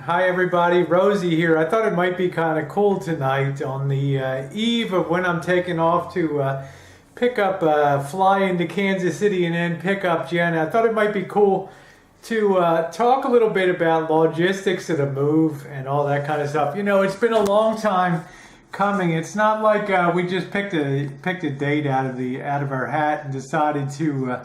Hi everybody, Rosie here. I thought it might be kind of cool tonight on the eve of when I'm taking off to fly into Kansas City and then pick up Jenn. I thought it might be cool to talk a little bit about logistics of the move and all that kind of stuff. You know, it's been a long time coming. It's not like we just picked a date out of our hat and decided to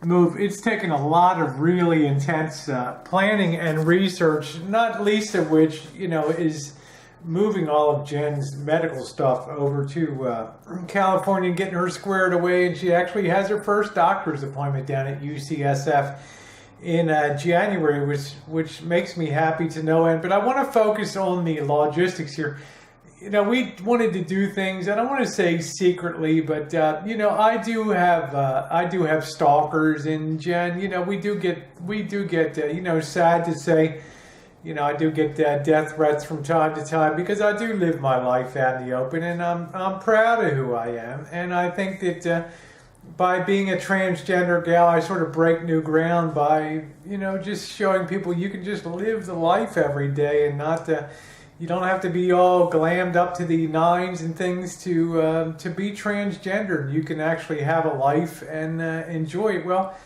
move. It's taken a lot of really intense planning and research, not least of which, you know, is moving all of Jenn's medical stuff over to California and getting her squared away. And she actually has her first doctor's appointment down at UCSF in January, which makes me happy to no end. But I want to focus on the logistics here. You know, we wanted to do things, I don't want to say secretly, but you know, I do have stalkers, and Jenn, you know, we do get you know, sad to say, you know, I do get death threats from time to time because I do live my life out in the open, and I'm proud of who I am, and I think that by being a transgender gal, I sort of break new ground by, you know, just showing people you can just live the life every day and not. You don't have to be all glammed up to the nines and things to be transgender. You can actually have a life and enjoy it. Well,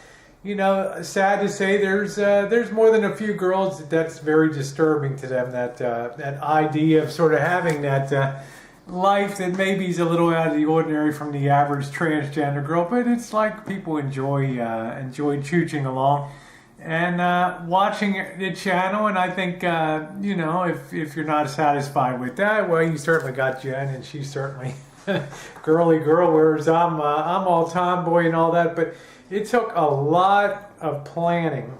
you know, sad to say, there's more than a few girls that's very disturbing to them. That idea of sort of having that life that maybe is a little out of the ordinary from the average transgender girl, but it's like people enjoy chooching along and watching the channel, and I think you know, if you're not satisfied with that, well, you certainly got Jenn, and she's certainly girly girl, whereas I'm all tomboy and all that. But it took a lot of planning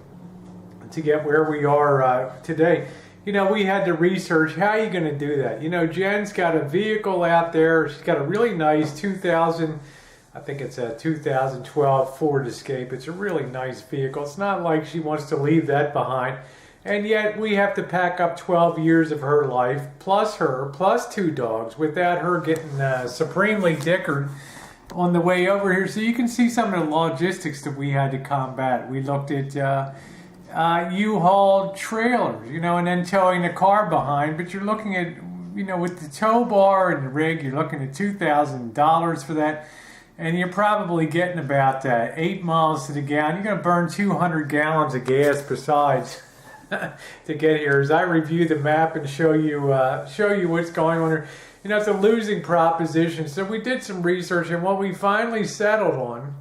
to get where we are today. You know, we had to research how are you going to do that. You know, Jenn's got a vehicle out there. She's got a really nice 2000. I think it's a 2012 Ford Escape. It's a really nice vehicle. It's not like she wants to leave that behind. And yet we have to pack up 12 years of her life, plus her, plus two dogs, without her getting supremely dickered on the way over here. So you can see some of the logistics that we had to combat. We looked at U-Haul trailers, you know, and then towing the car behind. But you're looking at, you know, with the tow bar and the rig, you're looking at $2,000 for that. And you're probably getting about 8 miles to the gallon. You're going to burn 200 gallons of gas besides to get here. As I review the map and show you what's going on here, you know, it's a losing proposition. So we did some research, and what we finally settled on,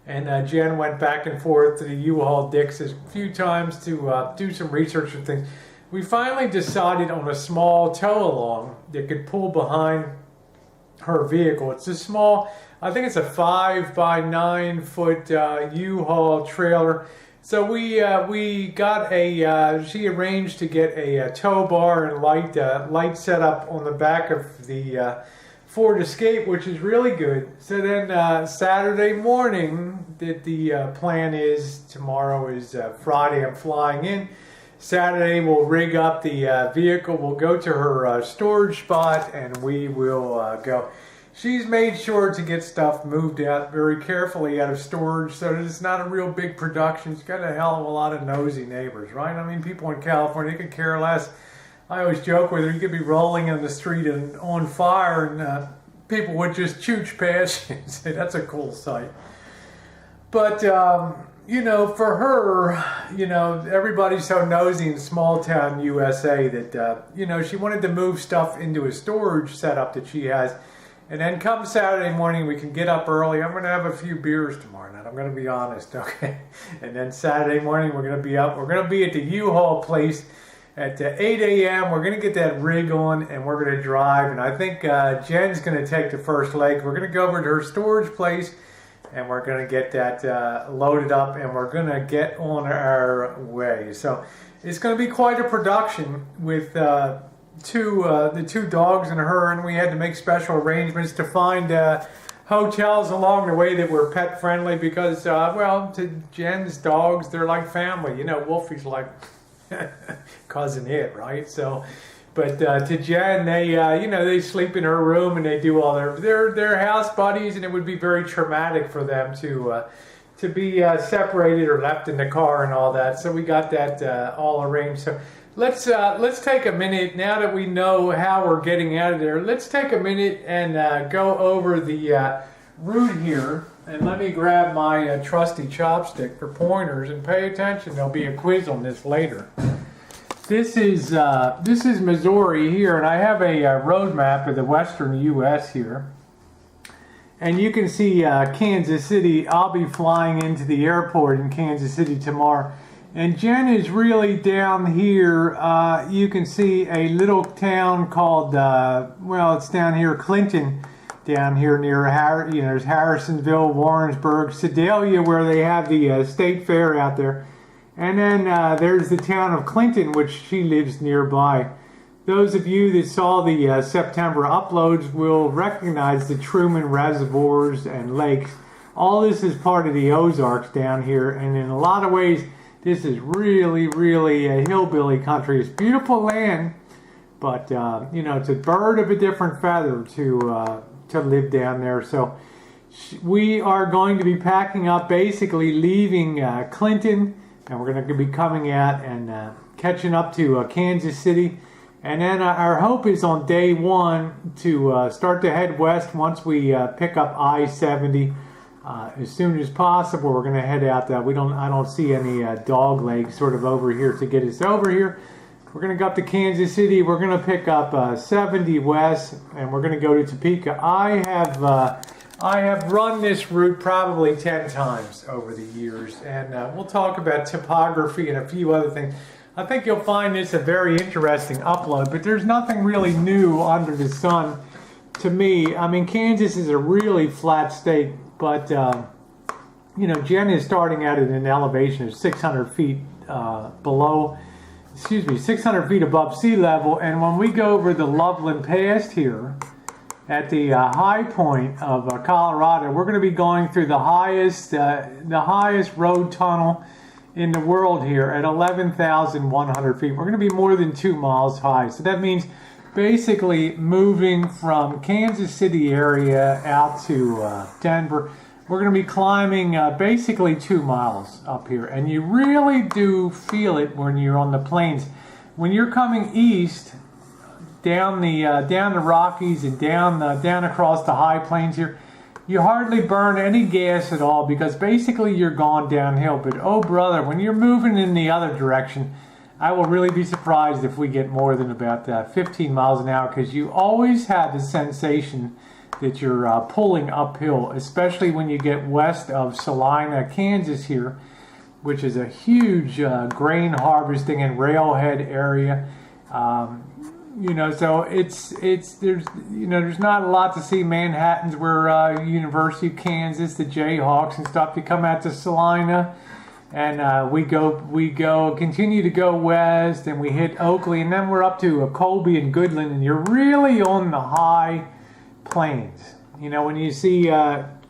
and Jenn went back and forth to the U-Haul Dix a few times to do some research and things. We finally decided on a small tow-along that could pull behind her vehicle. It's a small, I think it's a 5 by 9 foot U-Haul trailer. So we got she arranged to get a tow bar and light set up on the back of the Ford Escape, which is really good. So then Saturday morning, the plan is, tomorrow is Friday, I'm flying in. Saturday we'll rig up the vehicle, we'll go to her storage spot, and we will go. She's made sure to get stuff moved out very carefully out of storage so that it's not a real big production. She's got a hell of a lot of nosy neighbors, right? I mean, people in California, they could care less. I always joke with her, you could be rolling in the street and on fire, and people would just chooch past you and say, that's a cool sight. But, you know, for her, you know, everybody's so nosy in small town USA that, you know, she wanted to move stuff into a storage setup that she has. And then come Saturday morning, we can get up early. I'm going to have a few beers tomorrow night. I'm going to be honest, okay? And then Saturday morning, we're going to be up. We're going to be at the U-Haul place at 8 a.m. We're going to get that rig on, and we're going to drive. And I think Jenn's going to take the first leg. We're going to go over to her storage place, and we're going to get that loaded up, and we're going to get on our way. So it's going to be quite a production with the two dogs and her, and we had to make special arrangements to find hotels along the way that were pet friendly because, well, to Jenn's dogs, they're like family. You know, Wolfie's like cousin it, right? So, but to Jenn, they you know, they sleep in her room and they do all their house buddies, and it would be very traumatic for them to be separated or left in the car and all that. So we got that all arranged. So let's take a minute now that we know how we're getting out of there. Let's take a minute and go over the route here. And let me grab my trusty chopstick for pointers and pay attention. There'll be a quiz on this later. This is Missouri here, and I have a road map of the western U.S. here. And you can see Kansas City. I'll be flying into the airport in Kansas City tomorrow. And Jenn is really down here. You can see a little town called, it's down here, Clinton. Down here near, there's Harrisonville, Warrensburg, Sedalia, where they have the state fair out there. And then there's the town of Clinton, which she lives nearby. Those of you that saw the September uploads will recognize the Truman reservoirs and lakes. All this is part of the Ozarks down here, and in a lot of ways, this is really, really a hillbilly country. It's beautiful land, but it's a bird of a different feather to live down there. So we are going to be packing up, basically leaving Clinton, and we're going to be coming out and catching up to Kansas City. And then our hope is on day one to start to head west once we pick up I-70. As soon as possible, we're going to head out. I don't see any dog legs sort of over here to get us over here. We're going to go up to Kansas City. We're going to pick up 70 west, and we're going to go to Topeka. I have run this route probably 10 times over the years, and we'll talk about topography and a few other things. I think you'll find this a very interesting upload, but there's nothing really new under the sun to me. I mean, Kansas is a really flat state, but Jenn is starting out at an elevation of 600 feet 600 feet above sea level, and when we go over the Loveland Pass here at the high point of Colorado, we're going to be going through the highest road tunnel in the world here at 11,100 feet. We're going to be more than 2 miles high, so that means basically moving from Kansas City area out to Denver. We're going to be climbing basically 2 miles up here, and you really do feel it when you're on the plains. When you're coming east, down the Rockies and down across the high plains here, you hardly burn any gas at all because basically you're gone downhill. But oh brother, when you're moving in the other direction, I will really be surprised if we get more than about 15 miles an hour, because you always have the sensation that you're pulling uphill, especially when you get west of Salina, Kansas here, which is a huge grain harvesting and railhead area. So there's not a lot to see. Manhattan's where University of Kansas, the Jayhawks and stuff. You come out to Salina, and we continue to go west, and we hit Oakley, and then we're up to Colby and Goodland, and you're really on the high plains. When you see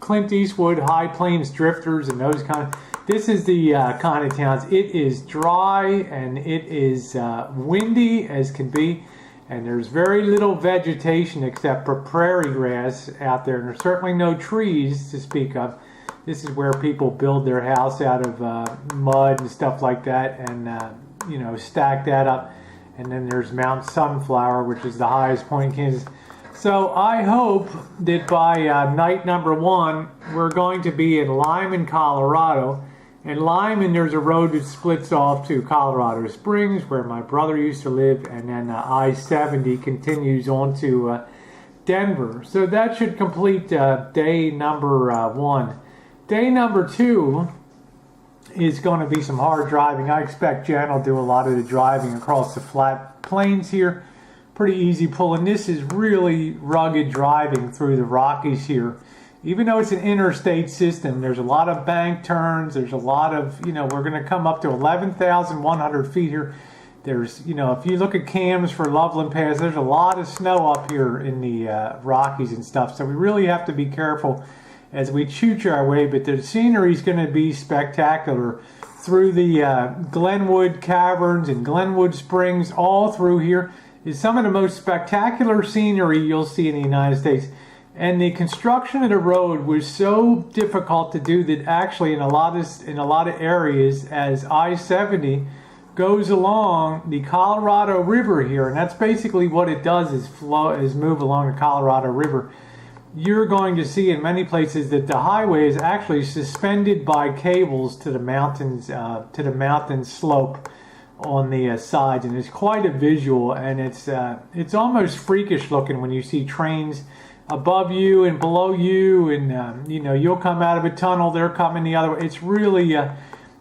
Clint Eastwood, High Plains Drifters, and those kind of, this is the kind of towns. It is dry and it is windy as can be, and there's very little vegetation except for prairie grass out there, and there's certainly no trees to speak of. This is where people build their house out of mud and stuff like that, and stack that up. And then there's Mount Sunflower, which is the highest point in Kansas. So I hope that by night number one, we're going to be in Lyman, Colorado. And Lyman, there's a road that splits off to Colorado Springs, where my brother used to live, and then I-70 continues on to Denver. So that should complete day number one. Day number two is going to be some hard driving. I expect Jenn will do a lot of the driving across the flat plains here. Pretty easy pulling. This is really rugged driving through the Rockies here. Even though it's an interstate system, there's a lot of bank turns. There's a lot of, we're going to come up to 11,100 feet here. There's, if you look at cams for Loveland Pass, there's a lot of snow up here in the Rockies and stuff. So we really have to be careful as we chooch our way. But the scenery is going to be spectacular through the Glenwood Caverns and Glenwood Springs. All through here is some of the most spectacular scenery you'll see in the United States. And the construction of the road was so difficult to do that actually in a lot of areas, as I-70 goes along the Colorado River here, and that's basically what it does is move along the Colorado River. You're going to see in many places that the highway is actually suspended by cables to the mountains, to the mountain slope on the sides, and it's quite a visual, and it's almost freakish looking when you see trains above you and below you, and you know, you'll come out of a tunnel, they're coming the other way. It's really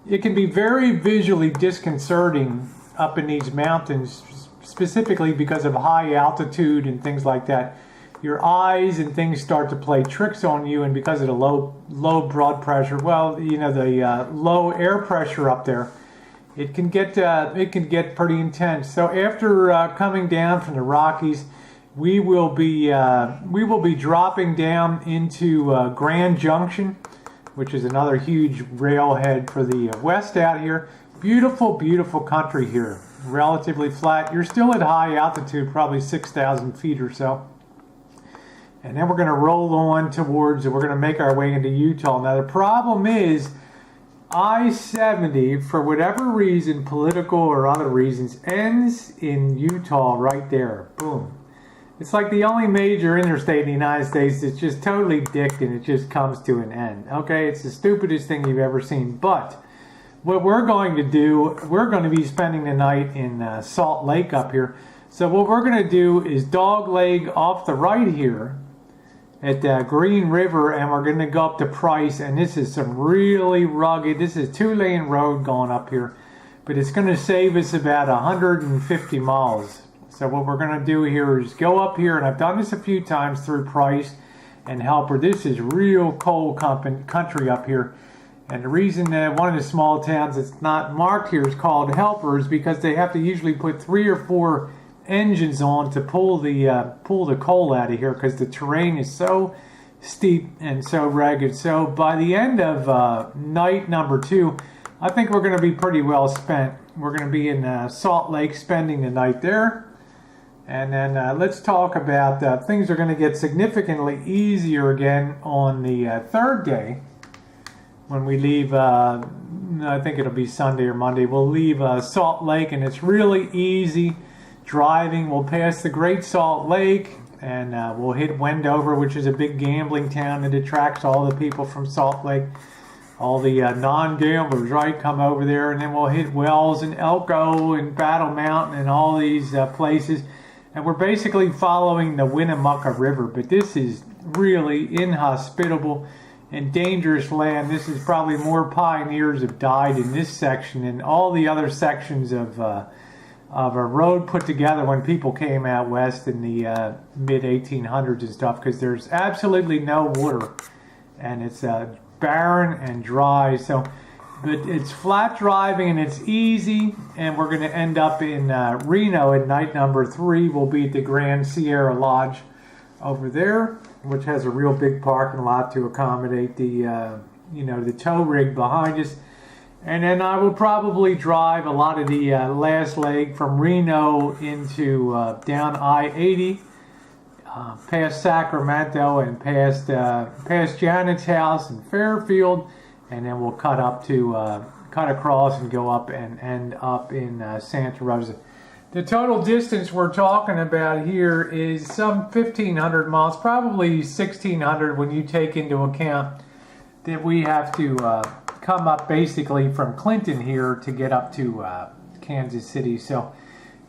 it can be very visually disconcerting up in these mountains, specifically because of high altitude and things like that. Your eyes and things start to play tricks on you, and because of the low blood pressure, well, you know, the low air pressure up there, it can get pretty intense. So after coming down from the Rockies, we will be dropping down into Grand Junction, which is another huge railhead for the west out here. Beautiful, beautiful country here. Relatively flat. You're still at high altitude, probably 6,000 feet or so. And then we're going to roll on towards, we're going to make our way into Utah. Now the problem is, I-70, for whatever reason, political or other reasons, ends in Utah right there. Boom. It's like the only major interstate in the United States that's just totally dicked and it just comes to an end. Okay, it's the stupidest thing you've ever seen. But what we're going to do, we're going to be spending the night in Salt Lake up here. So what we're going to do is dogleg off the right here at Green River, and we're going to go up to Price, and this is some really rugged, this is 2-lane road going up here, but it's going to save us about 150 miles. So what we're going to do here is go up here, and I've done this a few times through Price and Helper. This is real coal country up here, and the reason that one of the small towns that's not marked here is called Helper is because they have to usually put 3 or 4 engines on to pull the coal out of here, because the terrain is so steep and so rugged. So by the end of night number 2, I think we're going to be pretty well spent. We're going to be in Salt Lake spending the night there. And then let's talk about things are going to get significantly easier again on the 3rd day when we leave. I think it'll be Sunday or Monday. We'll leave Salt Lake, and it's really easy driving. We'll pass the Great Salt Lake, and we'll hit Wendover, which is a big gambling town that attracts all the people from Salt Lake. All the non-gamblers, right, come over there, and then we'll hit Wells and Elko and Battle Mountain and all these places. And we're basically following the Winnemucca River, but this is really inhospitable and dangerous land. This is probably more pioneers have died in this section than all the other sections of a road put together when people came out west in the mid-1800s and stuff, because there's absolutely no water, and it's barren and dry. So, but it's flat driving and it's easy, and we're going to end up in Reno at night number 3. We'll be at the Grand Sierra Lodge over there, which has a real big parking lot to accommodate the the tow rig behind us. And then I will probably drive a lot of the last leg from Reno into down I-80, past Sacramento and past Janet's house in Fairfield, and then we'll cut across and go up and end up in Santa Rosa. The total distance we're talking about here is some 1,500 miles, probably 1,600 when you take into account that we have to come up basically from Clinton here to get up to Kansas City. So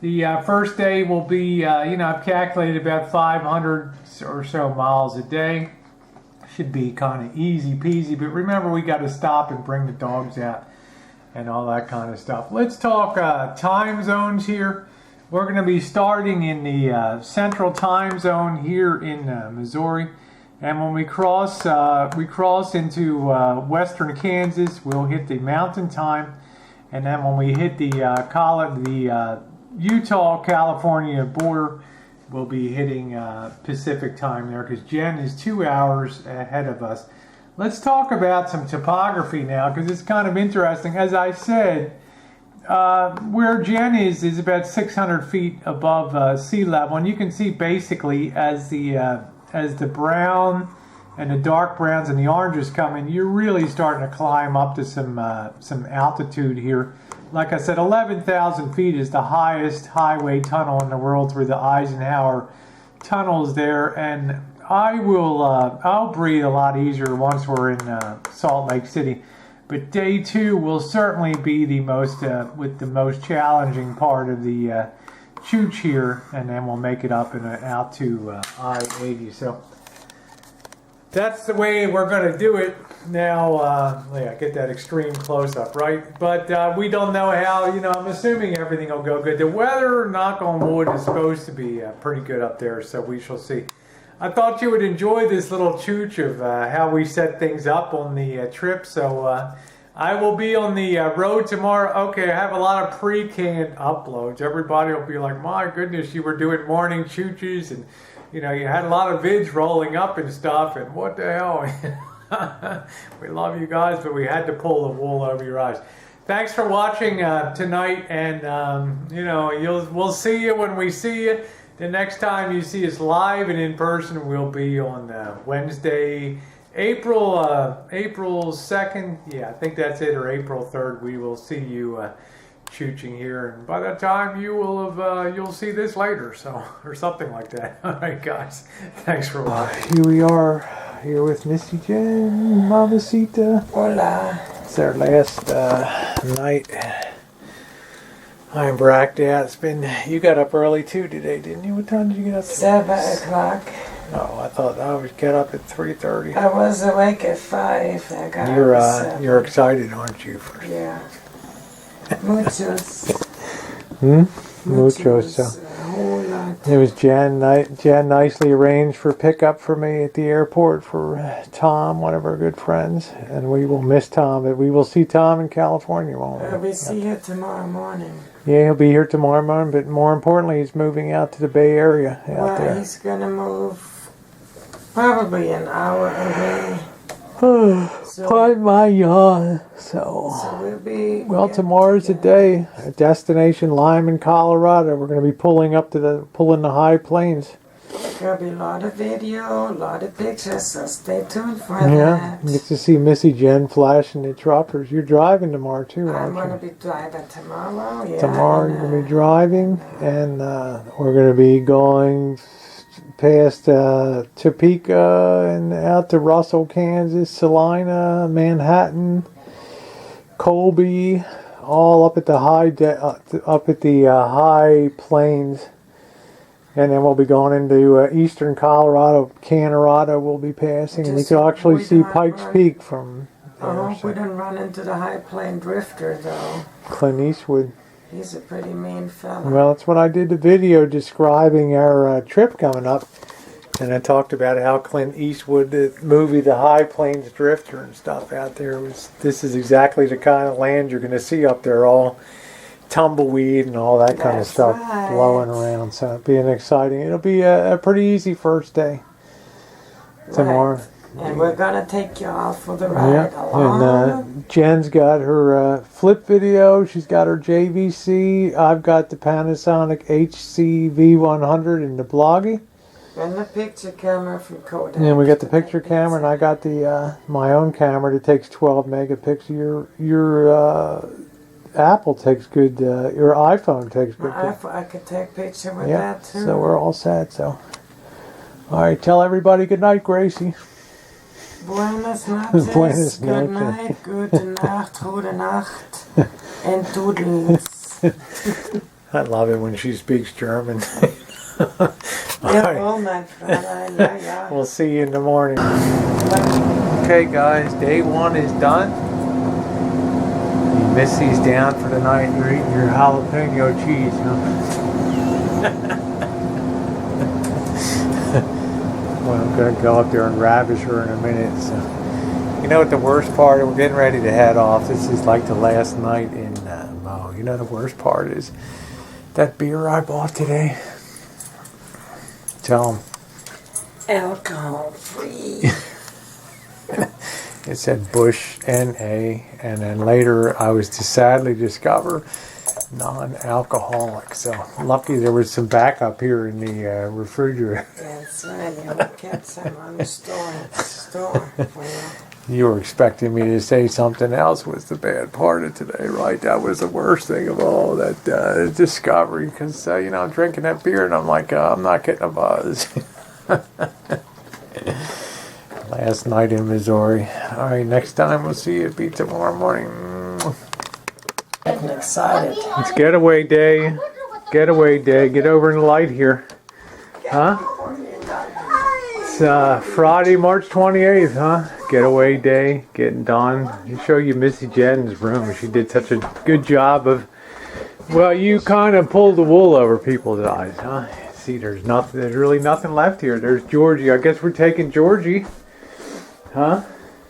the first day will be, I've calculated about 500 or so miles a day. Should be kind of easy peasy, but remember, we got to stop and bring the dogs out and all that kind of stuff. Let's talk time zones here. We're going to be starting in the central time zone here in Missouri. And when we cross into western Kansas, we'll hit the mountain time. And then when we hit the Utah-California border, we'll be hitting Pacific time there, because Jenn is 2 hours ahead of us. Let's talk about some topography now, because it's kind of interesting. As I said, where Jenn is about 600 feet above sea level. And you can see basically as the brown and the dark browns and the oranges come in, you're really starting to climb up to some altitude here. like I said, 11,000 feet is the highest highway tunnel in the world through the Eisenhower tunnels there, and I'll breathe a lot easier once we're in Salt Lake City. But day 2 will certainly be the most challenging part of the chooch here, and then we'll make it up and out to I-80. So that's the way we're going to do it. Now, get that extreme close-up, right? But we don't know how, I'm assuming everything will go good. The weather, knock on wood, is supposed to be pretty good up there, so we shall see. I thought you would enjoy this little chooch of how we set things up on the trip. So I will be on the road tomorrow. Okay, I have a lot of pre-canned uploads. Everybody will be like, my goodness, you were doing morning chooches, and you had a lot of vids rolling up and stuff, and what the hell? We love you guys, but we had to pull the wool over your eyes. Thanks for watching tonight, and we'll see you when we see you. The next time you see us live and in person will be on Wednesday, April 2nd. Yeah, I think that's it, or April 3rd. We will see you chooching here, and by that time you will have you'll see this later, or something like that. All right, guys. Thanks for watching. Here we are, here with Missy, Jenn, Mamacita. Hola. It's our last night. I'm bracked out. You got up early too today, didn't you? What time did you get up? 7 o'clock. Oh, I thought I would get up at 3:30. I was awake at 5. I got up at 7. You're excited, aren't you? Yeah. Muchos. Muchos. So. A whole lot. It was Jenn nicely arranged for pickup for me at the airport for Tom, one of our good friends. And we will miss Tom, but we will see Tom in California, won't we? We'll see you tomorrow morning. Yeah, he'll be here tomorrow morning, but more importantly, he's moving out to the Bay Area out there. He's going to move probably an hour away. Pardon my yawn. So we'll be... Well, tomorrow's the day. A destination Lyman, Colorado. We're going to be pulling the high plains. There'll be a lot of video, a lot of pictures, so stay tuned for that. You get to see Missy, Jenn flashing the truckers. You're driving tomorrow too, aren't you? I'm going to be driving tomorrow, yeah. Tomorrow you're going to be driving, and we're going to be going past Topeka and out to Russell, Kansas, Salina, Manhattan, Colby, all up at the high plains. And then we'll be going into eastern Colorado, Canorado we'll be passing, and you can actually see Pikes Peak from there. I hope we don't run into the high plane drifter, though. Clint Eastwood. He's a pretty mean fella. Well, that's what I did the video describing our trip coming up. And I talked about how Clint Eastwood, the movie The High Plains Drifter and stuff out there, this is exactly the kind of land you're going to see up there, all tumbleweed and all that kind of stuff blowing around. So it'll be a pretty easy first day tomorrow. Right. And we're going to take you all for the ride along. And Jen's got her flip video. She's got her JVC. I've got the Panasonic HC-V100 and the Bloggy. And the picture camera from Kodak. And we got the picture camera, and I got the my own camera that takes 12 megapixels. Your Apple takes good. Your iPhone takes good. I could take picture with that too. So we're all set. So, all right, tell everybody good night, Gracie. Buenas noches. Buenas good noches. Night, gute Nacht, gute Nacht, and toodles. I love it when she speaks German. All right. Yeah. We'll see you in the morning. Okay, guys, day 1 is done. Missy's down for the night. You're eating your jalapeno cheese, huh? Well, I'm going to go up there and ravish her in a minute. So, you know what the worst part is? We're getting ready to head off. This is like the last night in Mo. You know the worst part is that beer I bought today. Tell them. Alcohol free. It said Bush NA, and then later I was to sadly discover non-alcoholic. So lucky there was some backup here in the refrigerator. That's right. Yeah, we kept some on the store for you. You were expecting me to say something else was the bad part of today, right? That was the worst thing of all, that discovery, because, I'm drinking that beer and I'm like, I'm not getting a buzz. Last night in Missouri. All right, next time we'll see you. Be tomorrow morning. Getting excited. It's getaway day. Getaway day. Get over in the light here. Huh? It's Friday, March 28th, huh? Getaway day. Getting done. I'll show you Missy Jenn's room. She did such a good job of... Well, you kind of pulled the wool over people's eyes, huh? See, there's really nothing left here. There's Georgie. I guess we're taking Georgie. Huh?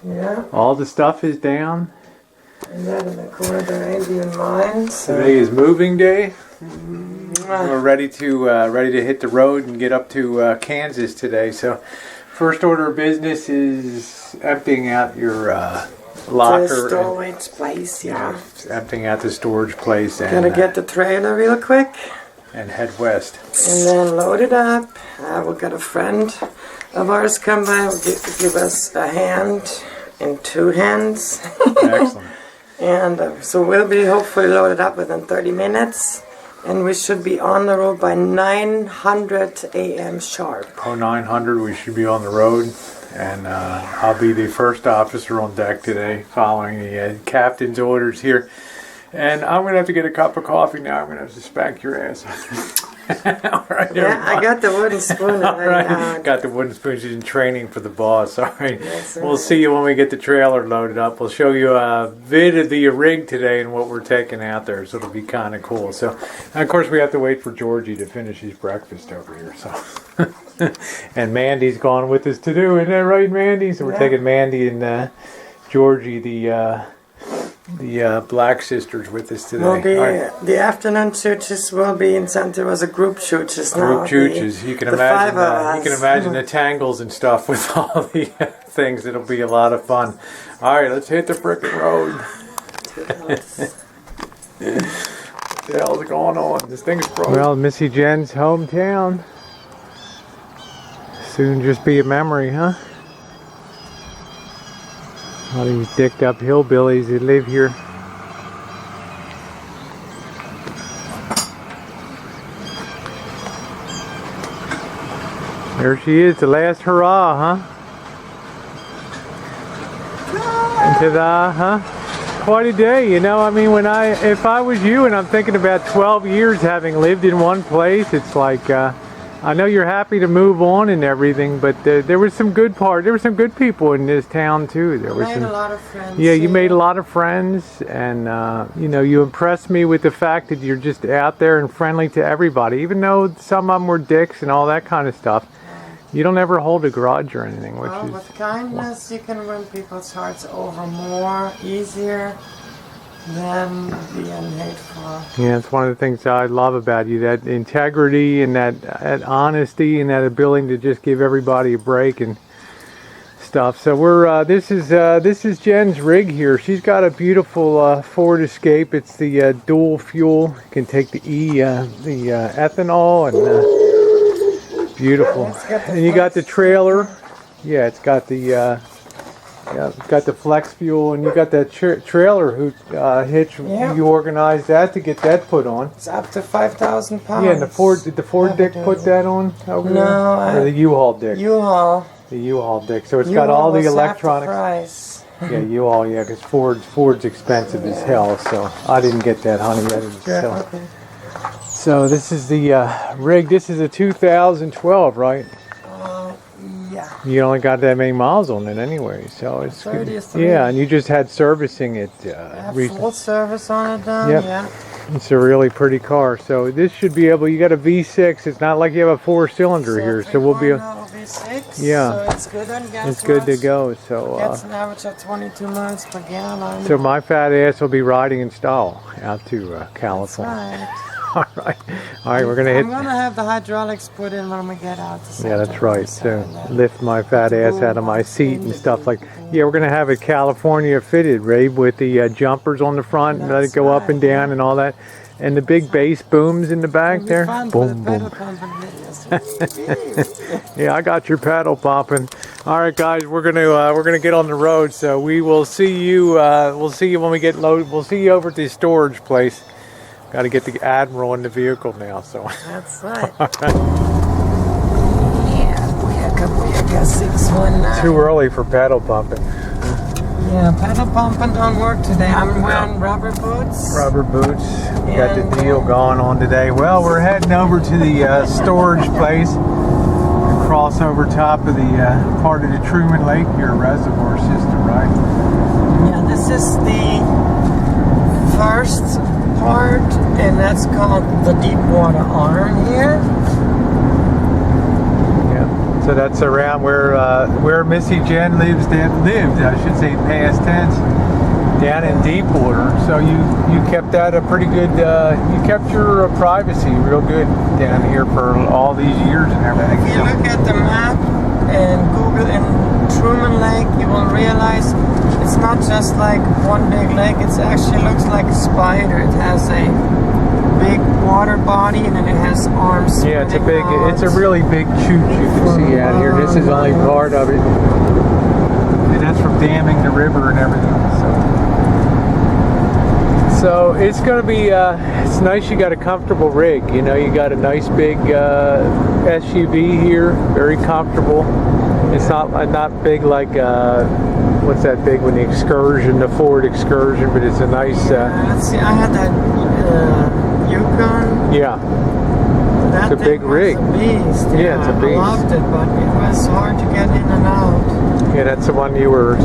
Yeah. All the stuff is down. And then in the corner there ain't even mine. So. Today is moving day. We're ready to hit the road and get up to Kansas today. So, first order of business is emptying out your locker. The storage place, yeah. Emptying out the storage place. And, gonna get the trailer real quick. And head west. And then load it up. We'll get a friend of ours come by. Will give us a hand and two hands. Excellent. And so we'll be hopefully loaded up within 30 minutes. And we should be on the road by 900 a.m. sharp. Oh, 900, we should be on the road. And I'll be the first officer on deck today, following the captain's orders here. And I'm going to have to get a cup of coffee now. I'm going to have to spank your ass. All right, yeah, I got the wooden spoon. All right, got the wooden spoon. She's in training for the boss. All right, yes, we'll see you when we get the trailer loaded up. We'll show you a vid of the rig today and what we're taking out there. So it'll be kind of cool. So, and of course, we have to wait for Georgie to finish his breakfast over here. So, and Mandy's gone with us to do. Isn't that right, Mandy? So we're taking Mandy and Georgie, the Black sisters, with us today. Well, the afternoon churches will be in Santa Rosa group churches now. Group churches. You can imagine. You can imagine the tangles and stuff with all the things. It'll be a lot of fun. All right, let's hit the frickin' road. What the hell's going on? This thing's broken. Well, Missy Jenn's hometown. Soon just be a memory, huh? All these dicked up hillbillies that live here. There she is, the last hurrah, huh? And ta-da, huh? Quite a day, I mean, if I was you and I'm thinking about 12 years having lived in one place, it's like, I know you're happy to move on and everything, but there was some good there were some good people in this town too. There was made a lot of friends. Yeah, you made a lot of friends, and you impressed me with the fact that you're just out there and friendly to everybody, even though some of them were dicks and all that kind of stuff. You don't ever hold a grudge or anything, which is... with kindness, you can win people's hearts over more, easier than being hateful. Yeah, it's one of the things I love about you, that integrity and that honesty and that ability to just give everybody a break and stuff. So we're this is Jenn's rig here. She's got a beautiful Ford Escape. It's the dual fuel. You can take the ethanol and beautiful. And you got the trailer. Yeah, it's got the got the flex fuel, and you got that trailer hitch. Yep. You organized that to get that put on. It's up to 5,000 pounds. Yeah, and did the Ford Dick put that on over there? No, or the U-Haul Dick. U-Haul. The U-Haul Dick. So it's got all the electronics. Half the price. Yeah, U-Haul. Yeah, because Ford's expensive as hell. So I didn't get that, honey. I didn't sell. Okay. So this is the rig. This is a 2012, right? Yeah. You only got that many miles on it anyway, so it's good. 33. Yeah, and you just had servicing it Full service on it now. Yep. Yeah. It's a really pretty car. So this should be able. You got a V6. It's not like you have a 4-cylinder here, so we'll be. V6, yeah. So it's good on gas. It's good to go. So. Gets an average of 22 miles per gallon. So my fat ass will be riding in style out to California. That's right. All right, we're gonna hit. I'm gonna have the hydraulics put in when we get out. Yeah, that's right. So lift my fat ass out of my seat and stuff like. Yeah, we're gonna have it California fitted, right, with the jumpers on the front and let it go up and down and all that, and the big bass booms in the back there. Boom, boom. Yeah, I got your paddle popping. All right, guys, we're gonna get on the road. So we will see you. We'll see you when we get loaded. We'll see you over at the storage place. Got to get the Admiral in the vehicle now. So that's right. Yeah, 619. Too early for pedal pumping. Yeah, pedal pumping don't work today. I'm wearing rubber boots. Rubber boots. We got the deal going on today. Well, we're heading over to the storage place. Cross over top of the part of the Truman Lake here, reservoir system, right? Yeah, this is the first part, and that's called the deep water arm here. Yeah, so that's around where Missy Jenn lived, I should say, past tense, down in deep water. So you kept that a pretty good. You kept your privacy real good down here for all these years and everything. If you look at the map and Google in Truman Lake, you will realize it's not just like one big lake. It actually looks like a spider. It has a big water body and then it has arms. Yeah, it's a really big chute you can see out here. This is only part of it, and that's from damming the river and everything. So it's going to be, it's nice you got a comfortable rig. You know, you got a nice big SUV here, very comfortable. It's not big like, what's that big one, the Excursion, the Ford Excursion, but it's a nice... let's see, I had that Yukon. Yeah. That it's a big rig. A beast. Yeah, it's a beast. I loved it, but it was hard to get in and out. Yeah, that's the one you were...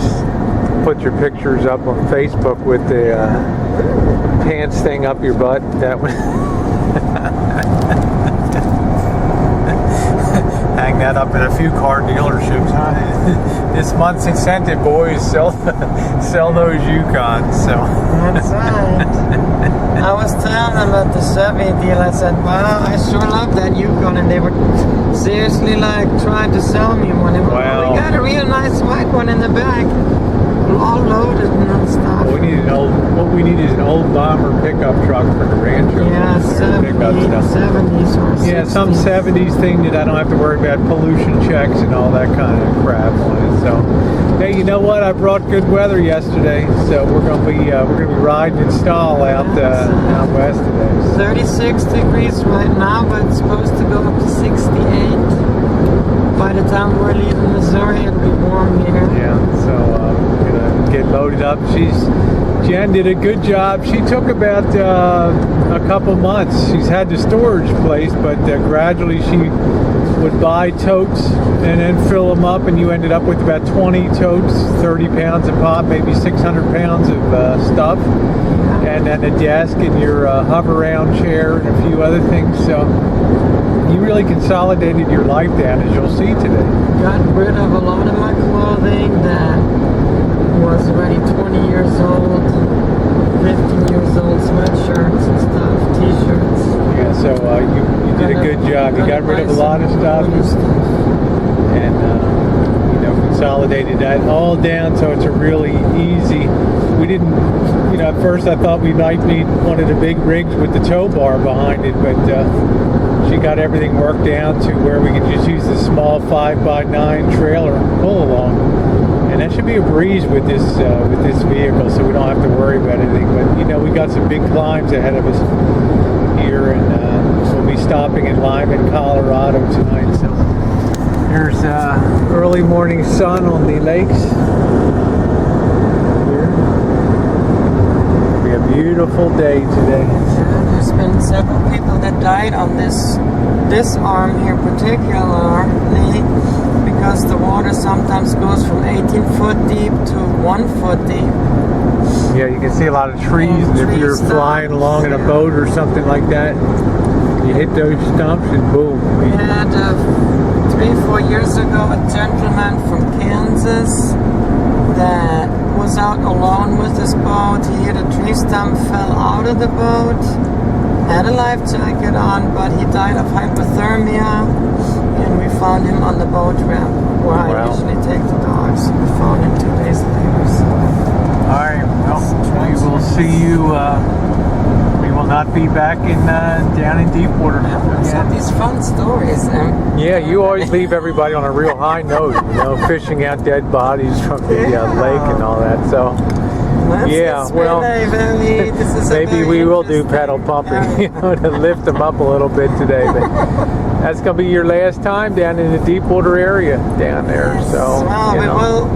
Put your pictures up on Facebook with the pants thing up your butt. That one. Hang that up at a few car dealerships, huh? This month's incentive, boys, sell those Yukons. So. That's right. I was telling them about the Chevy deal. I said, "Wow, I sure love that Yukon," and they were seriously like trying to sell me one. Wow. We got a real nice white one in the back. All loaded and stuff. What we need is an old bomber pickup truck for the Rancho. Yeah, 70s or 60s. Yeah, some 70s thing that I don't have to worry about pollution checks and all that kind of crap on it. So, hey, you know what? I brought good weather yesterday, so we're gonna be riding in stall out west today. 36 degrees right now, but it's supposed to go up to 68. By the time we're leaving Missouri, it'll be warm here. Yeah, so we're gonna get loaded up. Jenn did a good job. She took about a couple months. She's had the storage place, but gradually she would buy totes and then fill them up, and you ended up with about 20 totes, 30 pounds a pop, maybe 600 pounds of stuff, and then a desk and your hover-around chair and a few other things. So you really consolidated your life down, as you'll see today. Got rid of a lot of my clothing that was already 20 years old, 15 years old, sweatshirts and stuff, t-shirts. Yeah, so you did a good job. You got rid of a lot of stuff and consolidated that all down, so it's a really easy. We didn't, at first I thought we might need one of the big rigs with the tow bar behind it, but she got everything worked down to where we could just use the small 5x9 trailer pull along, and that should be a breeze with this vehicle, so we don't have to worry about anything. But we got some big climbs ahead of us here, and we'll be stopping in Lyman, Colorado tonight. So there's early morning sun on the lakes. It'll be a beautiful day today. There's been several people that died on this arm here particularly, because the water sometimes goes from 18 foot deep to 1 foot deep. Yeah, you can see a lot of trees, and if you're flying along in a boat or something like that, you hit those stumps and boom. We had 3-4 years ago a gentleman from Kansas that was out alone with his boat. He hit a tree stump, fell out of the boat, had a life jacket on, but he died of hypothermia, and we found him on the boat ramp where I usually take the dogs. We found him 2 days later. So. All right, well, we will see you. We will not be back in down in Deepwater. Some these fun stories. Yeah, you always leave everybody on a real high note, you know, fishing out dead bodies from the lake and all that. So, this is maybe we will do pedal pumping, you know, to lift them up a little bit today. But that's gonna be your last time down in the Deepwater area down there. So,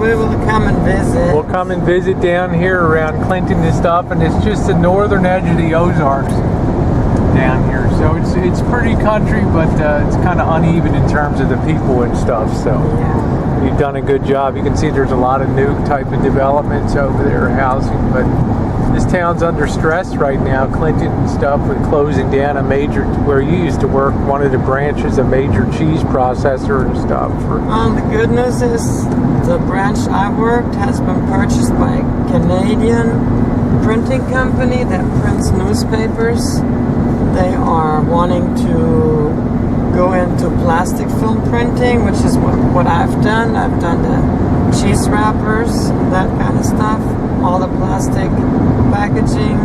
we will come and visit. We'll come and visit down here around Clinton and stuff, and it's just the northern edge of the Ozarks down here. So it's pretty country, but it's kind of uneven in terms of the people and stuff. So you've done a good job. You can see there's a lot of new type of developments over there, housing, but this town's under stress right now, Clinton and stuff, with closing down a major, where you used to work, one of the branches, a major cheese processor and stuff. The good news is the branch I worked has been purchased by a Canadian printing company that prints newspapers. They are wanting to go into plastic film printing, which is what I've done. I've done the cheese wrappers, that kind of stuff, all the plastic packaging,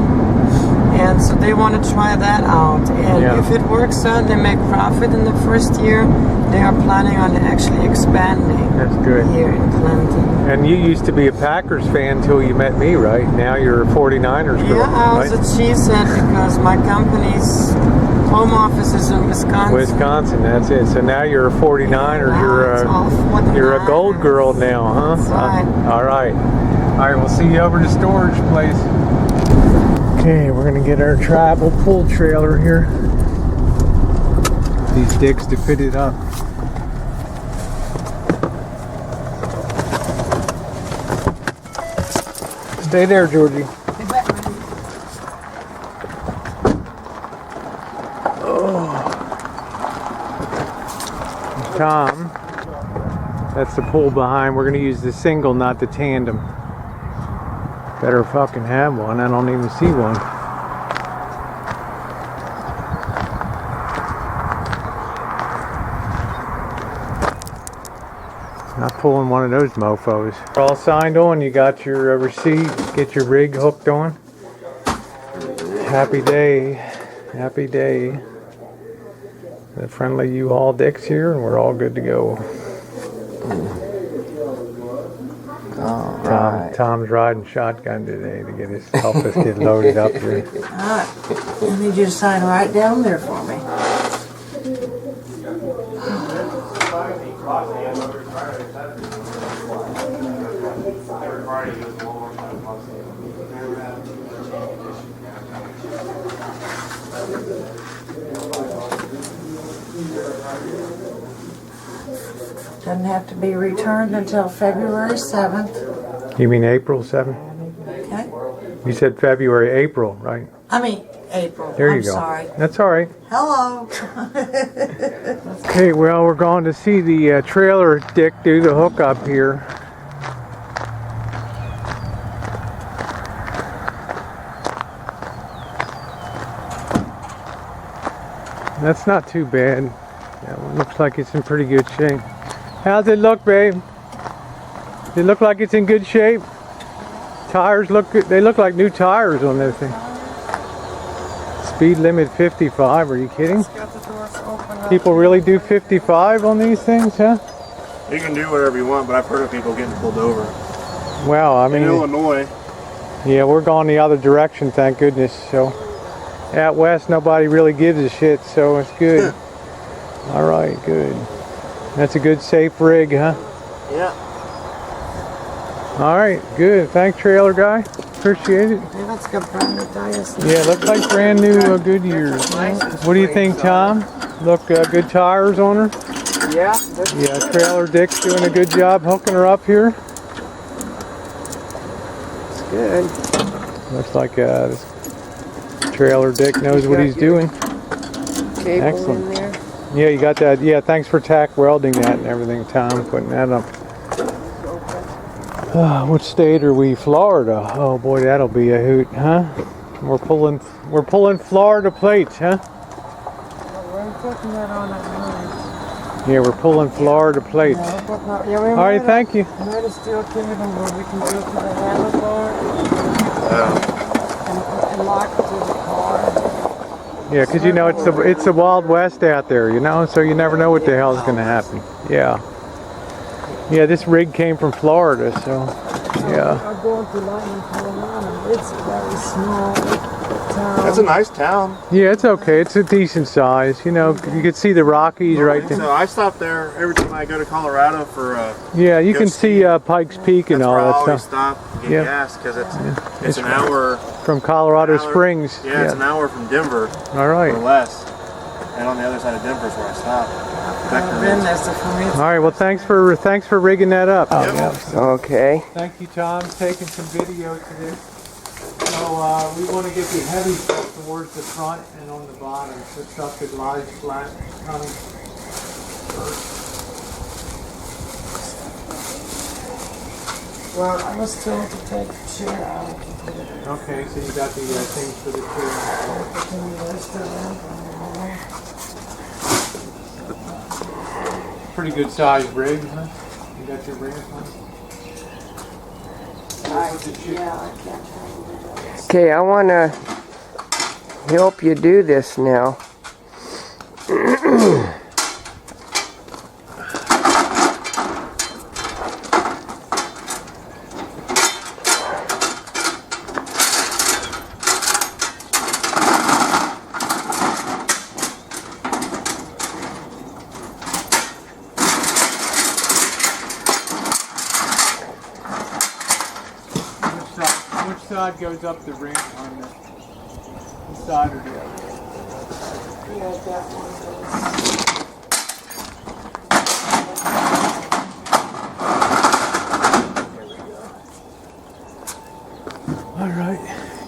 and so they want to try that out. And if it works out, they make profit in the first year. They are planning on actually expanding. That's good. Here in Clinton. And you used to be a Packers fan until you met me, right? Now you're a 49ers girl. Yeah, I was a cheesehead because my company's home office is in Wisconsin. Wisconsin, that's it. So now you're a 49er. You're a gold girl now, huh? That's right. All right. All right, we'll see you over the storage place. Okay, we're gonna get our travel pull trailer here. These dicks to fit it up. Stay there, Georgie. Tom, that's the pull behind. We're gonna use the single, not the tandem. Better fucking have one. I don't even see one. Not pulling one of those mofos. All signed on. You got your receipt. Get your rig hooked on. Happy day. Happy day. The friendly U-Haul dicks here, and we're all good to go. Tom's riding shotgun today to help us get loaded up here. Alright, I need you to sign right down there for me. Doesn't have to be returned until February 7th. You mean April 7th? Okay. You said February, April, right? I mean April. There you go. Sorry. That's all right. Hello. Okay, well, we're going to see the trailer dick do the hookup here. That's not too bad. That one looks like it's in pretty good shape. How's it look, babe? Does it look like it's in good shape? Tires look good. They look like new tires on this thing. Speed limit 55. Are you kidding? People really do 55 on these things, huh? You can do whatever you want, but I've heard of people getting pulled over. Well, I mean, in Illinois. Yeah, we're going the other direction, thank goodness. So, out west, nobody really gives a shit, so it's good. All right, good. That's a good, safe rig, huh? Yeah. All right, good. Thanks, trailer guy. Appreciate it. Yeah, that's got brand new tires. Yeah, looks like brand new Goodyears. What do you think, Tom? Look, good tires on her? Yeah. Yeah, trailer Dick's doing a good job hooking her up here. It's good. Looks like this trailer Dick knows what he's doing. Cable Excellent. in there. Yeah, you got that. Yeah, thanks for tack welding that and everything, Tom, putting that up. What state are we? Florida. Oh boy, that'll be a hoot, huh? We're pulling Florida plates, huh? We're putting that on that line. Yeah, we're pulling Florida plates. All right, thank you. We made a steel cable where we can go to the handlebar and lock it to the car. Yeah, because you know it's the Wild West out there, you know, so you never know what the hell's going to happen. Yeah. Yeah, this rig came from Florida, so yeah. I'm going to Lightning, Colorado. It's a very small town. That's a nice town. Yeah, it's okay. It's a decent size. You know, you can see the Rockies right there. So I stop there every time I go to Colorado for. Yeah, you can see Pikes Peak and that's all where I that always stuff. stop and get Yeah. gas because it's an hour From Colorado Springs. Yeah, it's an hour from Denver. All right. Or less. And on the other side of Denver is where I stop. All right. Well, thanks for rigging that up. Okay. Thank you, Tom. Taking some video today. So we want to get the heavy stuff towards the front and on the bottom. The stuff that lies flat comes first. Well, I was told to take the chair out. Okay, so you got the things for the chair. Pretty good size rig, huh? You got your rig on? Okay, I want to help you do this now. Which side goes up the ring on the side or the other? Yeah, that one goes. All right.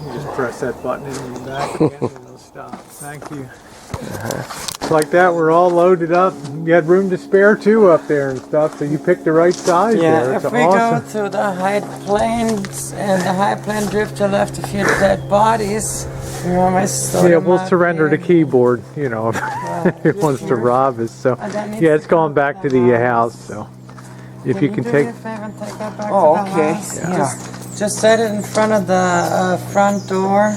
You just press that button in the back again and it'll stop. Thank you. Like that, we're all loaded up. You had room to spare too up there and stuff, so you picked the right size there. Yeah, It's if we awesome. go to the high plains and the high plane drifter left a few dead bodies, you know, Yeah, we'll surrender the keyboard, you know, if he wants to rob us. So, yeah, it's going back to the house. So, if you can take. Oh, okay. Yeah. Just set it in front of the front door.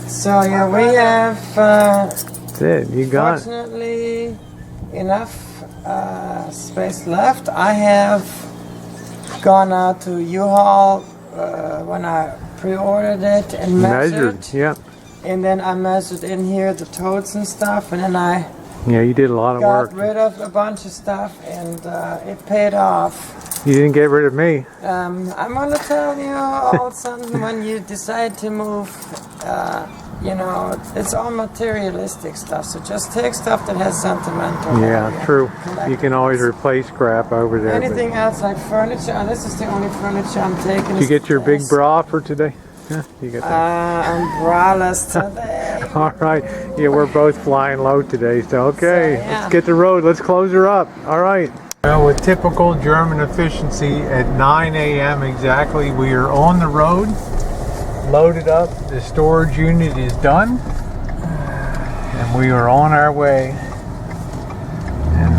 So yeah, we have That's it. You got it. fortunately enough space left. I have gone out to U-Haul when I pre-ordered it and measured. Yep. And then I measured in here the totes and stuff, and then I Yeah, you did a lot of got work. rid of a bunch of stuff, and it paid off. You didn't get rid of me. I'm gonna tell you all something when you decide to move. You know, it's all materialistic stuff, so just take stuff that has sentimental Yeah, value. true. You can always replace crap over there. Anything else like furniture, and this is the only furniture I'm taking. Did you get your big bra for today? Yeah, you got that. Umbrellas today. All right. Yeah, we're both flying low today, so okay. So, yeah. Let's get the road. Let's close her up. All right. Well, with typical German efficiency, at 9 a.m. exactly, we are on the road, loaded up. The storage unit is done, and we are on our way. And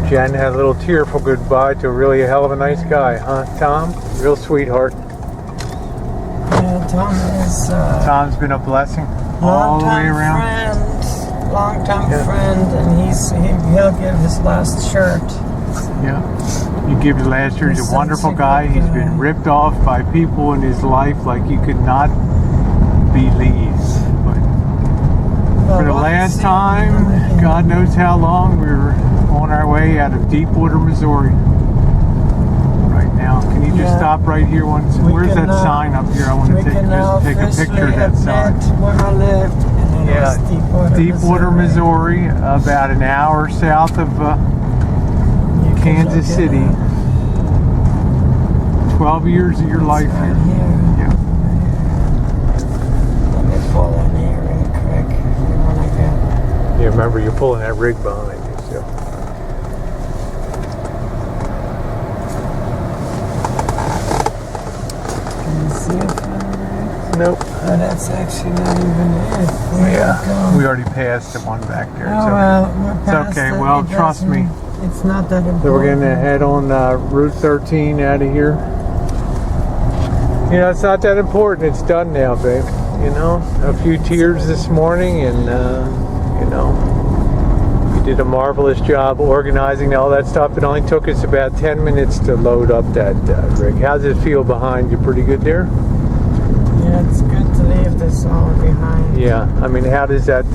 Jen had a little tearful goodbye to a really hell of a nice guy, huh, Tom? Real sweetheart. Yeah, Tom is Tom's been a blessing all the way around. Long-time friend, and he'll give his last shirt. Yeah. You give the last year. He's a wonderful guy. He's been ripped off by people in his life like you could not believe. But for the last time, God knows how long, we were on our way out of Deepwater, Missouri. Right now. Can you just stop right here once? Where's that sign up here? I want to just take a picture of that sign. Where I lived, and it was Deepwater, Missouri, about an hour south of Kansas City. 12 years of your life here. Yeah. Let me pull in here real quick. Yeah, remember you're pulling that rig behind you. So. Can you see it? Nope. Oh, that's actually not even it. We already passed the one back there. Oh, so. well, we're It's past okay. it. Well, It trust me. It's not that important. So we're going to head on Route 13 out of here. You know, it's not that important. It's done now, babe. you know, a few tears this morning, and you know, you did a marvelous job organizing all that stuff. It only took us about 10 minutes to load up that rig. How's it feel behind you? Pretty good there? Yeah, it's good to leave this all behind. Yeah, I mean, how does that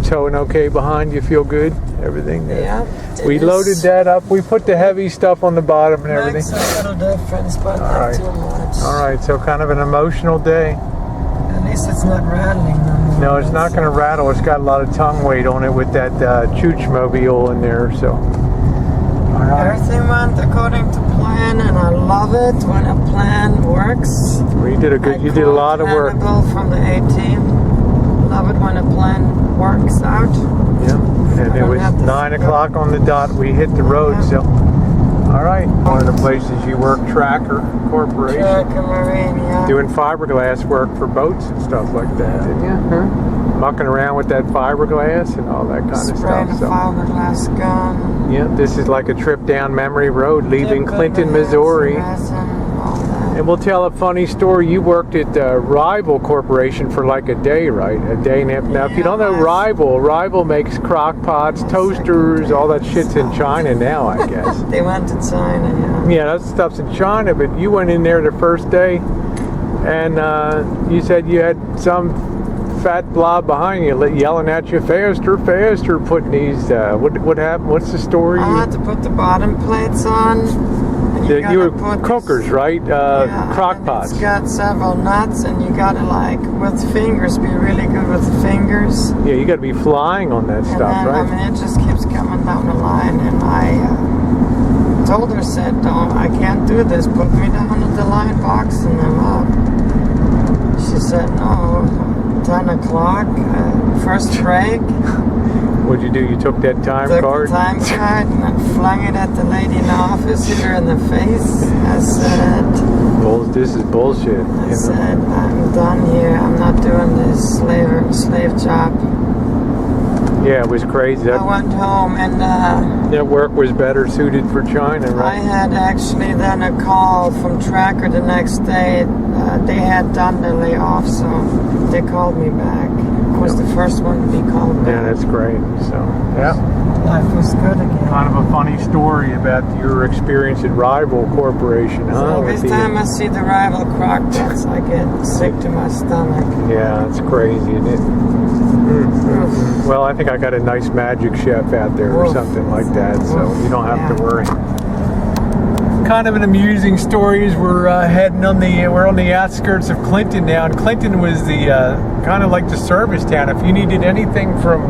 towing okay behind you? Feel good? Everything? Yeah. We loaded that up. We put the heavy stuff on the bottom and everything. Makes a little difference, but not too much. All right, so kind of an emotional day. At least it's not rattling no more. No, it's not going to rattle. It's got a lot of tongue weight on it with that chooch mobile in there. So, all right. Everything went according to plan, and I love it when a plan works. Well, you did a good. You did a lot of work. Hannibal from the A-team. Love it when a plan works out. Yeah, and it was 9 o'clock on the dot. We hit the road. Yeah. So, all right. One of the places you work, Tracker Corporation. Tracker Marine, yeah. Doing fiberglass work for boats and stuff like that, didn't you? Huh? Mucking around with that fiberglass and all that kind of Spray stuff. the fiberglass gun. Yeah, this is like a trip down memory road, leaving Clinton, Missouri. And we'll tell a funny story. You worked at Rival Corporation for like a day, right? A day and a half. Now, if you don't know Rival makes crock pots, toasters, all that shit's in China now, I guess. They went to China, yeah. Yeah, that stuff's in China, but you went in there the first day, and you said you had some fat blob behind you yelling at you, faster, faster, putting these, what happened? What's the story? I had to put the bottom plates on. You were cookers, right? Crock pots. It's got several nuts, and you gotta, like, with fingers, be really good with the fingers. Yeah, you gotta be flying on that stuff, and then, right? I mean, it just keeps coming down the line, and I told her, said, I can't do this, put me down at the line boxing them up. She said, no, 10 o'clock, first break. What'd you do? You took that time card? Took the time card and then flung it at the lady in the office, hit her in the face. I said, this is bullshit. I said, I'm done here. I'm not doing this slave job. Yeah, it was crazy. I went home, and that work was better suited for China, right? I had actually then a call from Tracker the next day. They had done the layoff, so they called me back. I was the first one to be called back. Yeah, that's great. So, yeah. Life was good again. Kind of a funny story about your experience at Rival Corporation, huh? So every time I see the Rival crock pots, I get sick to my stomach. Yeah, it's crazy, isn't it? Mm-hmm. Well, I think I got a nice magic chef out there or something like that, so you don't have to worry. Kind of an amusing story is we're we're on the outskirts of Clinton now, and Clinton was the kind of like the service town. If you needed anything from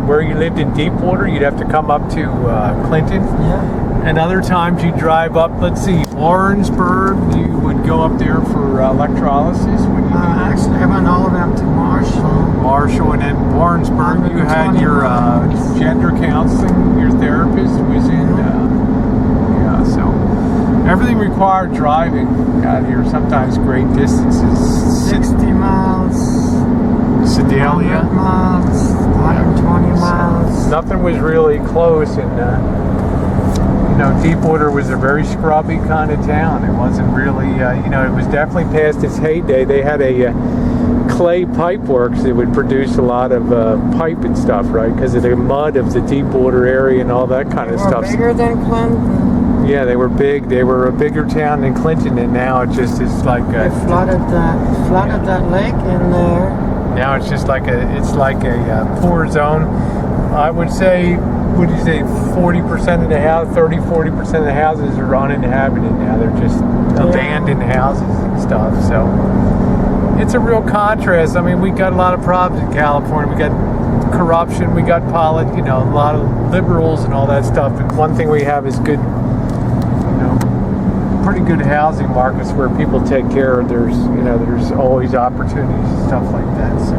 where you lived in Deepwater, you'd have to come up to Clinton. Yeah. And other times you drive up, let's see, Warrensburg, you would go up there for electrolysis. Actually, I went all the way up to Marshall, and then Warrensburg, you had your gender counseling, your therapist was in, so everything required driving out here, sometimes great distances. 60 miles, Sedalia. 100 miles, 120 miles. Nothing was really close, and Deepwater was a very scrubby kind of town. It wasn't really, it was definitely past its heyday. They had a clay pipe works that would produce a lot of pipe and stuff, right? Because of the mud of the Deepwater area and all that kind of stuff. Bigger than Clinton. Yeah, they were big. They were a bigger town than Clinton, and now it just is like they flooded that lake in there. Now it's just like a poor zone. I would say, 40% of the house, 40% of the houses are uninhabited now. They're just abandoned houses and stuff. So it's a real contrast. I mean, we got a lot of problems in California. We got corruption. We got a lot of liberals and all that stuff. And one thing we have is good, pretty good housing markets where people take care of. There's always opportunities and stuff like that. So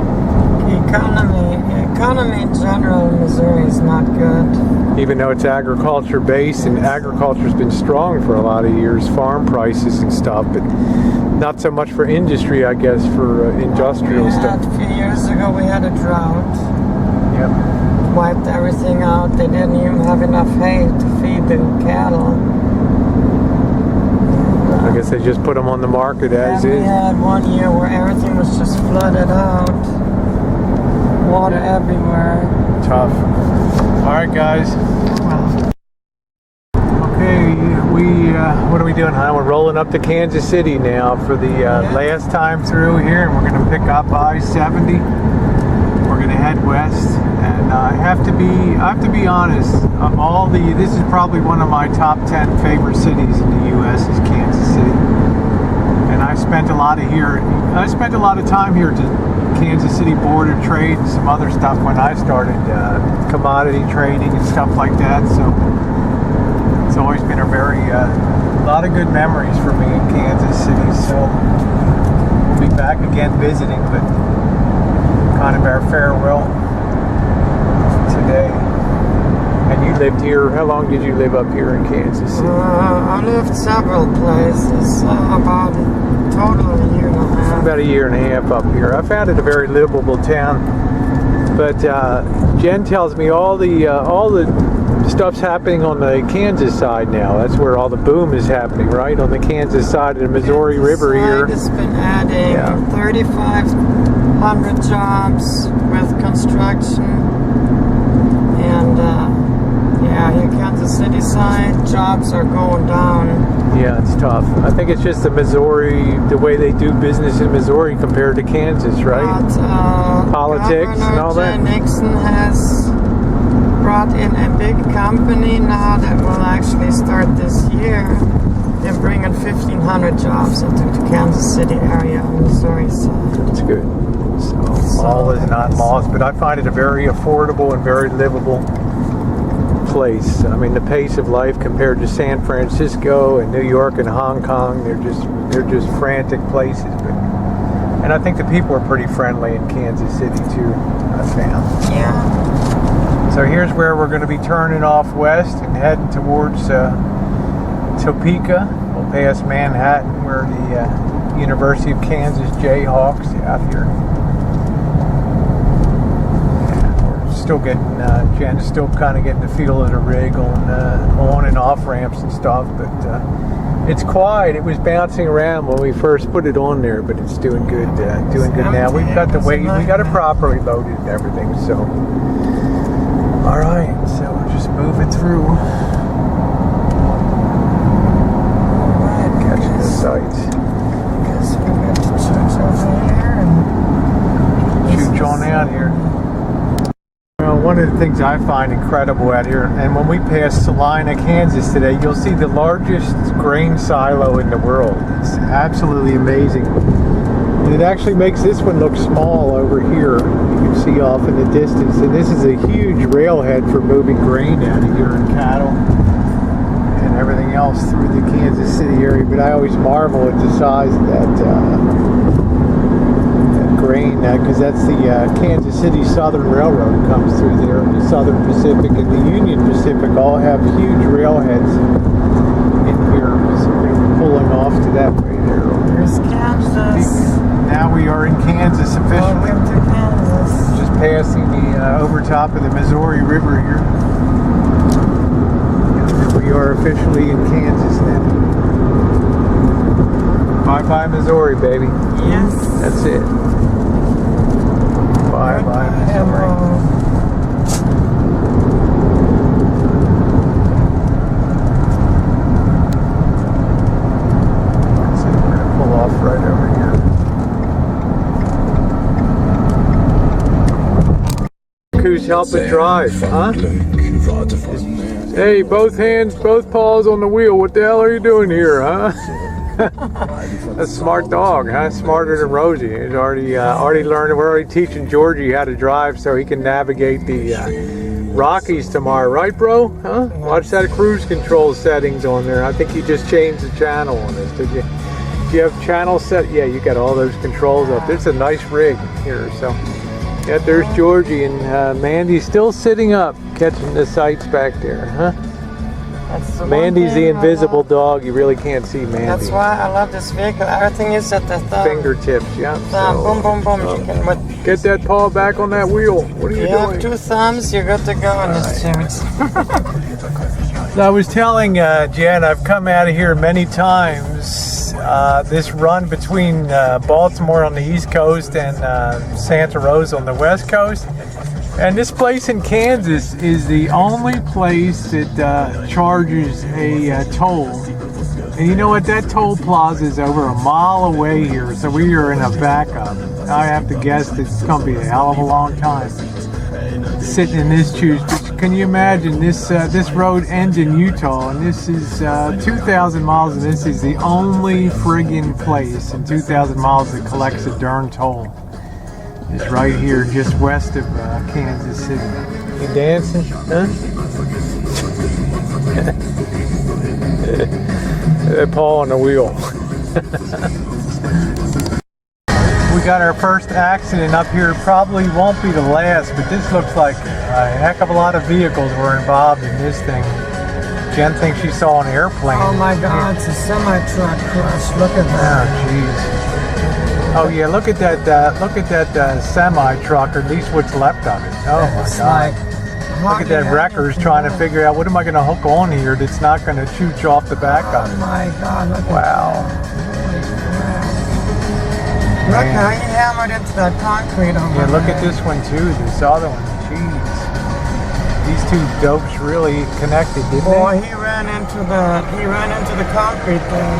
economy in general in Missouri is not good. Even though it's agriculture based, and agriculture's been strong for a lot of years, farm prices and stuff, but not so much for industry, I guess, for industrial stuff. A few years ago we had a drought. Yep. Wiped everything out. They didn't even have enough hay to feed the cattle. I guess they just put them on the market as And we is. had one year where everything was just flooded out. Water everywhere. Tough. All right, guys. Wow. Okay, what are we doing, huh? We're rolling up to Kansas City now for the last time through here, and we're going to pick up I-70. We're going to head west, and I have to be honest. This is probably one of my top 10 favorite cities in the U.S. is Kansas City, and I spent a lot of time here to Kansas City Board of Trade and some other stuff when I started commodity trading and stuff like that. So it's always been a lot of good memories for me in Kansas City. So we'll be back again visiting, but kind of our farewell today. And you lived here, how long did you live up here in Kansas City? I lived several places, about a total of a year and a half. About a year and a half up here. I found it a very livable town, but Jen tells me all the stuff's happening on the Kansas side now. That's where all the boom is happening, right? On the Kansas side of the Missouri River here. It's been adding 3,500 jobs with construction, and here Kansas City side jobs are going down. Yeah, it's tough. I think it's just the way they do business in Missouri compared to Kansas, right? But, politics and all that. Governor Nixon has brought in a big company now that will actually start this year. They're bringing 1,500 jobs into the Kansas City area on the Missouri side. That's good. So all is not lost, but I find it a very affordable and very livable place. I mean, the pace of life compared to San Francisco and New York and Hong Kong, they're just frantic places. And I think the people are pretty friendly in Kansas City too, I found. Yeah. So here's where we're going to be turning off west and heading towards Topeka. We'll pass Manhattan, where the University of Kansas Jayhawks out here. Still getting, Jen's still kind of getting the feel of the rig on and off ramps and stuff, but it's quiet. It was bouncing around when we first put it on there, but it's doing good. Doing good now. We've got the weight. We got it properly loaded and everything. So, all right. So we're just moving through. Catching the sights. I guess we're going to church over here and Chooch on out here. One of the things I find incredible out here, and when we pass Salina, Kansas today, you'll see the largest grain silo in the world. It's absolutely amazing. And it actually makes this one look small over here. You can see off in the distance. And this is a huge railhead for moving grain out of here and cattle and everything else through the Kansas City area. But I always marvel at the size of that grain, because that's the Kansas City Southern Railroad comes through there, and the Southern Pacific and the Union Pacific all have huge railheads in here, so they're pulling off to that way there. there's Kansas. Now we are in Kansas officially. Welcome to Kansas. Just passing the over top of the Missouri River here. And we are officially in Kansas now. Bye-bye Missouri, baby. Yes. That's it. Bye-bye Missouri. That's it. We're going to pull off right over here. Who's helping drive, huh? Hey, both hands, both paws on the wheel. What the hell are you doing here, huh? A smart dog, huh? Smarter than Rosie. He's already learned. We're already teaching Georgie how to drive so he can navigate the Rockies tomorrow, right, bro? Huh? Watch that cruise control settings on there. I think you just changed the channel on this, did you? Do you have channel set? Yeah, you got all those controls up. There's a nice rig here, so. Yeah, there's Georgie, and Mandy's still sitting up, catching the sights back there, huh? That's the Mandy's the invisible dog. You really can't see Mandy. That's why I love this vehicle. Everything is at the thumb. Fingertips, yeah. Thumb, So, boom, boom, boom. You can, get that paw back on that wheel. What are you you doing? have two thumbs, you're good to go in this suit. So I was telling Jen, I've come out of here many times this run between Baltimore on the East Coast and Santa Rosa on the West Coast. And this place in Kansas is the only place that charges a toll. And you know what? That toll plaza is over a mile away here, so we are in a backup. I have to guess that it's going to be a hell of a long time sitting in this juice. But can you imagine this road ends in Utah, and this is 2,000 miles, and this is the only friggin' place in 2,000 miles that collects a darn toll. It's right here just west of Kansas City. You dancing? Huh? Paul on the wheel. We got our first accident up here. Probably won't be the last, but this looks like a heck of a lot of vehicles were involved in this thing. Jen thinks she saw an airplane. Oh my God, it's a semi-truck crash. Look at that. Oh, jeez. Oh yeah, look at that semi-truck, or at least what's left of it. Oh my God. Look at that wrecker's trying to figure out what am I going to hook on here that's not going to chooch off the back of it. Oh my God, look at Wow. Look how he hammered into that concrete over Yeah, look there. at this one too, this other one. Jeez. These two dopes really connected, didn't Boy, they? he ran into the concrete there.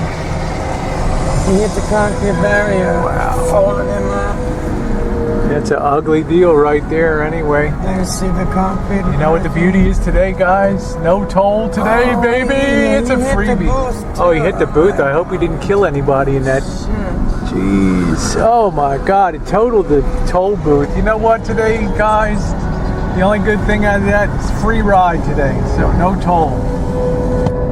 He hit the concrete barrier. Wow. Folded him up. It's an ugly deal right there anyway. There you see the concrete. You know what the beauty is today, guys? No toll today, Oh, baby! yeah, It's a he hit the freebie. booth, Oh, he too. hit the booth. I hope he didn't kill anybody in that. Jeez. Oh my God, it totaled the toll booth. You know what today, guys? The only good thing out of that is free ride today, so no toll.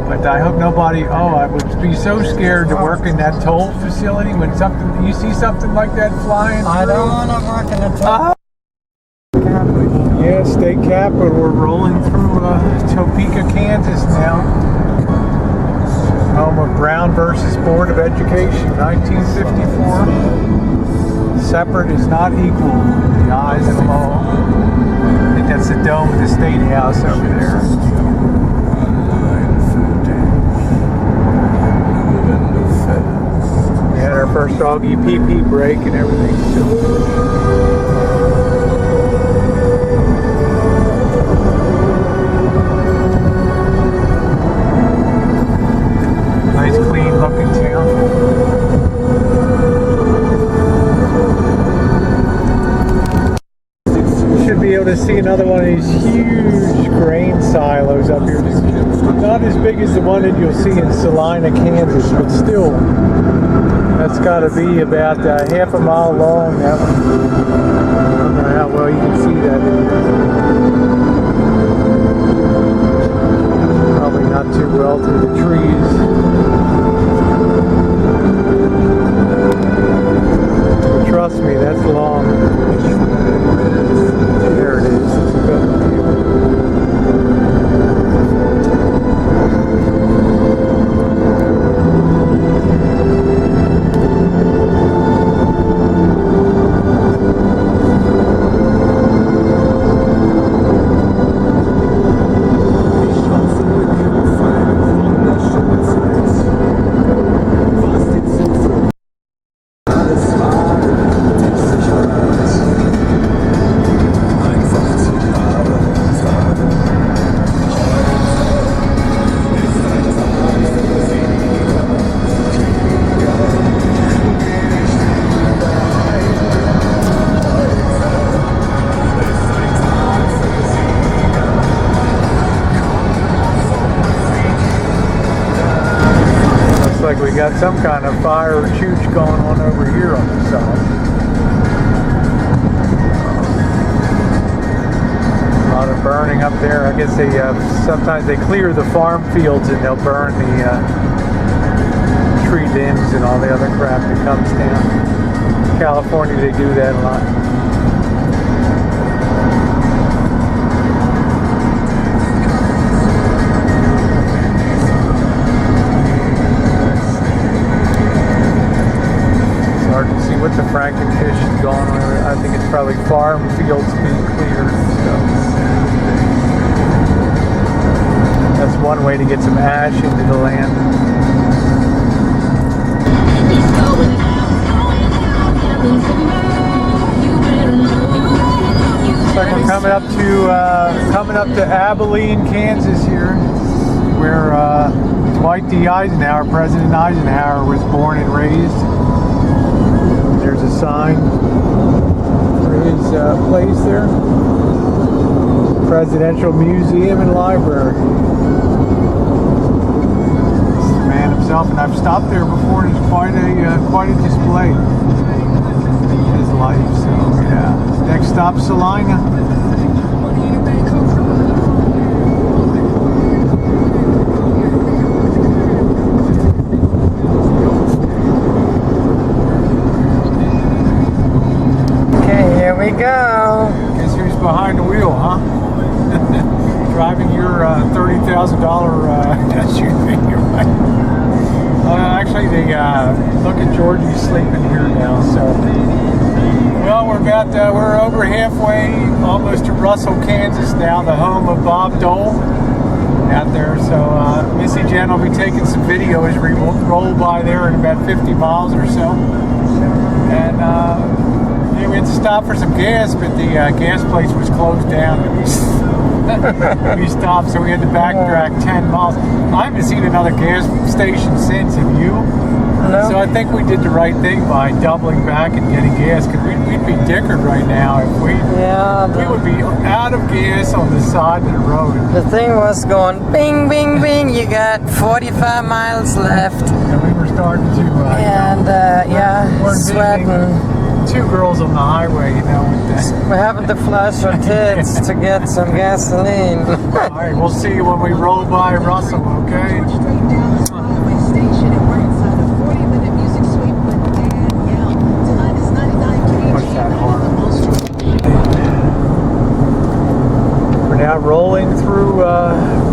But I hope nobody, I would be so scared to work in that toll facility when you see something like that flying I through. don't want to work in a toll. Yeah, state capital. We're rolling through Topeka, Kansas now. Home of Brown versus Board of Education, 1954. Separate is not equal in the eyes of the law. I think that's the dome of the State House over there. We had our first doggy pee-pee break and everything. Nice clean looking town. You should be able to see another one of these huge grain silos up here. Not as big as the one that you'll see in Salina, Kansas, but still, that's got to be about half a mile long. That one. I don't know how well you can see that. Probably not too well through the trees. But trust me, that's long. There it is. It's a good view. Like we got some kind of fire or chooch going on over here on the side. A lot of burning up there. I guess they sometimes they clear the farm fields and they'll burn the tree limbs and all the other crap that comes down. In California, they do that a lot. What the Frankenfish is going on. I think it's probably farm fields being cleared and stuff. That's one way to get some ash into the land. Looks like we're coming up to Abilene, Kansas here, where Dwight D. Eisenhower, President Eisenhower, was born and raised. There's a sign for his place there. Presidential Museum and Library. It's the man himself, and I've stopped there before, and it's quite a display. His life, so yeah. Next stop, Salina. Okay, here we go. Guess who's behind the wheel, huh? Driving your $30,000 SUV, right? Actually, look at Georgie's sleeping here now, so. Well, we're over halfway, almost to Russell, Kansas now, the home of Bob Dole out there. So Missy, Jenn will be taking some video as we roll by there in about 50 miles or so. And yeah, we had to stop for some gas, but the gas place was closed down. We stopped, so we had to backtrack 10 miles. I haven't seen another gas station since, have you? No. So I think we did the right thing by doubling back and getting gas, because we'd be dickered right now if we would be out of gas on the side of the road. The thing was going bing, bing, bing. You got 45 miles left. And we were starting to we're sweating. Two girls on the highway, you know. We're having to flush our tits to get some gasoline. All right, we'll see you when we roll by Russell, okay? We're now rolling through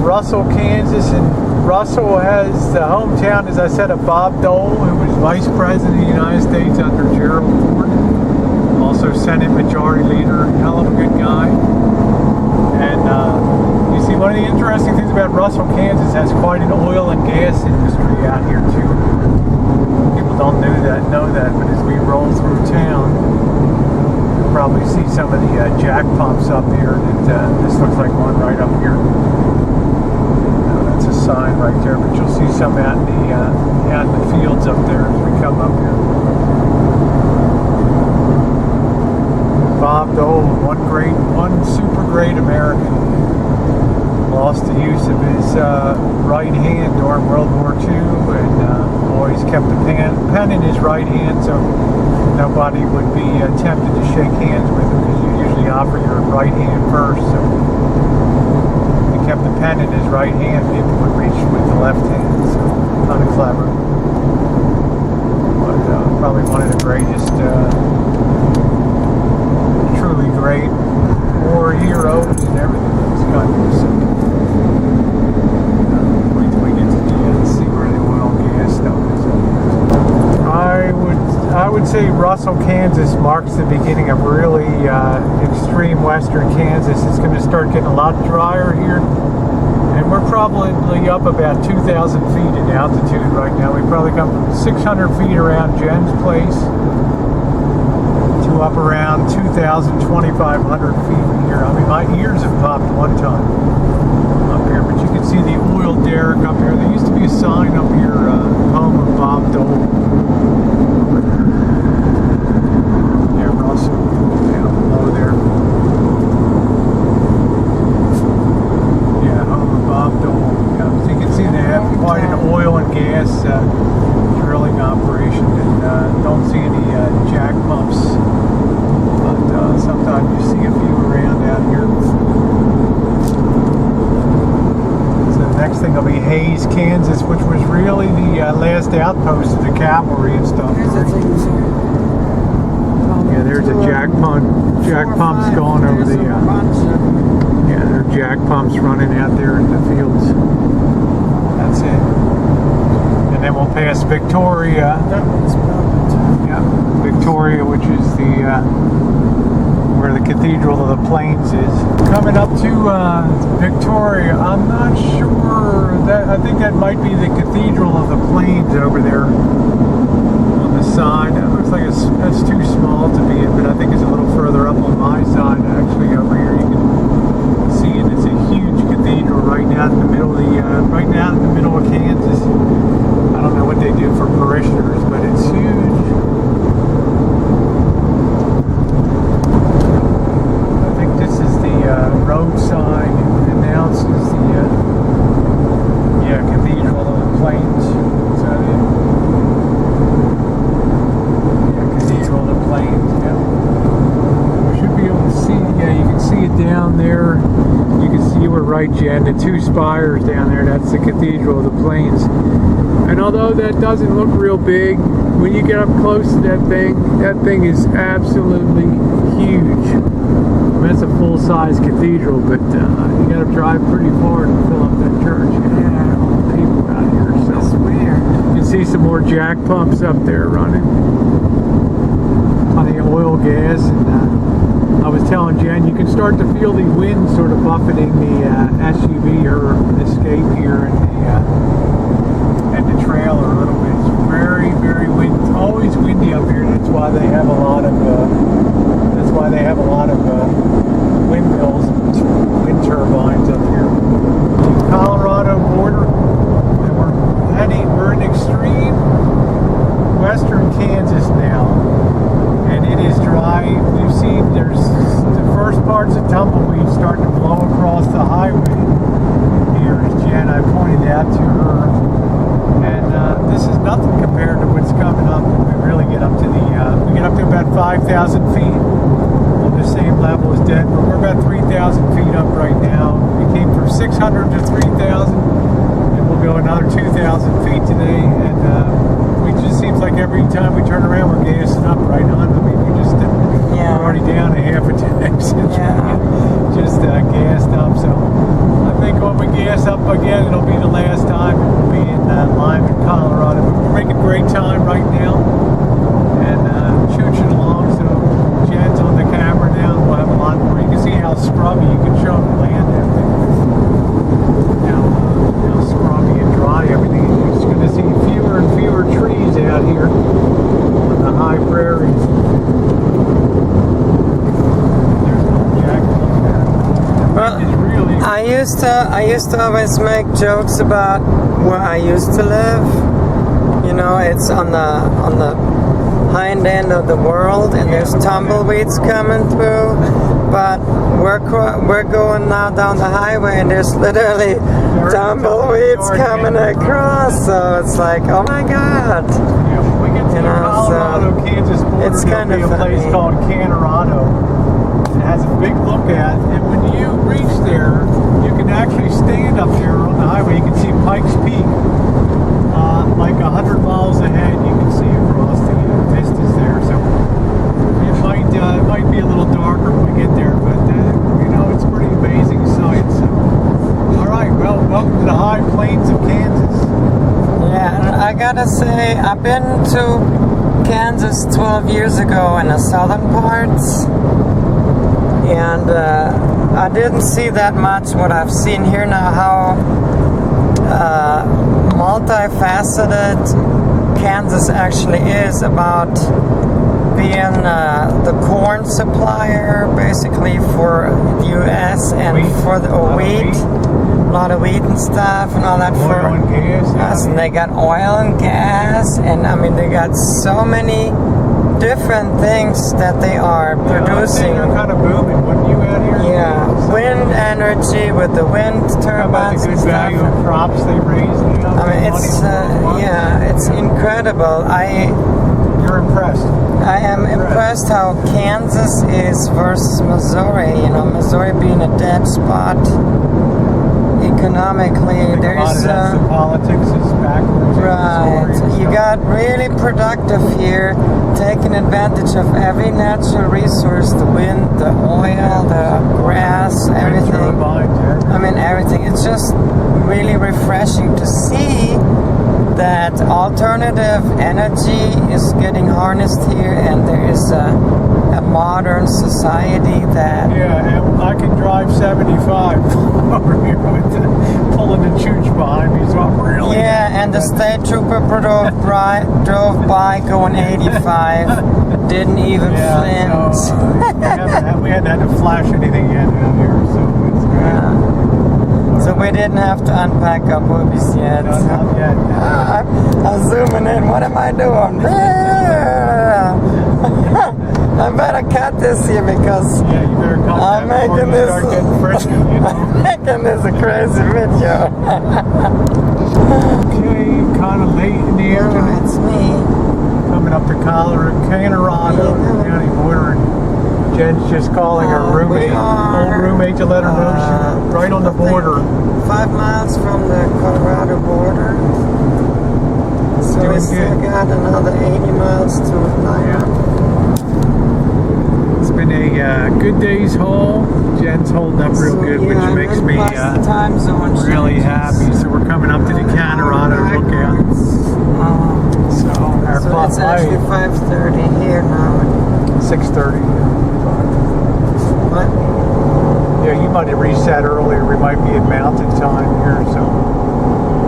Russell, Kansas, and Russell has the hometown, as I said, of Bob Dole, who was Vice President of the United States under Gerald Ford. Also Senate Majority Leader, hell of a good guy. And you see, one of the interesting things about Russell, Kansas, has quite an oil and gas industry out here too. People don't know that, but as we roll through town, you'll probably see some of the jack pumps up here. This looks like one right up here. That's a sign right there, but you'll see some out in the fields up there as we come up here. Bob Dole, one super great American, lost the use of his right hand during World War II, and always kept a pen in his right hand, so nobody would be tempted to shake hands with him, because you usually offer your right hand first. So he kept the pen in his right hand, people would reach with the left hand, so kind of clever. But probably one of the greatest, truly great war heroes and everything in this country. So wait till we get to the end and see where the oil and gas stuff is. I would say Russell, Kansas marks the beginning of really extreme western Kansas. It's going to start getting a lot drier here, and we're probably up about 2,000 feet in altitude right now. We probably come from 600 feet around Jenn's place to up around 2,000, 2,500 feet in here. I mean, my ears have popped one time up here, but you can see the oil derrick up here. There used to be a sign up here, home of Bob Dole. Yeah, Russell, down below there. Yeah, home of Bob Dole. Yeah, so you can see they have quite an oil and gas drilling operation, and don't see any jack pumps. Sometimes you see a few around out here. So the next thing will be Hays, Kansas, which was really the last outpost of the cavalry and stuff. Yeah, there's a jack pumps going over the. Yeah, there are jack pumps running out there in the fields. That's it. And then we'll pass Victoria. Yeah, Victoria, which is the. Where the Cathedral of the Plains is. Coming up to Victoria, I'm not sure. I think that might be the Cathedral of the Plains over there on the the side. That looks like that's too small to be in, but I think it's a little further up on my side. Actually, over here you can see it. It's a huge cathedral right now in the middle of Kansas. I don't know what they do for parishioners, but it's huge. I think this is the road sign. It announces the Cathedral of the Plains. Is that it? Yeah, Cathedral of the Plains. Yeah. You should be able to see. Yeah, you can see it down there. You can see we're right, Jen. The two spires down there. That's the Cathedral of the Plains. And although that doesn't look real big, when you get up close to that thing is absolutely huge. I mean, it's a full-size cathedral, but you got to drive pretty far to fill up that church. Yeah, all the people out here. So That's weird. you can see some more jack pumps up there running. Plenty of oil, gas, and I was telling Jen, you can start to feel the wind sort of buffeting the SUV or Escape here and the trailer a little bit. It's very, very windy. It's always windy up here. That's why they have a lot of windmills, wind turbines up here. The Colorado border, and we're in extreme western Kansas now, and it is dry. We've seen there's the first parts of tumbleweed starting to blow across the highway here, as Jen, I pointed out to her, and this is nothing compared to what's coming up when we really get up to we get up to about 5,000 feet. The same level as Denver. We're about 3,000 feet up right now. We came from 600 to 3,000, and we'll go another 2,000 feet today. And it just seems like every time we turn around, we're gassing up right on. I mean, we're already down a half a tank since we just gassed up. So I think when we gas up again, it'll be the last time. We'll be in Lyman, Colorado. But we're making great time right now and chooching along. So Jen's on the camera now. We'll have a lot more. You can see how scrubby. You can show them land everything. How scrubby and dry everything is. You're just going to see fewer and fewer trees out here on the high prairies. There's no jacket up there. Well, really I used to always make jokes about where I used to live. You know, it's on the hind end of the world, and there's tumbleweeds coming through, but we're going now down the highway, and there's literally tumbleweeds coming across, so it's like, oh my god. Yeah, when we get to the Colorado, Kansas border, it's kind of a place called Canorado. It has a big look at, and when you reach there, you can actually stand up there on the highway. You can see Pikes Peak, like 100 miles ahead. You can see across the vistas there. So it might be a little darker when we get there, but it's a pretty amazing sight. So, all right, well, welcome to the high plains of Kansas. Yeah, and I gotta say, I've been to Kansas 12 years ago in the southern parts, and I didn't see that much what I've seen here now, how multifaceted Kansas actually is, about being the corn supplier basically for the U.S. and for the wheat. A lot of wheat and stuff and all that for oil and gas. us. And they got oil and gas, and I mean they got so many different things that they are producing. They're kind of booming, wouldn't you, out here? Yeah, wind energy with the wind turbines the and good value stuff. of crops they raise. I mean, it's incredible. You're impressed. I am impressed how Kansas is versus Missouri. You know, Missouri being a dead spot economically. There's the politics is backwards. right. You got really productive here, taking advantage of every natural resource: the wind, the oil, the grass, everything. I mean, everything. It's just really refreshing to see that alternative energy is getting harnessed here, and there is a modern society that... Yeah, and I can drive 75 over here with pull pulling the chooch behind me, so I'm really... Yeah, and the state trooper drove by going 85. Didn't even flinch. So, we hadn't had to flash anything yet down here, so it's good. Yeah. So we didn't have to unpack our boobies yet. Not yet. I'm zooming in. What am I doing? I better cut this here because Yeah, you better cut I'm that before making you start this. getting frisky, you know. I'm making this a crazy video. Okay, kind of late in the afternoon. It's me. Coming up to Colorado County border, and Jen's just calling her roommate, old roommate, to let her know she's right on the border. 5 miles from the Colorado border. So Doing we still good. got another 80 miles to Lima. It's been a good day's haul. Jen's holding up real good, which makes me time zone really changes. happy. So we're coming up to the Colorado lookout. So our So it's actually 5:30 here now. 6:30. What? Yeah, you might have reset earlier. We might be at mountain time here, so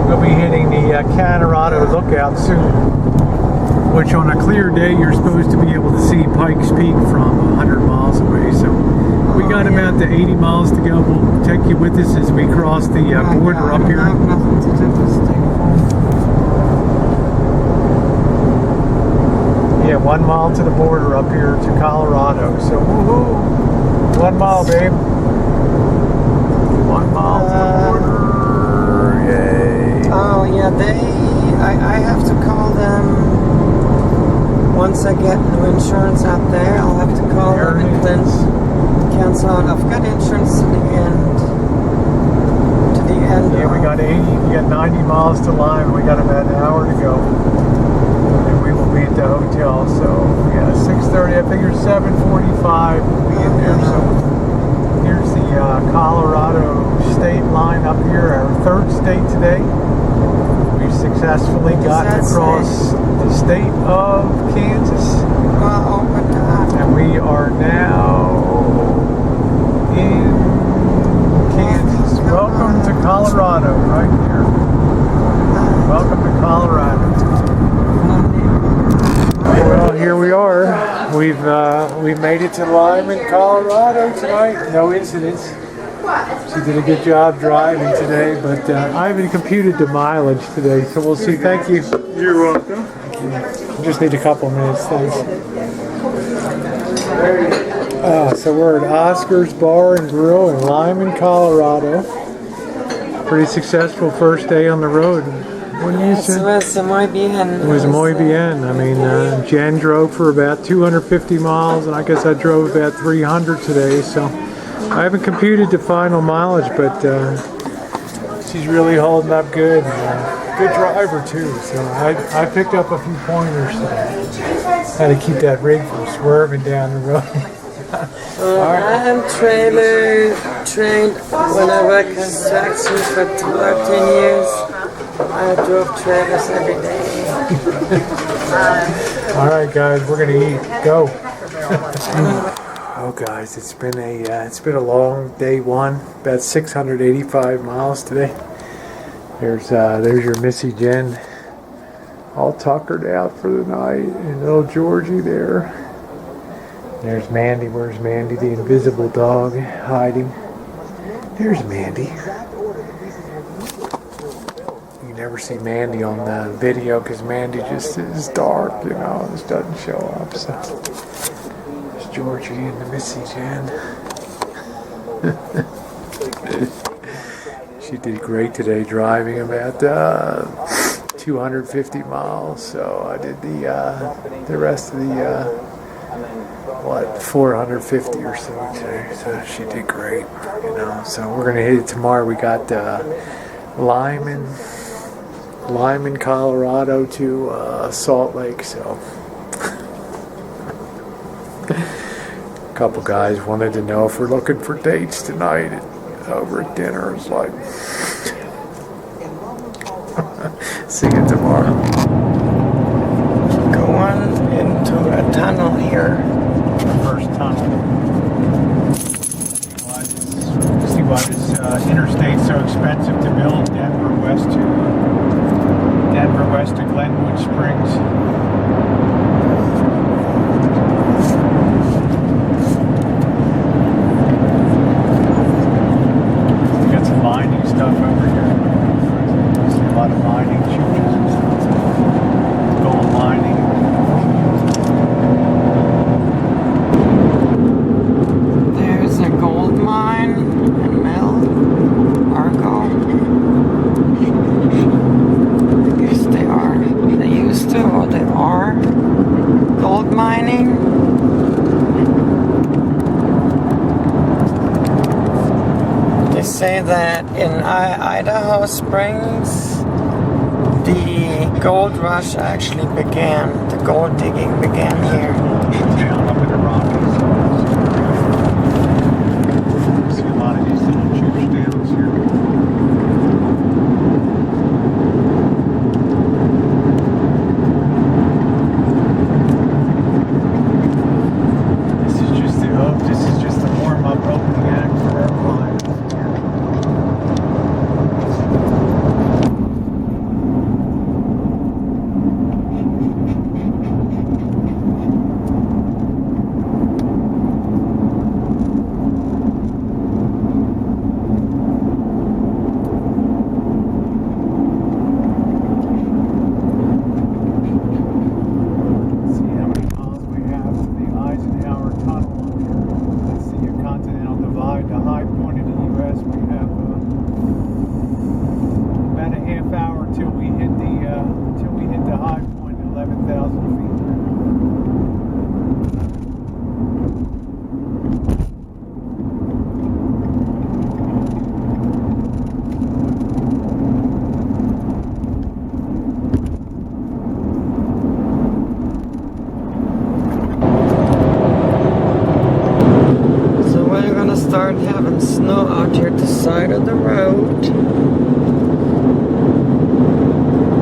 we'll be hitting the Colorado lookout soon. Which on a clear day you're supposed to be able to see Pikes Peak from 100 miles away. So we got about to 80 miles to go. We'll take you with us as we cross the border up here. I have nothing to do with stick Yeah, 1 mile to the border up here to Colorado. So woohoo! 1 mile, babe. 1 mile to the border. Yay! Oh yeah, I have to call them. Once I get new insurance out there, I'll have to call them and then cancel out. I've got insurance to the end. Yeah, we got 90 miles to Lime. We got about an hour to go. And we will be at the hotel. So yeah, 6:30. I figure 7:45 we'll be in there. So here's the Colorado state line up here, our third state today. We've successfully gotten across the state of Kansas. And we are now in Kansas. Welcome to Colorado, right here. Welcome to Colorado. Well, here we are. We've made it to Lyman, Colorado tonight. No incidents. She did a good job driving today, but I haven't computed the mileage today, so we'll see. Thank you. You're welcome. Just need a couple minutes, thanks. So we're at Oscar's Bar and Grill in Lyman, Colorado. Pretty successful first day on the road. Wouldn't you say? It was muy bien. I mean, Jen drove for about 250 miles, and I guess I drove about 300 today, so I haven't computed the final mileage, but she's really holding up good. Good driver too, so I picked up a few pointers today. How to keep that rig from swerving down the road. I am trailer trained when I worked construction for 13 years. I drove trailers every day. All right, guys, we're gonna eat. Go. Oh, guys, it's been a long day one. About 685 miles today. There's your Missy Jenn, all tuckered out for the night, and little Georgie there. There's Mandy. Where's Mandy, the invisible dog, hiding? There's Mandy. You never see Mandy on the video because Mandy just is dark, you know, just doesn't show up. So there's Georgie and the Missy Jenn. She did great today, driving about 250 miles. So I did the rest of the 450 or so today. So she did great, you know. So we're gonna hit it tomorrow. We got Lyman, Colorado to Salt Lake. So a couple guys wanted to know if we're looking for dates tonight over at dinner. It's like, see you tomorrow. Going into a tunnel here. First tunnel. See why this interstate's so expensive to build. Denver west to Glenwood Springs. We got some mining stuff over here. See a lot of mining churches and stuff. Gold mining. There's a gold mine and mill, Argo. I guess they are. They used to, or they are gold mining. They say that in Idaho Springs, the gold rush actually began. The gold digging began here. Down up in the Rockies. See a lot of these little church towns here. This is just the warm-up opening act for our climb. Start having snow out here at the side of the road.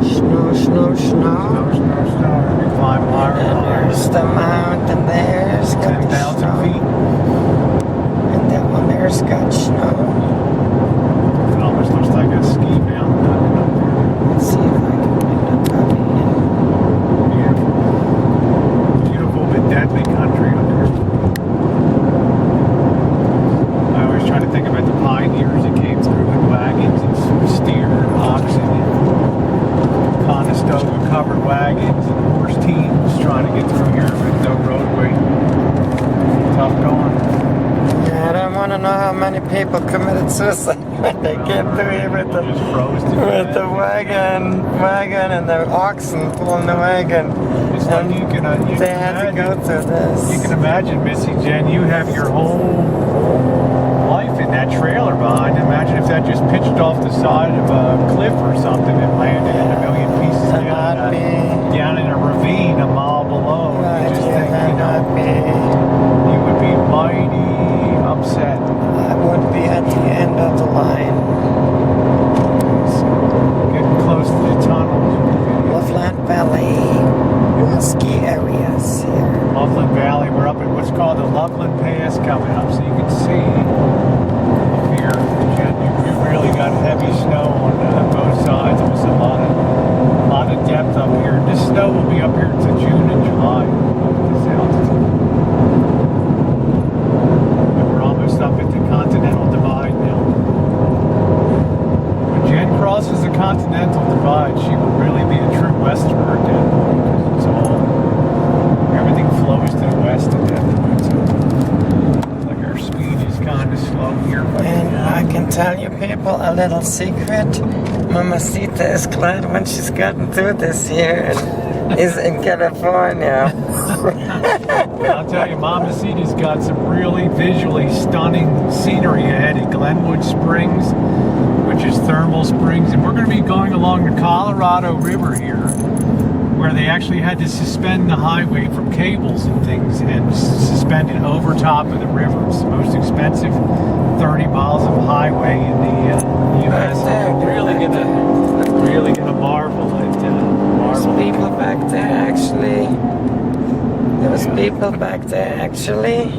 Snow, snow, snow. We climb higher and higher. There's the mountain there's got 10,000 feet. And that one there's got snow. It almost looks like a ski mountain. Let's see if I can get it up here. Beautiful but deadly country up there. Trying to think about the pioneers that came through with wagons and steer and oxen and Conestoga covered wagons and horse teams trying to get through here with no roadway. Tough going. Yeah, I don't want to know how many people committed suicide when they came through here with the wagon and the oxen pulling the wagon. It's like they had to go through this. You can imagine, Missy, Jenn, you have your whole life in that trailer behind. Imagine if that just pitched off the side of a cliff or something and landed in a million pieces down in a ravine a mile below. Right, You just think, you would be mighty upset. I would be at the end of the line. So, getting close to the tunnels. Loveland Valley, ski areas here. Loveland Valley, we're up at what's called the Loveland Pass coming up, so you can see up here. Jen, you really got heavy snow on both sides. There was a lot of depth up here. This snow will be up here to June and July up at this altitude. And we're almost up at the Continental Divide now. When Jen crosses the Continental Divide, she will really be a true Westerner at that point, because it's all, everything flows to the west at that point. So, like our speed is kind of slow here. And I can tell you people a little secret. Mamacita is glad when she's gotten through this year and is in California. I'll tell you, Mamacita's got some really visually stunning scenery ahead at Glenwood Springs, which is thermal springs, and we're going to be going along the Colorado River here, where they actually had to suspend the highway from cables and things and suspend it over top of the river. It's the most expensive 30 miles of highway in the U.S. Really gonna marvel at There's people back there actually. There was people back there actually.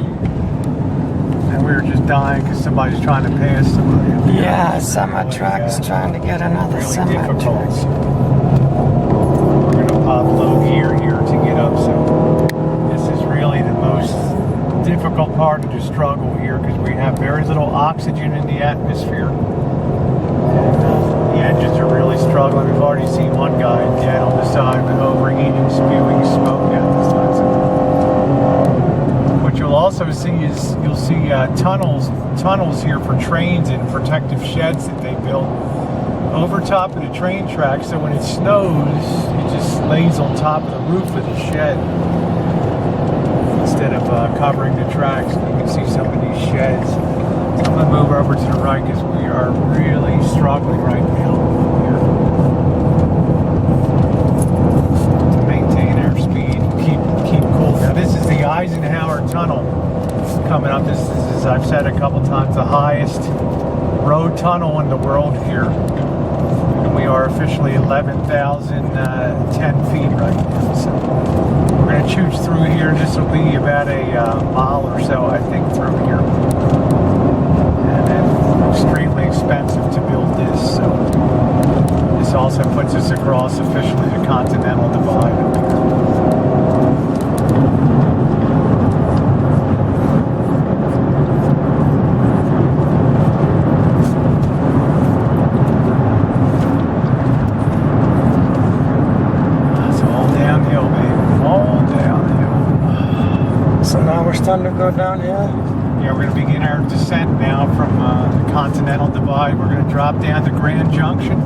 That we were just dying because somebody's trying to pass somebody. Yeah, semi-truck's trying to get another Really semi-truck. difficult. So we're going to pop low gear here to get up. So this is really the most difficult part of the struggle here because we have very little oxygen in the atmosphere. And the engines are really struggling. We've already seen one guy dead on the side with overheating, spewing smoke out the side. What you'll also see is you'll see tunnels here for trains and protective sheds that they built over top of the train tracks. So when it snows, it just lays on top of the roof of the shed instead of covering the tracks. You can see some of these sheds. So I'm going to move over to the right because we are really struggling right now here to maintain our speed and keep cool. Now this is the Eisenhower Tunnel coming up. This is, as I've said a couple times, the highest road tunnel in the world here. And we are officially 11,010 feet right now. So we're going to chooch through here. This will be about a mile or so, I think, through here. And then extremely expensive to build this. So this also puts us across officially the Continental Divide up here. Starting to go downhill. Yeah, we're going to begin our descent now from the Continental Divide. We're going to drop down to Grand Junction,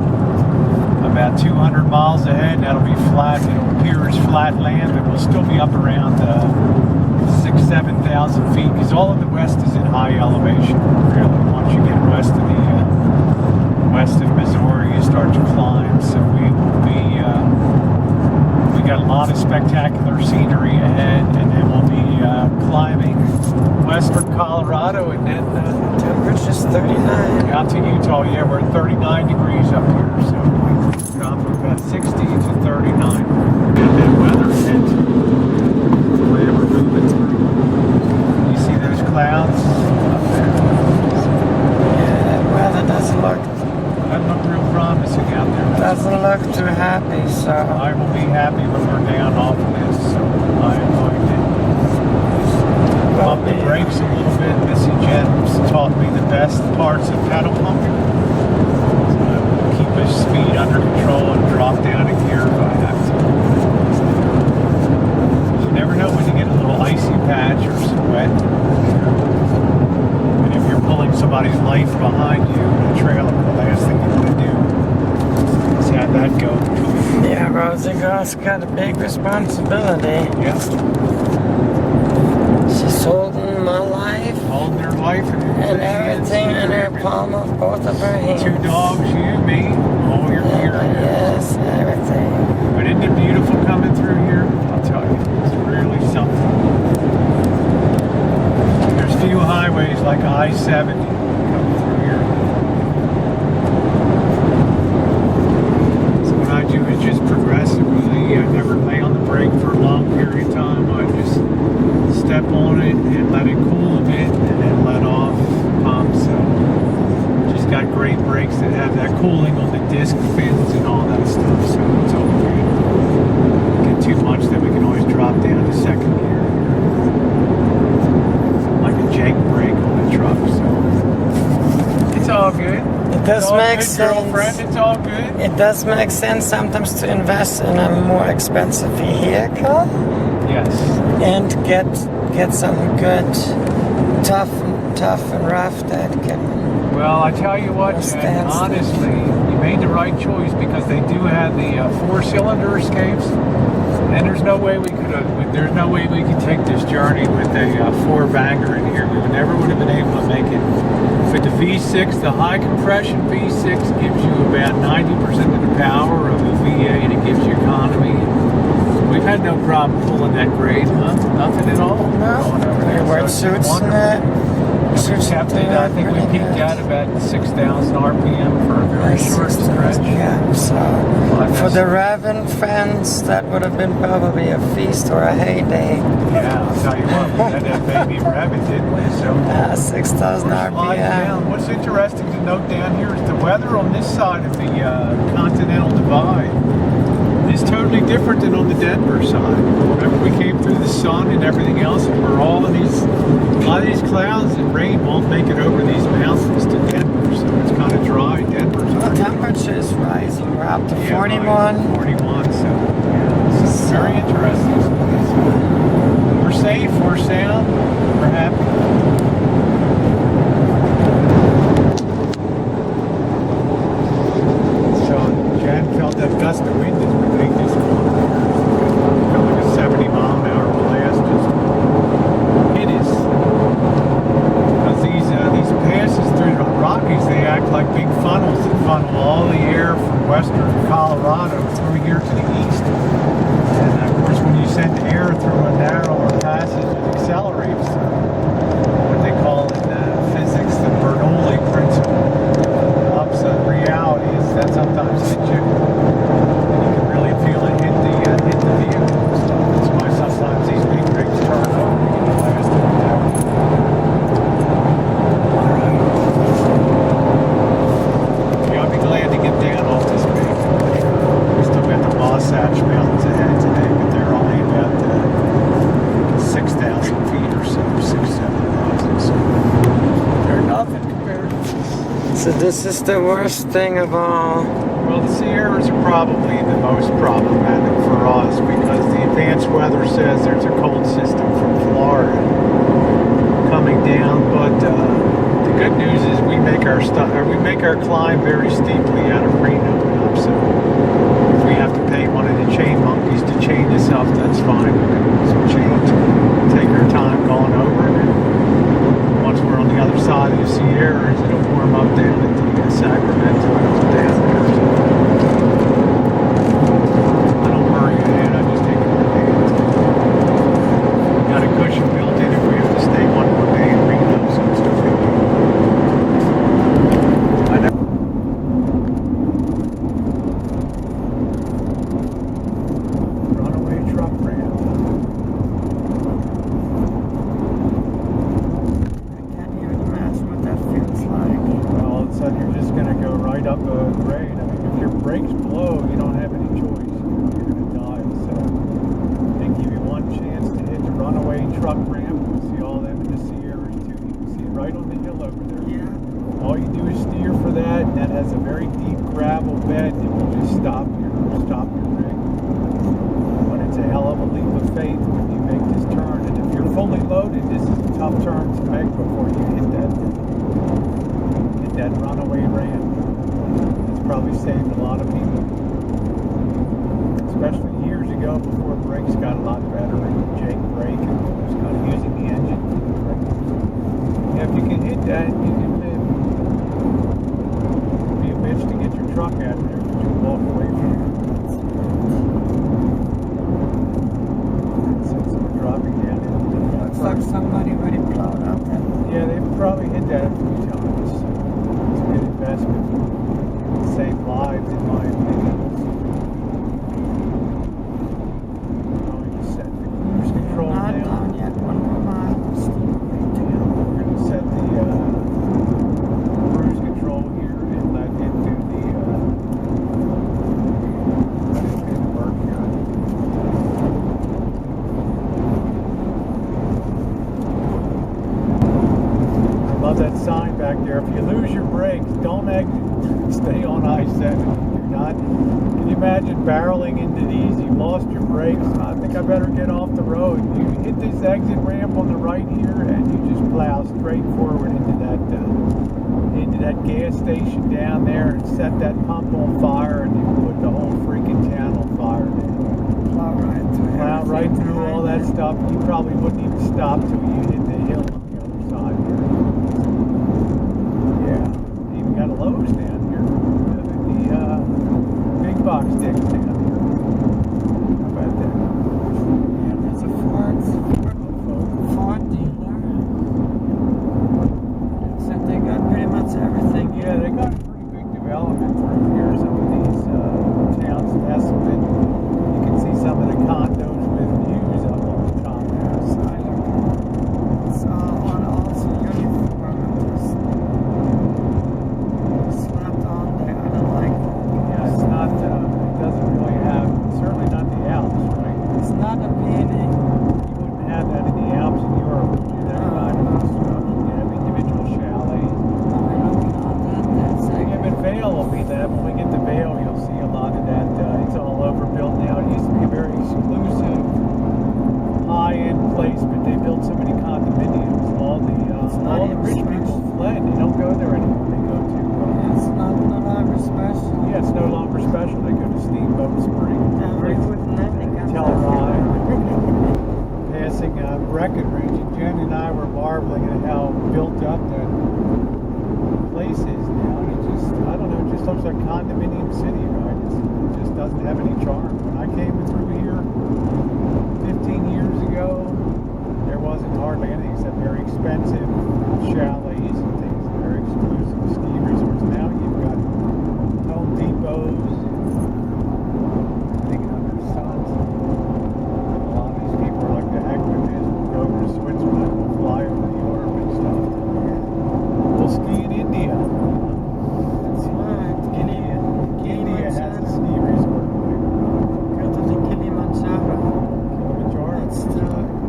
about 200 miles ahead. That'll be flat. It'll appear as flat land, but we'll still be up around 6,000-7,000 feet because all of the west is in high elevation. Really, once you get west of Missouri, you start to climb. So we will be. We got a lot of spectacular scenery ahead, and then we'll be climbing western Colorado, and then temperature's 39. out to Utah. Yeah, we're at 39 degrees up here, so we dropped from about 60 to 39. Got that weather hit. The way we're moving through. You see those clouds up there? Yeah, that weather doesn't look real promising out there. Doesn't look too happy, so I will be happy when we're down off of this. So I am going to pump the brakes a little bit. Missy Jenn's taught me the best parts of pedal pumping. So I will keep the speed under control and drop down a gear if I have to. You never know when you get a little icy patch or some wet. And if you're pulling somebody's life behind you in a trailer, the last thing you want to do is have that go. yeah, Rosie Goss got a big responsibility. Yeah. She's holding my life Holding her life and everything in her palm of both of her hands. 2 dogs, you, me, all your gear. Yes, everything. But isn't it beautiful coming through here? I'll tell you, it's really something. There's few highways like I-70 coming through here. So what I do is just progressively, I never lay on the brake for a long period of time. I just step on it and let it cool a bit and then let off pump. So just got great brakes that have that cooling on the disc fins and all that stuff. So it's all good. Get too much, then we can always drop down to second gear. Like a Jake brake on the truck. So it's all good. It does make sense. Girlfriend, it's all good. It does make sense sometimes to invest in a more expensive vehicle Yes. and get something good, tough and rough that can. Well, I tell you what, Jen, honestly, you made the right choice because they do have the 4-cylinder escapes, and there's no way we could take this journey with a 4-banger in here. We never would have been able to make it. But the V6, the high compression V6, gives you about 90% of the power of the V8. It gives you economy. We've had no problem pulling that grade, huh? Nothing at all. No, Going over there. your So wet it's suits and wonderful. that. kept it. I think we peaked at about 6,000 RPM for a very short stretch. Yeah, so for the Raven fans, that would have been probably a feast or a heyday. Yeah, I'll tell you what, we had that baby rabbit, didn't we? So 6,000 RPM. What's interesting to note down here is the weather on this side of the Continental Divide is totally different than on the Denver side. Remember, we came through the sun and everything else, and we're all in a lot of these clouds and rain won't make it over these mountains to Denver, so it's kind of dry. Denver's The temperature is rising. We're up to 41. 41, so yeah, this is very interesting. So we're safe, we're sound, we're happy. Jenn felt that gust of wind as we made this corner. Felt like a 70-mile-an-hour blast just hit us. Because these passes through the Rockies, they act like big funnels that funnel all the air from western Colorado through here to the east. And of course, when you send air through a narrower passage, it accelerates what they call in physics the Bernoulli principle. So the reality is that sometimes hit you, and you can really feel it hit the vehicle and stuff. That's why sometimes these big rigs turn over and get blasted with that. All right. Yeah, I'll be glad to get down off this big. We still got the Wasatch Mountains ahead today, but they're only about 6,000 feet or so, 6,000-7,000. So they're nothing compared to this. So this is the worst thing of all. Well, the Sierras are probably the most problematic for us because the advanced weather says there's a cold system from Florida coming down. But the good news is we make our climb very steeply out of Reno. So if we have to pay one of the chain monkeys to chain us up, that's fine. We can use some chains, take our time going over it. Once we're on the other side of the Sierras, it'll warm up down at the Sacramento down there. I don't worry ahead, I just take it for granted. Got a cushion built in if we have to stay one more day in Reno, so it's no big deal. I know. Runaway truck ramp. You're just going to go right up a grade. I mean, if your brakes blow, you don't have any choice. You're going to die. So they give you one chance to hit the runaway truck ramp. You'll see all them in the Sierras too. You can see it right on the hill over there. Yeah. All you do is steer for that, and that has a very deep gravel bed. And you just stop your rig. But it's a hell of a leap of faith when you make this turn. And if you're fully loaded, this is a tough turn to make before you hit that runaway ramp. It's probably saved a lot of people, especially years ago before brakes got a lot better and Jake brake and was kind of using the engine for the brakes. Yeah, if you can hit that, you can live. It'd be a bitch to get your truck out there because you'll walk away from it. Since we're dropping down into the Looks like somebody already plowed out there. Yeah, they've probably hit that a few times. Good investment. Save lives, in my opinion. Going to set the cruise control Not down. down yet, 1 more mile. We're going to set the cruise control here and let it do the work here. I love that sign back there. If you lose your brakes, don't exit. Stay on I-7. You're not. Can you imagine barreling into these? You lost your brakes. I think I better get off the road. You hit this exit ramp on the right here, and you just plow straight forward into that gas station down there, and set that pump on fire, and you put the whole freaking town on fire. Plow right through all that stuff. You probably wouldn't even stop till you hit the hill on the other side here. Yeah, even got a Lowe's down here. The big box sticks down here. How about that? Yeah, there's a Ford dealer. It's everything. Yeah, they got a pretty big development through here. Some of these towns nestled in. You can see some of the condos with views up on the top there. It's on also uniform. Just slapped on there. I don't like it. Yeah, it's not. It doesn't really have. Certainly not the Alps, right? It's not a peony. You wouldn't have that in the Alps in Europe, would you? That kind of construction. You have individual chalets. Yeah, but Vail will be that. When we get to Vail, you'll see a lot of that. It's all overbuilt now. It used to be a very exclusive, high-end place, but they built so many condominiums. All the rich people fled. They don't go there anymore. They go to. It's no longer special. Yeah, it's no longer special. They go to Steamboat Spring. Telluride. Passing Breckenridge, and Jenn and I were marveling at how built up that place is now. And it just, I don't know, it just looks like condominium city, right? It just doesn't have any charm. When I came through here 15 years ago, there wasn't hardly anything except very expensive chalets and things, very exclusive ski resorts. Now you've got Home Depots, thinking of their sons. A lot of these people are like the heck with this. We'll go over to Switzerland, we'll fly over Europe and stuff. We'll ski in India. That's right. India has a ski resort. Go to the Kilimanjaro. Kilimanjaro.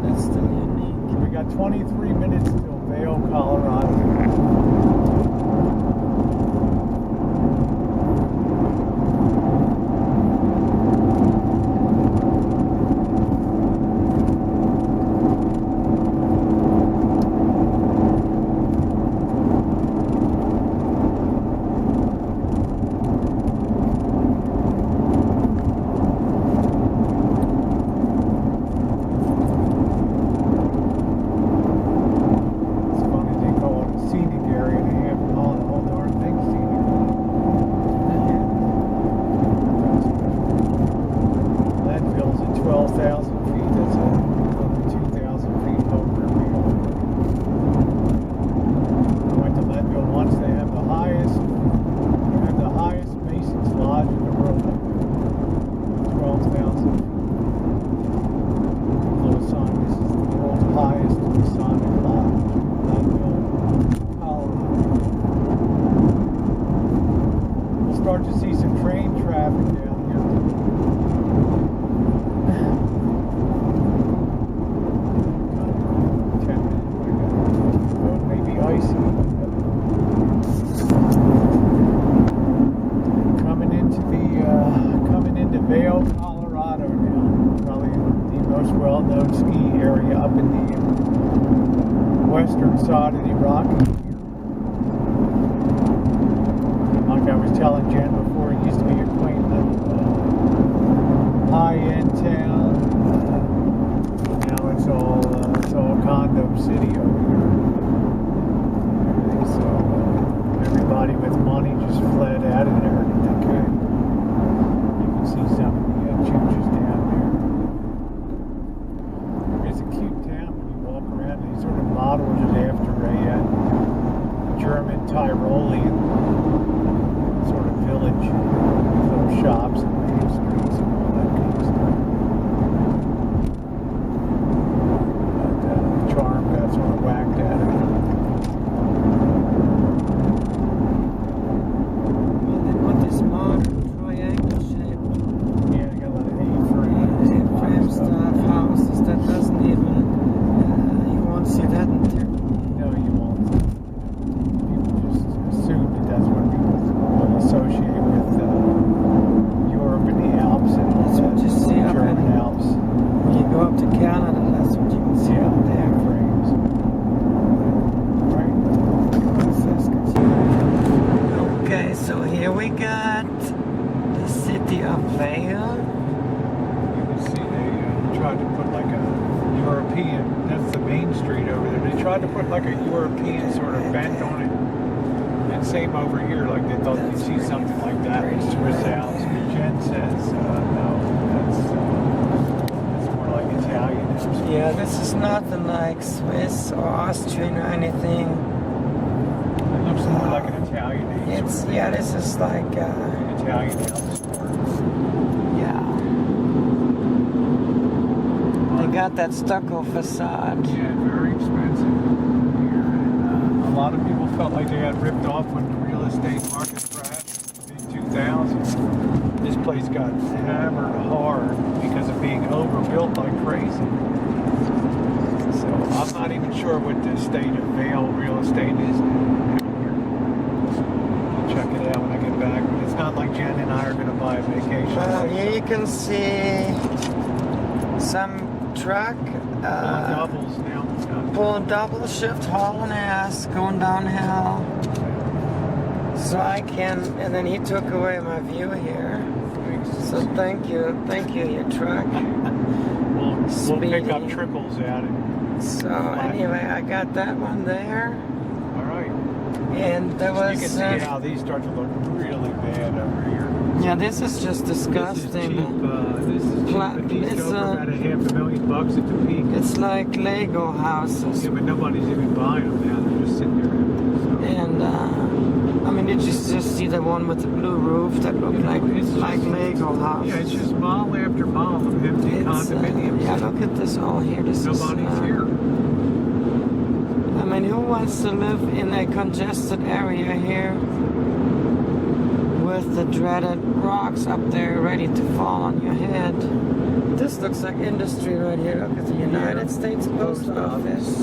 That's still unique. We got 23 minutes till Vail, Colorado. Vail, Colorado now. Probably the most well-known ski area up in the western side of the Rockies. Like I was telling Jenn before, it used to be a quaint little high-end town. Now it's all condo city over here. So everybody with money just fled out of there if they could. See some of the churches down there. It's a cute town when you walk around. They sort of modeled it after a German Tyrolean sort of village with little shops and main streets and all that kind of stuff. But the charm got sort of whacked out of it. Well, they put this modern triangle shape. Houses that doesn't even you won't see that in there. No, you won't. People just assume that that's what people will associate with Europe and the Alps and that's what you see up German in Alps. When you go up to Canada, that's what you can see up there. Frames. Right. Okay, so here we got the city of Vail. Tried to put like a European, that's the main street over there. They tried to put like a European sort of bent on it. And same over here, like they thought they'd see something like that with Swiss Alps. But Jenn says, no, that's more like Italian. Yeah, this is nothing like Swiss or Austrian or anything. It looks more like an Yeah, this is like, Italian house store. yeah. They got that stucco facade. Yeah, very expensive here. And a lot of people felt like they got ripped off when the real estate market crashed in the mid-2000s. This place got hammered hard because of being overbuilt like crazy. So I'm not even sure what the state of Vail real estate is down here. I'll check it out when I get back. But it's not like Jenn and I are going to buy a vacation. Here you can see some truck doubles now. pulling double shift, hauling ass, going downhill. So I can, and then he took away my view here. So thank you, your truck. We'll pick up Speedy. triples at it. So anyway, I got that one there, All right. and there You was. can see how these start to look really bad over here. Yeah, this is just disgusting. This is cheap. Pla- But these it's, go for about $500,000 at the peak. It's like Lego houses, Yeah, but nobody's even buying them now. They're just sitting there empty. So. and I mean, did you just see the one with the blue roof that looked like Lego house? Yeah, it's just mall after mall of empty condominiums. Yeah, look at this all here. This Nobody's is, here. I mean, who wants to live in a congested area here with the dreaded rocks up there ready to fall on your head? This looks like industry right here. Look at the United States Post Office.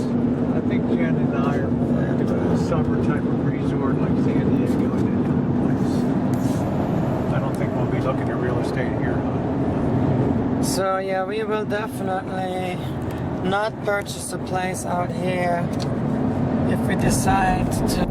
I think Jenn and I are more into a summer type of resort like San Diego and that kind of place. I don't think we'll be looking at real estate here. So yeah, we will definitely not purchase a place out here if we decide to.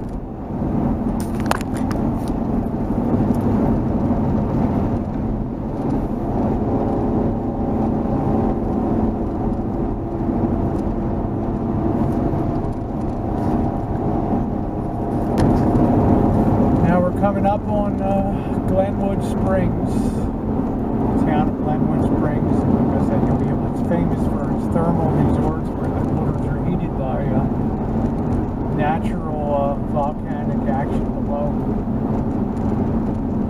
Now we're coming up on Glenwood Springs, the town of Glenwood Springs. Like I said, it's famous for its thermal resorts where the waters are heated by natural volcanic action below.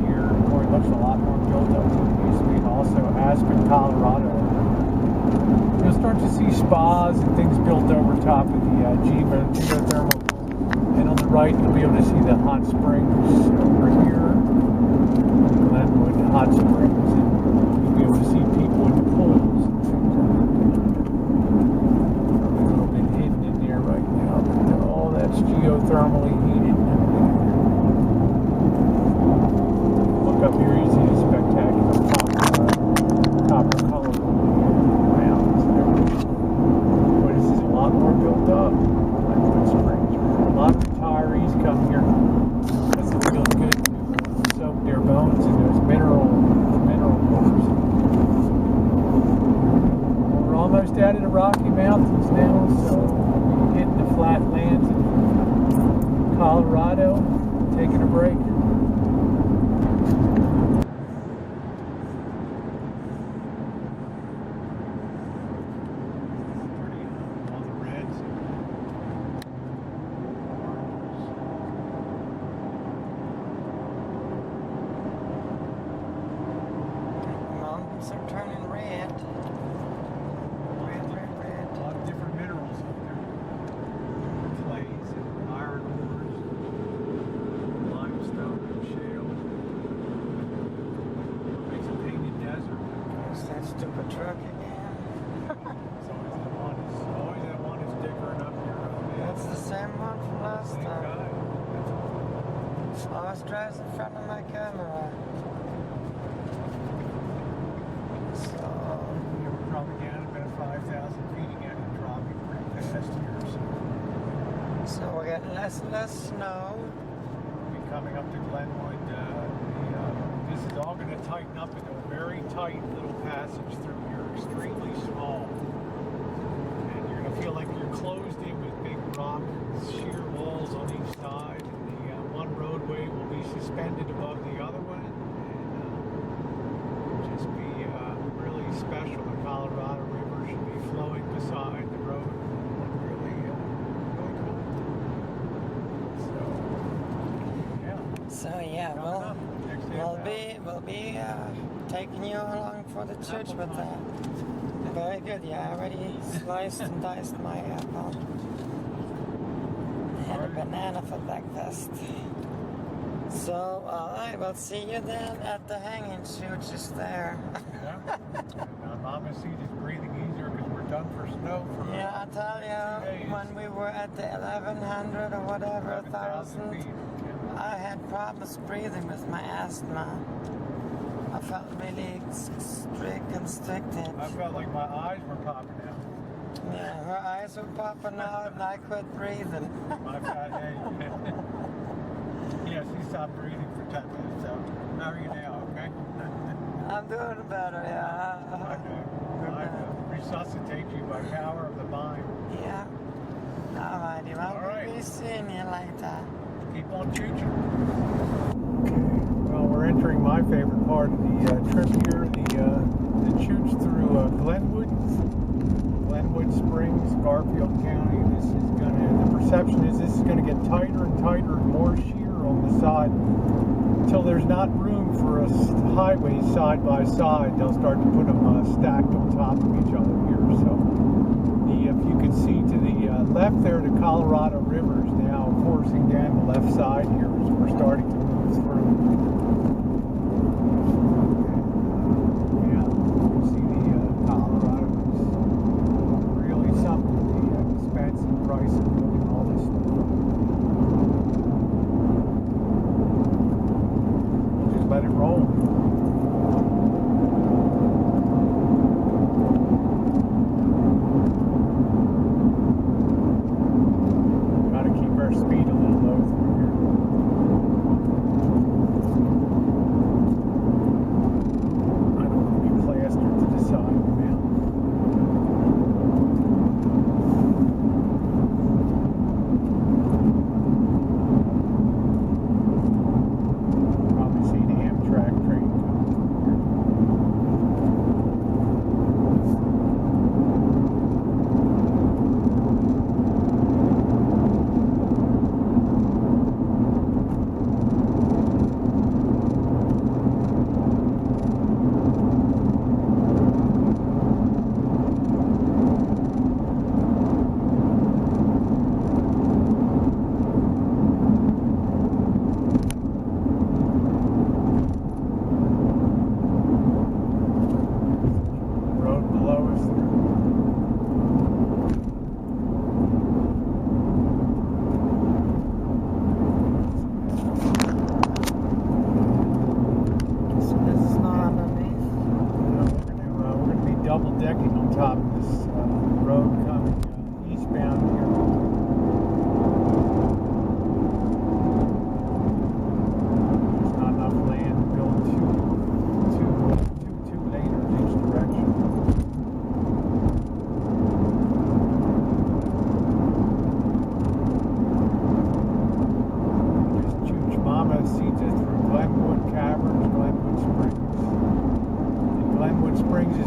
Here, boy, it looks a lot more built up than it used to be. And also Aspen, Colorado. You'll start to see spas and things built over top of the geothermal. And on the right, you'll be able to see the hot springs over here. Glenwood hot springs. And you'll be able to see people in the pools and things like that. A little bit hidden in there right now. But all that's geothermally heated. Look up here, you see the spectacular copper color mountains there. Boy, this is a lot more built up. Glenwood Springs. A lot of retirees come here because it feels good to soak their bones in those mineral waters. We're almost out of the Rocky Mountains now, so we're hitting the flatlands in Colorado, taking a break. Mountains are turning red. Red, red, red. A lot of different minerals up there. Clays and iron ores, limestone and shale. Makes a painted desert. There's that stupid truck again. It's always that one is dickering up here. That's the same one from last Same time. guy. Always drives in front of my camera. So, Yeah, we're probably down about 5,000 feet again and dropping pretty fast here. So we're getting less and less snow. we'll be coming up to Glenwood. This is all going to tighten up into a very tight little passage through here, extremely small. And you're going to feel like you're closed in with big rock, sheer walls on each side. And the one roadway will be suspended above the other one. And just be really special. The Colorado River should be flowing beside the road. Really, really cool. So, yeah. So Yeah, Coming up next we'll be taking you along for the church with that. Very good. Yeah, I already sliced and diced my apple. And a banana for breakfast. So, alright, we'll see you then at the hanging chute just there. Yeah. Now, Mama seat is breathing easier because we're done for snow for Yeah, I tell you, when we were at the 1100 or whatever, 11,000 feet. I had problems breathing with my asthma. I felt really constricted. I felt like my eyes were popping out. Yeah, her eyes were popping out and I quit breathing. My fat head. Yeah, she stopped breathing for 10 minutes. So, how are you now? Okay? I'm doing better, yeah. I resuscitate you by power of the mind. Yeah. Alrighty, well, All right. we'll be seeing you later. Keep on chooching. Okay. Well, we're entering my favorite part of the trip here, the chooch through Glenwood Springs, Garfield County. The perception is this is gonna get tighter and tighter and more sheer on the side until there's not room for a highway side by side. They'll start to put them stacked on top of each other here. So if you can see to the left there, the Colorado River is now coursing down the left side here as we're starting to move through. Yeah, you can see the Colorado is really something. The expense and price of moving all this stuff. We'll just let it roll. Speed a little low through here. I don't want to be plastered to the side of the mountain. Probably see the Amtrak train coming through here.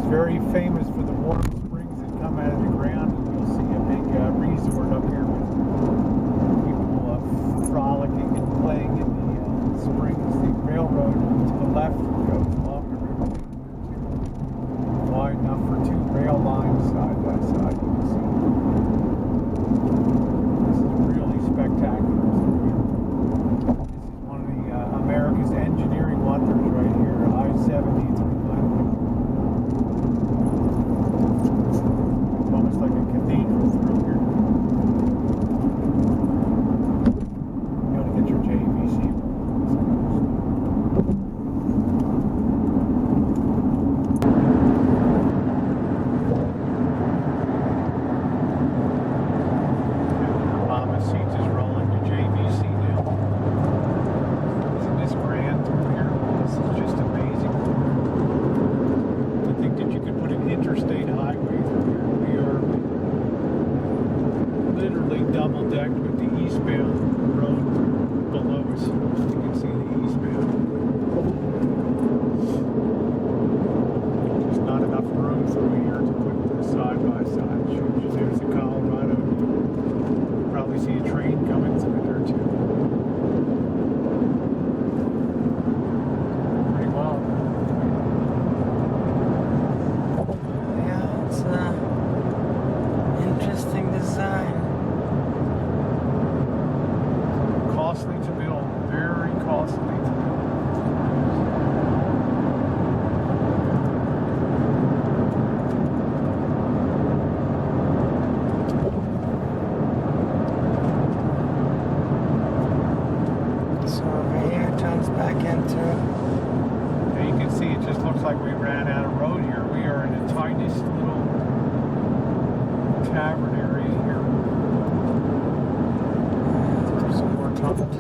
Very famous for the warm springs that come out of the ground, and you'll see a big resort up here with people frolicking and playing in the springs. The railroad to the left goes along the river, wide enough for two rail lines side by side. You can see this is really spectacular through here. This is one of the America's engineering wonders right here, I-70 through Glenwood. Almost like a cathedral through here. You gotta get your JVC. So over here turns back into. And you can see it just looks like we ran out of road here. We are in the tiniest little tavern area here. There's some more tunnels.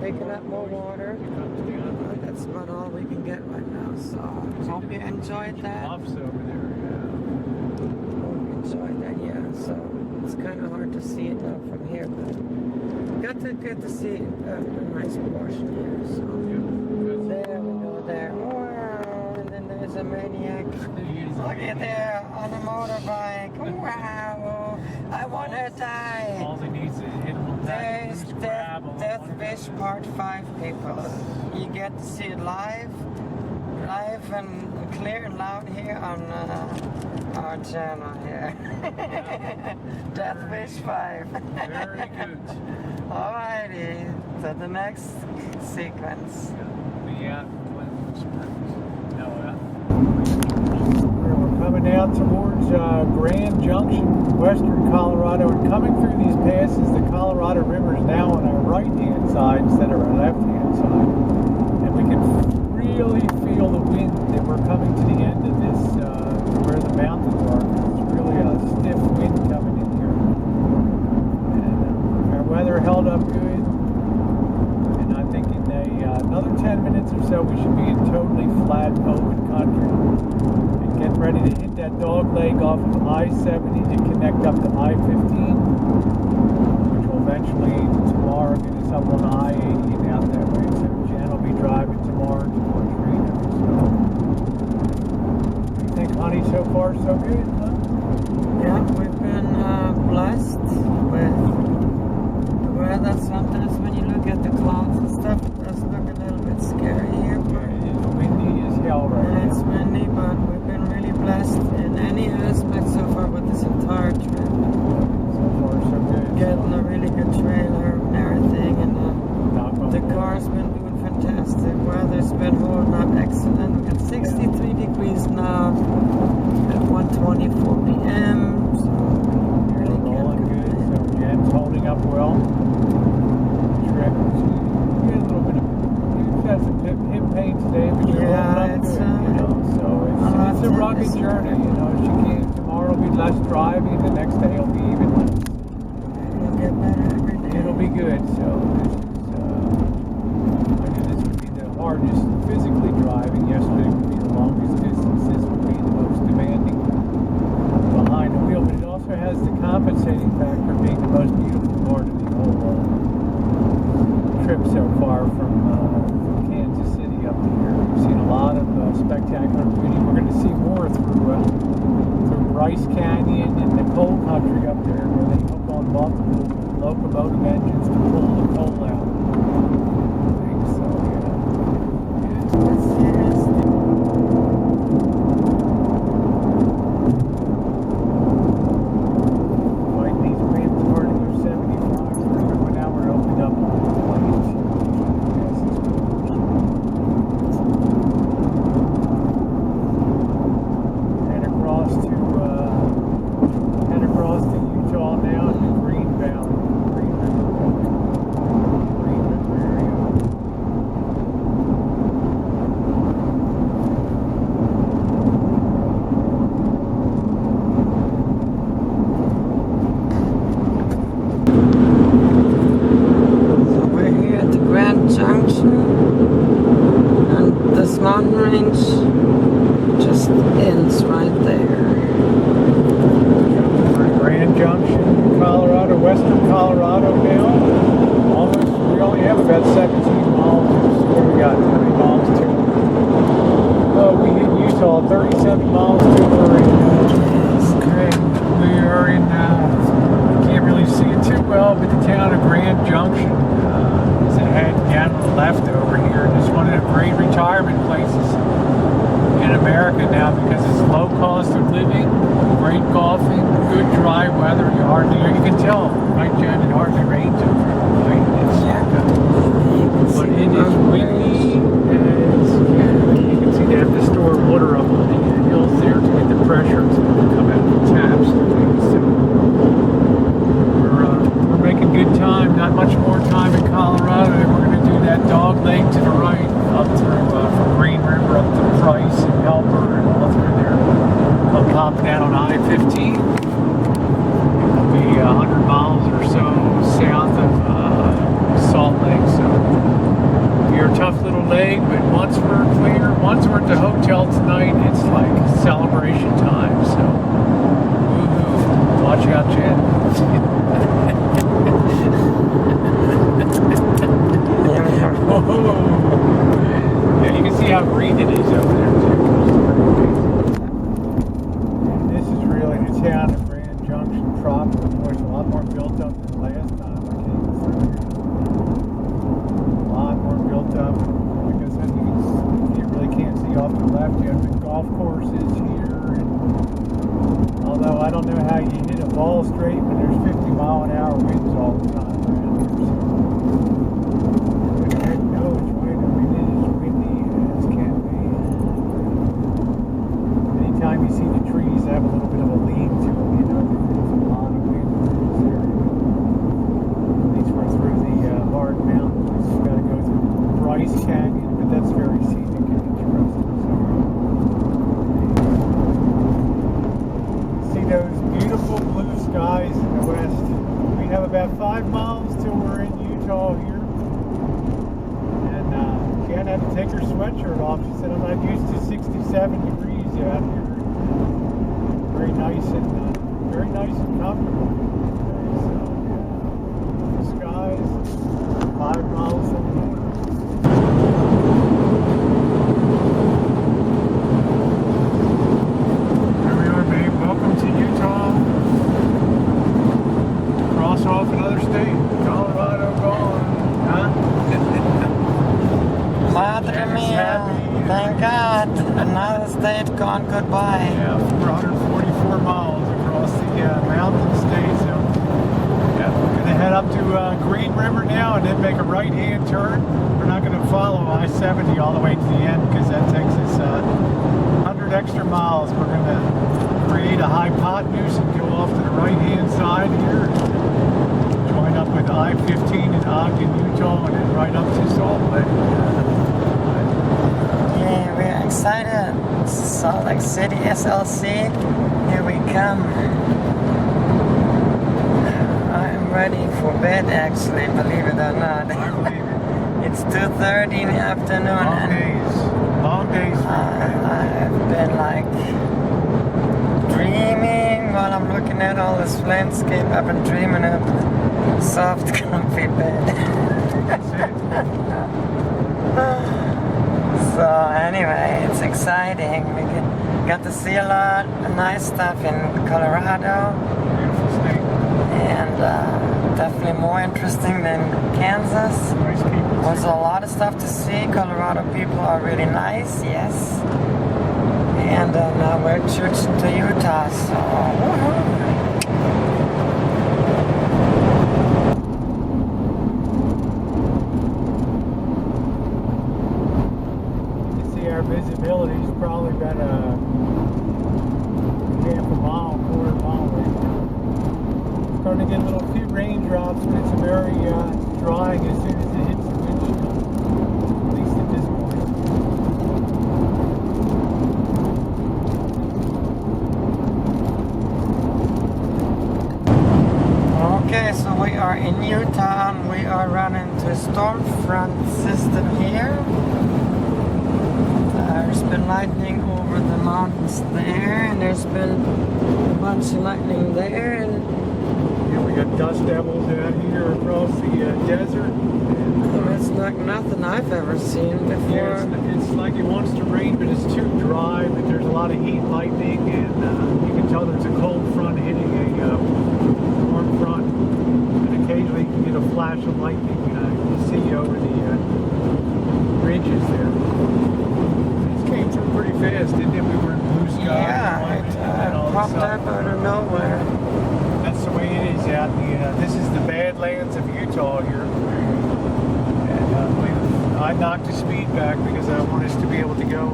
Picking up more water. That's about all we can get right now. So hope you enjoyed that. Bluffs over there. Hope you enjoyed that. Yeah. So it's kind of hard to see it now from here, but got to get to see a nice portion here. So there we go. There. Wow. And then there's a maniac. Look at there on a motorbike. Wow. I want to die. All he needs is hit him with that. There's Death Wish Part 5, people. You get to see it live and clear and loud here on our channel here. Death Wish 5. Very good. Alrighty, to the next sequence. Yeah, Glenwood Springs. We're coming out towards Grand Junction, western Colorado, and coming through these passes, the Colorado River is now on our right-hand side instead of our left-hand side. And we can really feel the wind that we're coming to the end of this, where the mountains are. It's really a stiff wind coming in here. And our weather held up good. And I think in another 10 minutes or so, we should be in totally flat, open country. Get ready to hit that dog leg off of I-70 to connect up to I-15. getting a really good trailer and everything, and Knock on the wood. car's been doing fantastic. Weather's been holding up excellent. We got 63 degrees now at 1:24 p.m. So really Rolling can't good. complain. So Jenn's holding up well. Trip. We had a little bit of we've had some hip pain today, but you're Yeah, holding up it's, good, you know. So it's a rugged journey, you know. She can't. Tomorrow will be less driving. The next day will be even less. It'll get better every day. It'll be good. So I knew this would be the hardest physically driving. Yesterday would be the longest distance. This would be the most demanding behind the wheel. But it also has the compensating factor of being the most beautiful part of the whole trip so far from Kansas City up here. We've seen a lot of spectacular beauty. We're going to see more through Rice Canyon and the coal country up there, where they hook on multiple locomotive engines to pull the coal out. So fighting these winds, starting with 75, but now we're opened up on the plains. Head across to Utah now to Green Valley, Green River area. So we're here at the Grand Junction, and this mountain range just ends right there. Grand Junction, Colorado, western Colorado now. We only have about 17 miles. What do we got? 30 miles to. Oh, we hit Utah, 37 miles to. We are in. I can't really see it too well, but the town of Grand Junction is ahead down on the left over here. And it's one of the great retirement places in America now because it's low cost of living, great golfing, good dry weather. You can tell, right, Jenn? It hardly rains over here, right? But it is windy, and you can see they have to store water up on the hills there to get the pressure to come out of the taps and things. So we're making good time. Not much more time in Colorado, and we're going to do that dog leg to the right up through from Green River up to Price and Helper and all through there. I'll pop down on I-15. It'll be 100 miles or so south of Salt Lake. So you're a tough little leg, but once we're clear, once we're at the hotel tonight, it's like celebration time. So woohoo! Watch out, Jenn. Yeah, you can see how green it is over there too. This is really the town of Grand Junction proper. Boy, it's a lot more built up than last time I came through here. A lot more built up. Like I said, you can't see off to the left. You have the golf courses here. And although I don't know how you hit a ball straight when there's 50-mile-an-hour winds all the time around here. Anytime you see the trees have a little bit of a lean to them, you know, there's a lot of wind in this area. At least we're through the hard mountains. We've got to go through Rice Canyon, but that's very scenic and interesting. So, see those beautiful blue skies in the west. We have about 5 miles till we're in Utah here. And Jenn had to take her sweatshirt off. She said, I'm not used to 67 degrees out here. Very nice and comfortable. So, the skies, 5 miles from the border. There we are, babe. Welcome to Utah. Cross off another state. Colorado gone. Huh? Madre mia, thank God, another state gone goodbye. Yeah, 444 miles across the mountain state. So, yeah. up to Green River now and then make a right-hand turn. We're not going to follow I-70 all the way to the end because that takes us 100 extra miles. We're going to create a hypotenuse and go off to the right-hand side here. Join up with I-15 in Ogden, Utah, and then right up to Salt Lake. Yeah, we're excited. Salt Lake City, SLC. Here we come. I'm ready for bed, actually, believe it or not. I believe it. It's 2:30 in the afternoon. Long days. I've been like dreaming while I'm looking at all this landscape. I've been dreaming of soft, comfy bed. That's it. So anyway, it's exciting. We got to see a lot of nice stuff in Colorado, Beautiful state. and definitely more interesting than Kansas. Nice people. There's a lot of stuff to see. Colorado people are really nice, yes. And now we're switching to Utah, so woohoo. Our visibility's probably about a half a mile, quarter mile right now. Starting to get a little few raindrops, but it's very it's drying as soon as it hits the windshield. At least at this point. Okay, so we are in Utah and we are running to storm front system here. There's been lightning over the mountains there, and there's been a bunch of lightning there, and Yeah, we got dust devils out here across the desert. And, it's like nothing I've ever seen before. yeah, it's like it wants to rain, but it's too dry. But there's a lot of heat, lightning, and you can tell there's a cold front hitting a warm front. And occasionally you can get a flash of lightning you see over the ridges there. Came through pretty fast, didn't it? We were in blue sky. Yeah, and it all of a popped sudden- up out of nowhere. That's the way it is out in the. This is the Badlands of Utah here, and I knocked the speed back because I want us to be able to go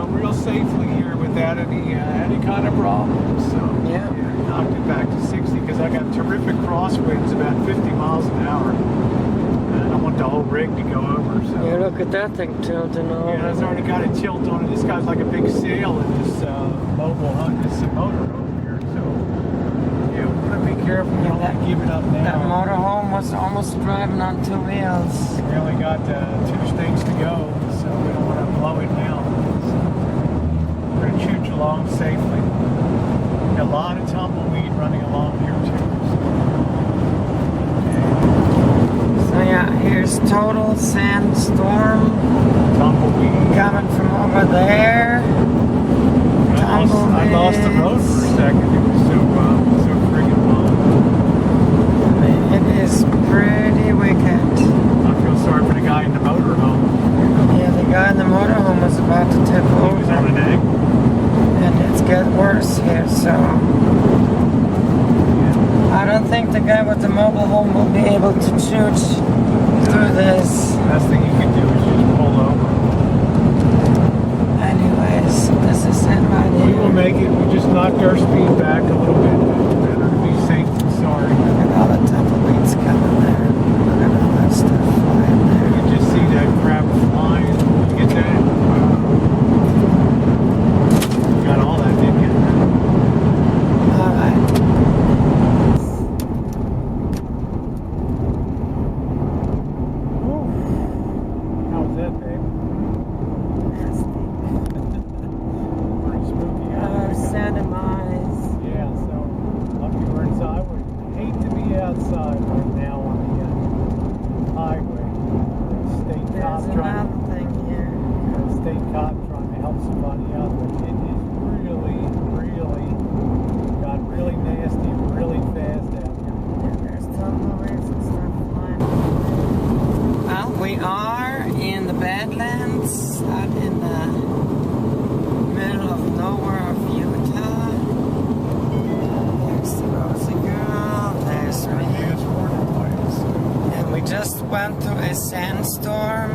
real safely here without any kind of problems. So Yeah. knocked it back to 60 because I got terrific crosswinds about 50 miles an hour. And I don't want the whole rig to go over. So. Yeah, look at that thing tilting over. Yeah, it's already got a tilt on it. This guy's like a big sail in this mobile hunt, this motor over here. So, yeah, we want to be careful. We don't want to give it up now. That motorhome was almost driving on two wheels. We only got 2 states to go, so we don't want to blow it now. So we're going to chooch along safely. Got a lot of tumbleweed running along here, too. So yeah, here's total sandstorm Tumbleweed. coming from over there. I lost the road for a second. It was so friggin' long. It is pretty wicked. I feel sorry for the guy in the motorhome. Yeah, the guy in the motorhome was about to tip He was on over. an egg. And it's getting worse here, so I don't think the guy with the mobile home will be able to shoot through this. Best thing you can do is just pull over. Anyways, this is it right We will here. make it. We just knocked our speed back a little bit. Better to be safe than sorry. Look at all the tumbleweeds coming there. Look at all that stuff flying You there. can just see that crap flying. You get that? You got all that, didn't you? Alright. How was that, babe? Pretty spooky. Huh? Santa Mize. Yeah, so lucky we're inside. I would hate to be outside right now on the highway. State cop There's trying another thing here. state cop trying to help somebody out, but it is really got really nasty really fast out here. Yeah, there's tumbleweeds and stuff flying. Well, we are in the Badlands, out in the middle of nowhere of Utah. There's the Rosie girl, there's me. Fast forward We just went through a sandstorm,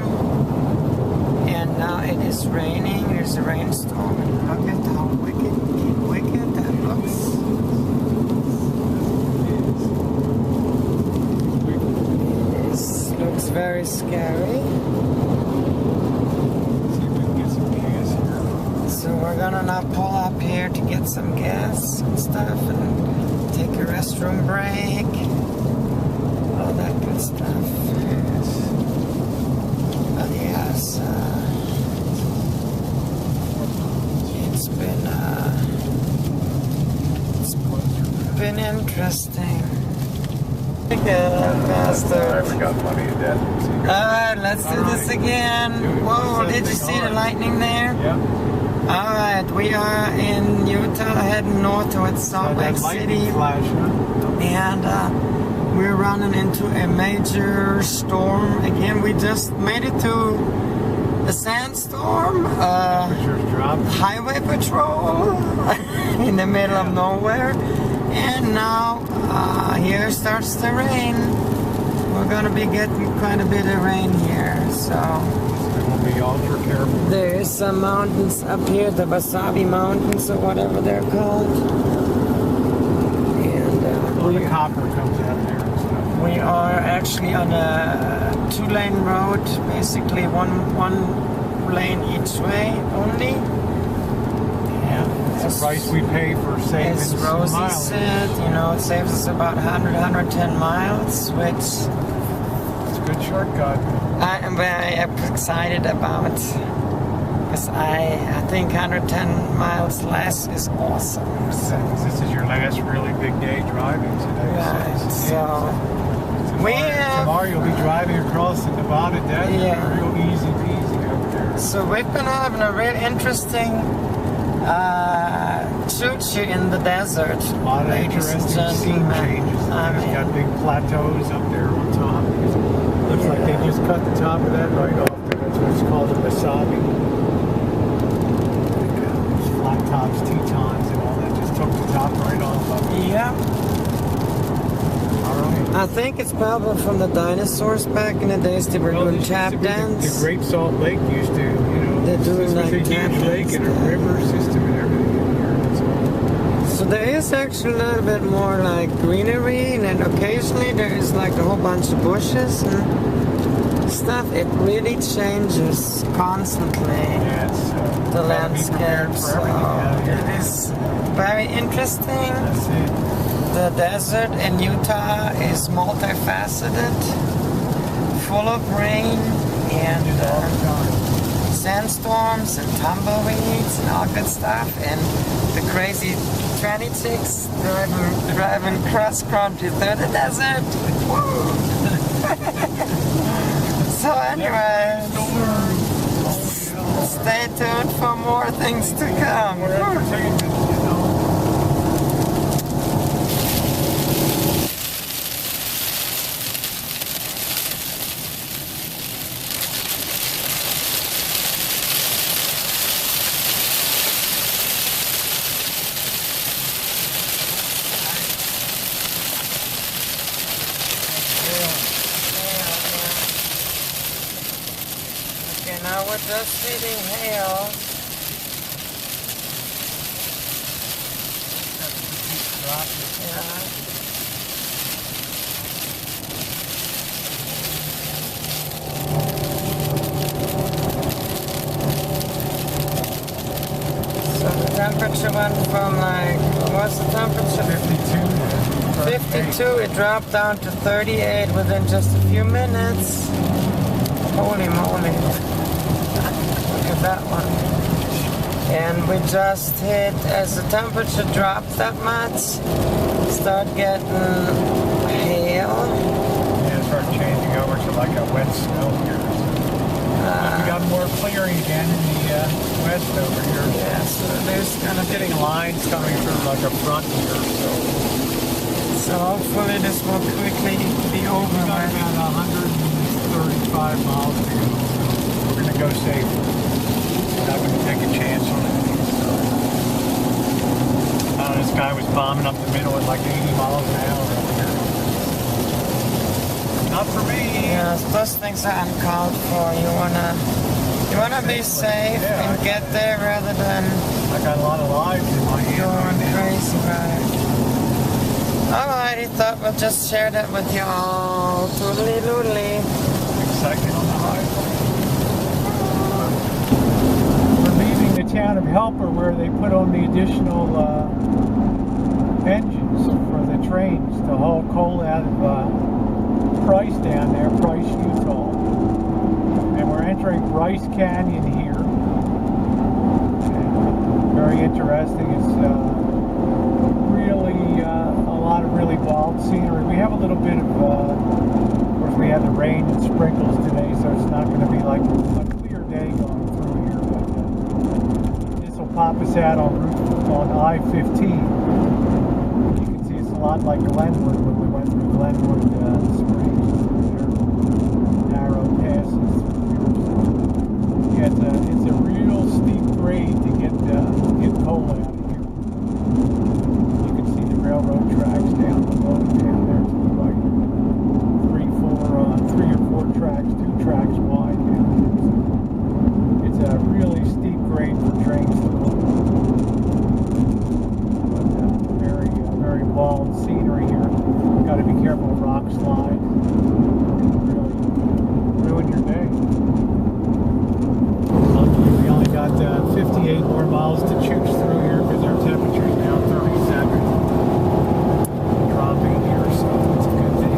and now it is raining. There's a rainstorm. And look at how wicked that looks. It looks very scary. So we're gonna now pull up here to get some gas and stuff, and take a restroom break. All that good stuff. But yes, it's been interesting. Bastard. We got plenty of death. Alright, let's do this again. Whoa, did you see the lightning there? Yeah. Alright, we are in Utah, heading north towards Salt Lake City. And we're running into a major storm. Again, we just made it to a sandstorm. Highway patrol in the middle of nowhere. And now here starts the rain. We're gonna be getting quite a bit of rain here, so We'll be ultra careful. there is some mountains up here, the Wasabi Mountains or whatever they're called. And The copper comes out there and stuff. we are actually on a 2-lane road, basically one lane each way only. It's the price we pay for saving As some Rosie mileage. said, it saves us about 110 miles, which It's a good shortcut. I am very excited about. Because I think 110 miles less is awesome. So, This is your last really big day driving today. right, so we have, Tomorrow you'll be driving across the Nevada desert. Yeah. Real easy peasy over there. so we've been having a real interesting choo-choo in the desert, A lot of ladies and interesting scene gentlemen. changes. I It's mean, got big plateaus up there on top. Looks like they just cut the top of that right off. That's what's called a wasabi. Flat tops, Tetons, and all that. Just took the top right off of it. yeah. All right. I think it's probably from the dinosaurs back in the days they were doing this tap used to be dance. The Great Salt Lake used to, They're this doing was like a tap huge lake dance and a there. river system and everything in here. So there is actually a little bit more like greenery, and then occasionally there is like a whole bunch of bushes and stuff. It really changes constantly, Yeah, it's the gotta be prepared landscape. for So everything out here. it is very interesting. That's it. The desert in Utah is multifaceted, full of rain and All the time. sandstorms and tumbleweeds and all good stuff, and the crazy tranny chicks driving cross country through the desert. Woo! So anyway, stay tuned for more things to come. More entertainment. Okay, now we're just hitting hail. Yeah. So the temperature went from like, what's the temperature? 52. It dropped down to 38 within just a few minutes. Holy moly. Look at that one. And we just hit, as the temperature dropped that much, start getting hail. Yeah, start changing over to like a wet snow here. We got more clearing again in the west over here. Yeah, so there's gonna be, Getting lines coming through like a front here, so hopefully this will quickly be over. we got about 135 miles to go. So we're gonna go safe. We're not gonna take a chance on anything. So. This guy was bombing up the middle at like 80 miles an hour over here. Not for me. those things are uncalled for. You wanna be safe and get there rather than I got a lot of lives in my hand going right now. crazy, right? Alrighty, thought we'll just share that with y'all. Toodly doodly. Excitement on the highway. We're leaving the town of Helper where they put on the additional engines for the trains to haul coal out of Price down there, Price, Utah. And we're entering Bryce Canyon here. And very interesting. It's really a lot of really wild scenery. We have a little bit of course we had the rain and sprinkles today, so it's not going to be like a clear day going through here. But this will pop us out on I-15. You can see it's a lot like Glenwood when we went through Glenwood Springs. Narrow passes through here. Yeah, it's a real steep grade to get coal out of here. You can see the railroad tracks down below, down there to the right. Three or four tracks, 2 tracks wide. It's a really steep grade for trains to go. But very, very wild scenery here. Got to be careful of rock slides. Really ruin your day. Luckily, we only got 58 more miles to choose through here because our temperature is now 37. Dropping here, so it's a good thing.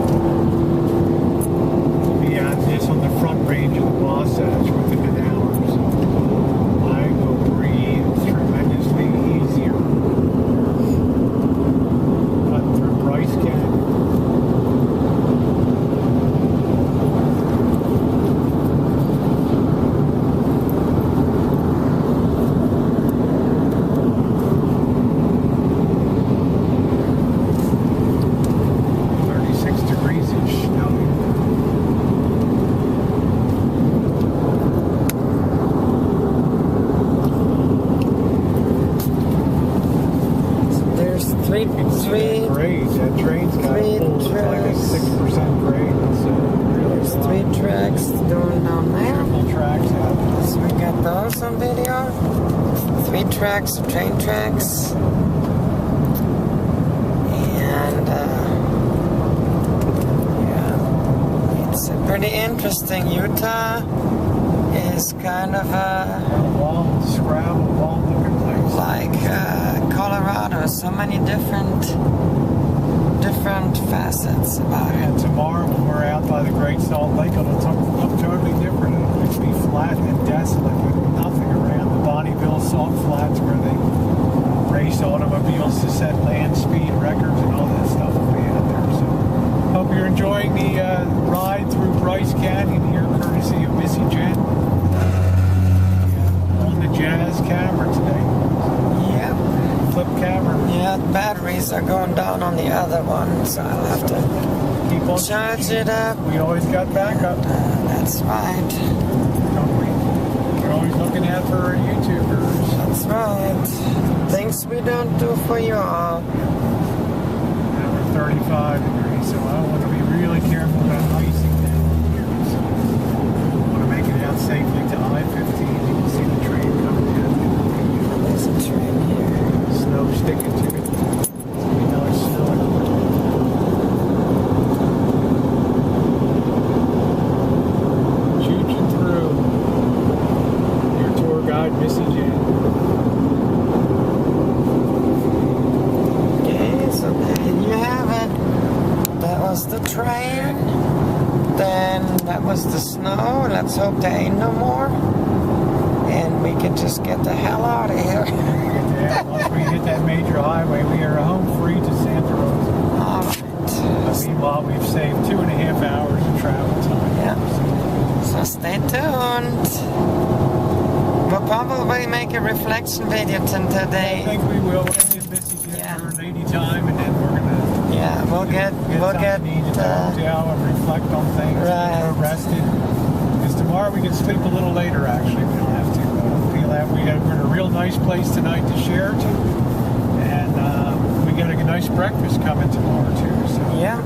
This on the front range of the Wasatch within an hour, so I will breathe tremendously easier. Cutting through Bryce Canyon. Grade. That train's got pulled like a 6% grade. It's really 3 tracks going down there. beautiful tracks out there. So we got those on video. 3 tracks, train tracks. And yeah, it's pretty interesting. Utah is kind of Wall, scrabble, wall looking place. like Colorado. So many different facets about it. And tomorrow when we're out by the Great Salt Lake, it'll look totally different. It'll be flat and desolate with nothing around. The Bonneville Salt Flats where they race automobiles to set land speed records and all that stuff will be out there. So hope you're enjoying the ride through Bryce Canyon here, courtesy of Missy Jenn. On the Jazz camera today. Yep. Flip camera. Yeah, batteries are going down on the other one, so I'll have to Keep on charge it up. We always got backup. That's right. Don't we? We're always looking out for our YouTubers. That's right. Things we don't do for you all. Now we're 35 degrees, so I want to be really careful about icing down here. So I want to make it out safely to I-15. You can see the train coming down. There's a train here. Snow sticking to it. It's going to be another snow. Chooching through. Your tour guide, Missy Jenn. Okay, so there you have it. That was the train. Then that was the snow. Let's hope there ain't no more. And we can just get the hell out of here. Yeah, once we hit that major highway, we are home free to Santa Rosa. Alright. Meanwhile, we've saved 2.5 hours of travel time. Yeah. So stay tuned. We'll probably make a reflection video I today. think we will. We're going to give Missy Yeah. her lady time, and then we're going to Yeah, we'll get something to eat at the hotel and reflect on things. right. Get rested. Because tomorrow we can sleep a little later. Actually, we don't have to feel that we're in a real nice place tonight to share to, and we got a nice breakfast coming tomorrow too. So Yeah.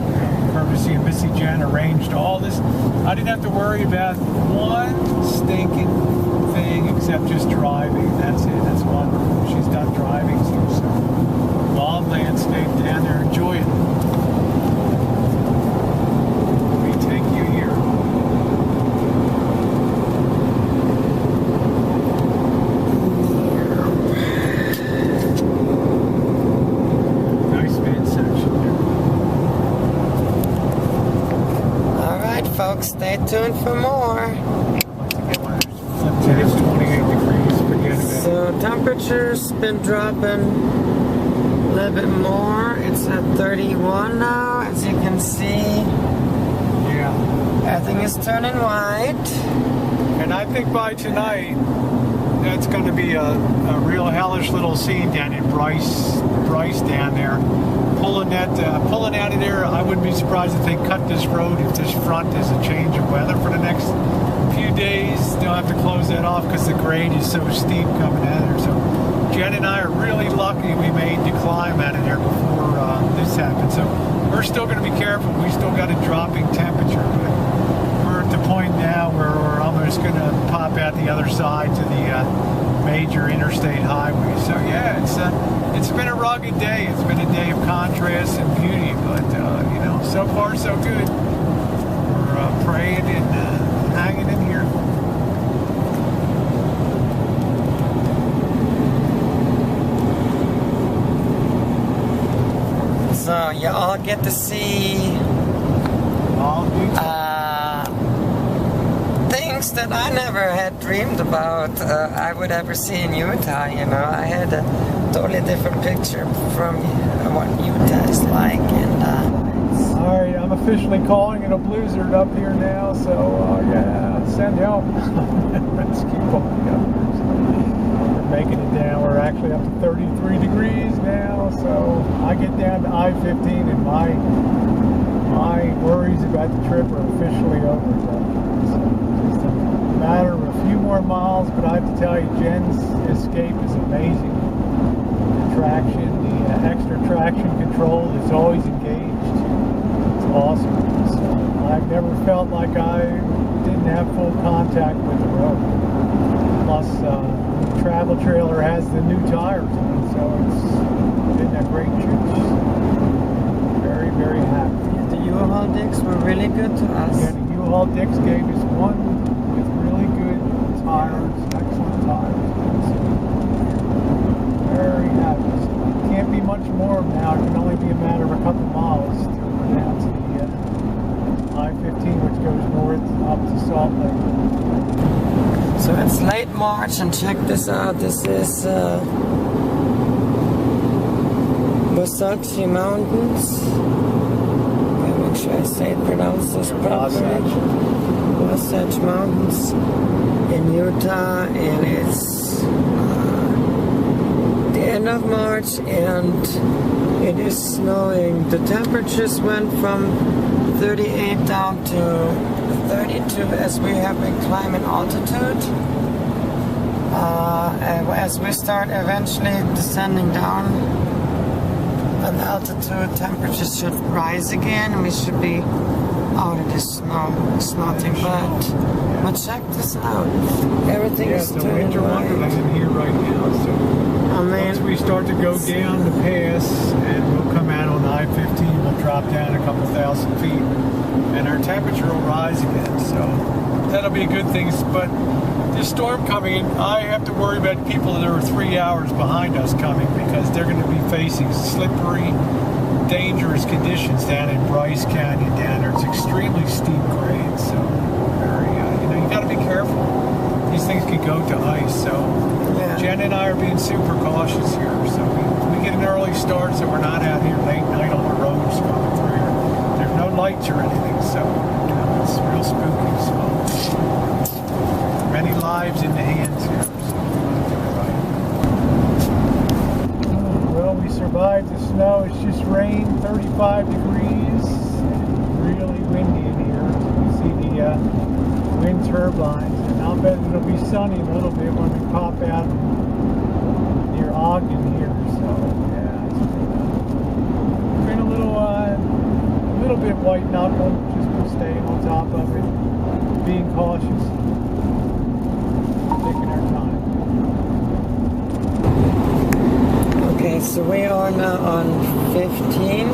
courtesy of Missy, Jenn arranged all this. I didn't have to worry about one stinking thing except just driving. That's it. That's wonderful. She's done driving too. So long landscape down there. Enjoy it. Let me take you here. Nice midsection there. Alright, folks, stay tuned for more. It's 28 degrees. Forget it. So, temperature's been dropping a little bit more. It's at 31 now, as you can see. Yeah. Everything is turning white. And I think by tonight, that's going to be a real hellish little scene down in Bryce down there. Pulling out of there, I wouldn't be surprised if they cut this road if this front is a change of weather for the next few days. They'll have to close that off because the grade is so steep coming out of there. So Jenn and I are really lucky we made the climb out of there before this happened. So we're still going to be careful. We still got a dropping temperature, but we're at the point now where we're almost going to pop out the other side to the major interstate highway. So yeah, it's been a rugged day. It's been a day of contrast and beauty, but so far so good. We're praying and hanging in here. So, you all get to see things that I never had dreamed about I would ever see in Utah. I had a totally different picture from what Utah is like. And All right, I'm officially calling it a blizzard up here now, so yeah, send help. Let's keep going up here. So we're making it down. We're actually up to 33 degrees now, so I get down to I-15 and my worries about the trip are officially over. So it's just a matter of a few more miles, but I have to tell you, Jenn's Escape is amazing. The traction, the extra traction control is always engaged. Awesome. So I've never felt like I didn't have full contact with the road. Plus, the travel trailer has the new tires on it, so it's been a great trip. Very, very happy. the U-Haul dicks were really good to us. Yeah, the U-Haul Dix gave us one with really good tires, excellent tires. So very happy. So it can't be much more now. It can only be a matter of a couple miles to down to the I-15, which goes north up to Salt Lake. So it's late March, and check this out. This is Wasatch Mountains. Let me make sure I pronounce this properly. Wasatch Mountains in Utah, and it's the end of March, and it is snowing. The temperatures went from 38 down to 32 as we have been climbing altitude. As we start eventually descending down an altitude, temperatures should rise again, and we should be out of the snow. It's nothing but check this out. Everything is the turning winter wonderland white. in here right now. So once we start to go down the pass and we'll come out on I-15, we'll drop down a couple thousand feet and our temperature will rise again. So that'll be a good thing. But this storm coming in, I have to worry about people that are 3 hours behind us coming, because they're going to be facing slippery, dangerous conditions down in Bryce Canyon down there. It's extremely steep grades, so very, you got to be careful. These things could go to ice, so Jenn and I are being super cautious here. So we get an early start, so we're not out here late night on the roads going through here. There's no lights or anything, so it's real spooky. So many lives in the hands here. So well, we survived the snow. It's just rain, 35 degrees, really windy in here. So you see the wind turbines, and I'll bet it'll be sunny a little bit when we pop out near Ogden here. So yeah, it's little bit white knuckle, just staying on top of it, being cautious, taking our time. Okay, so we are now on 15,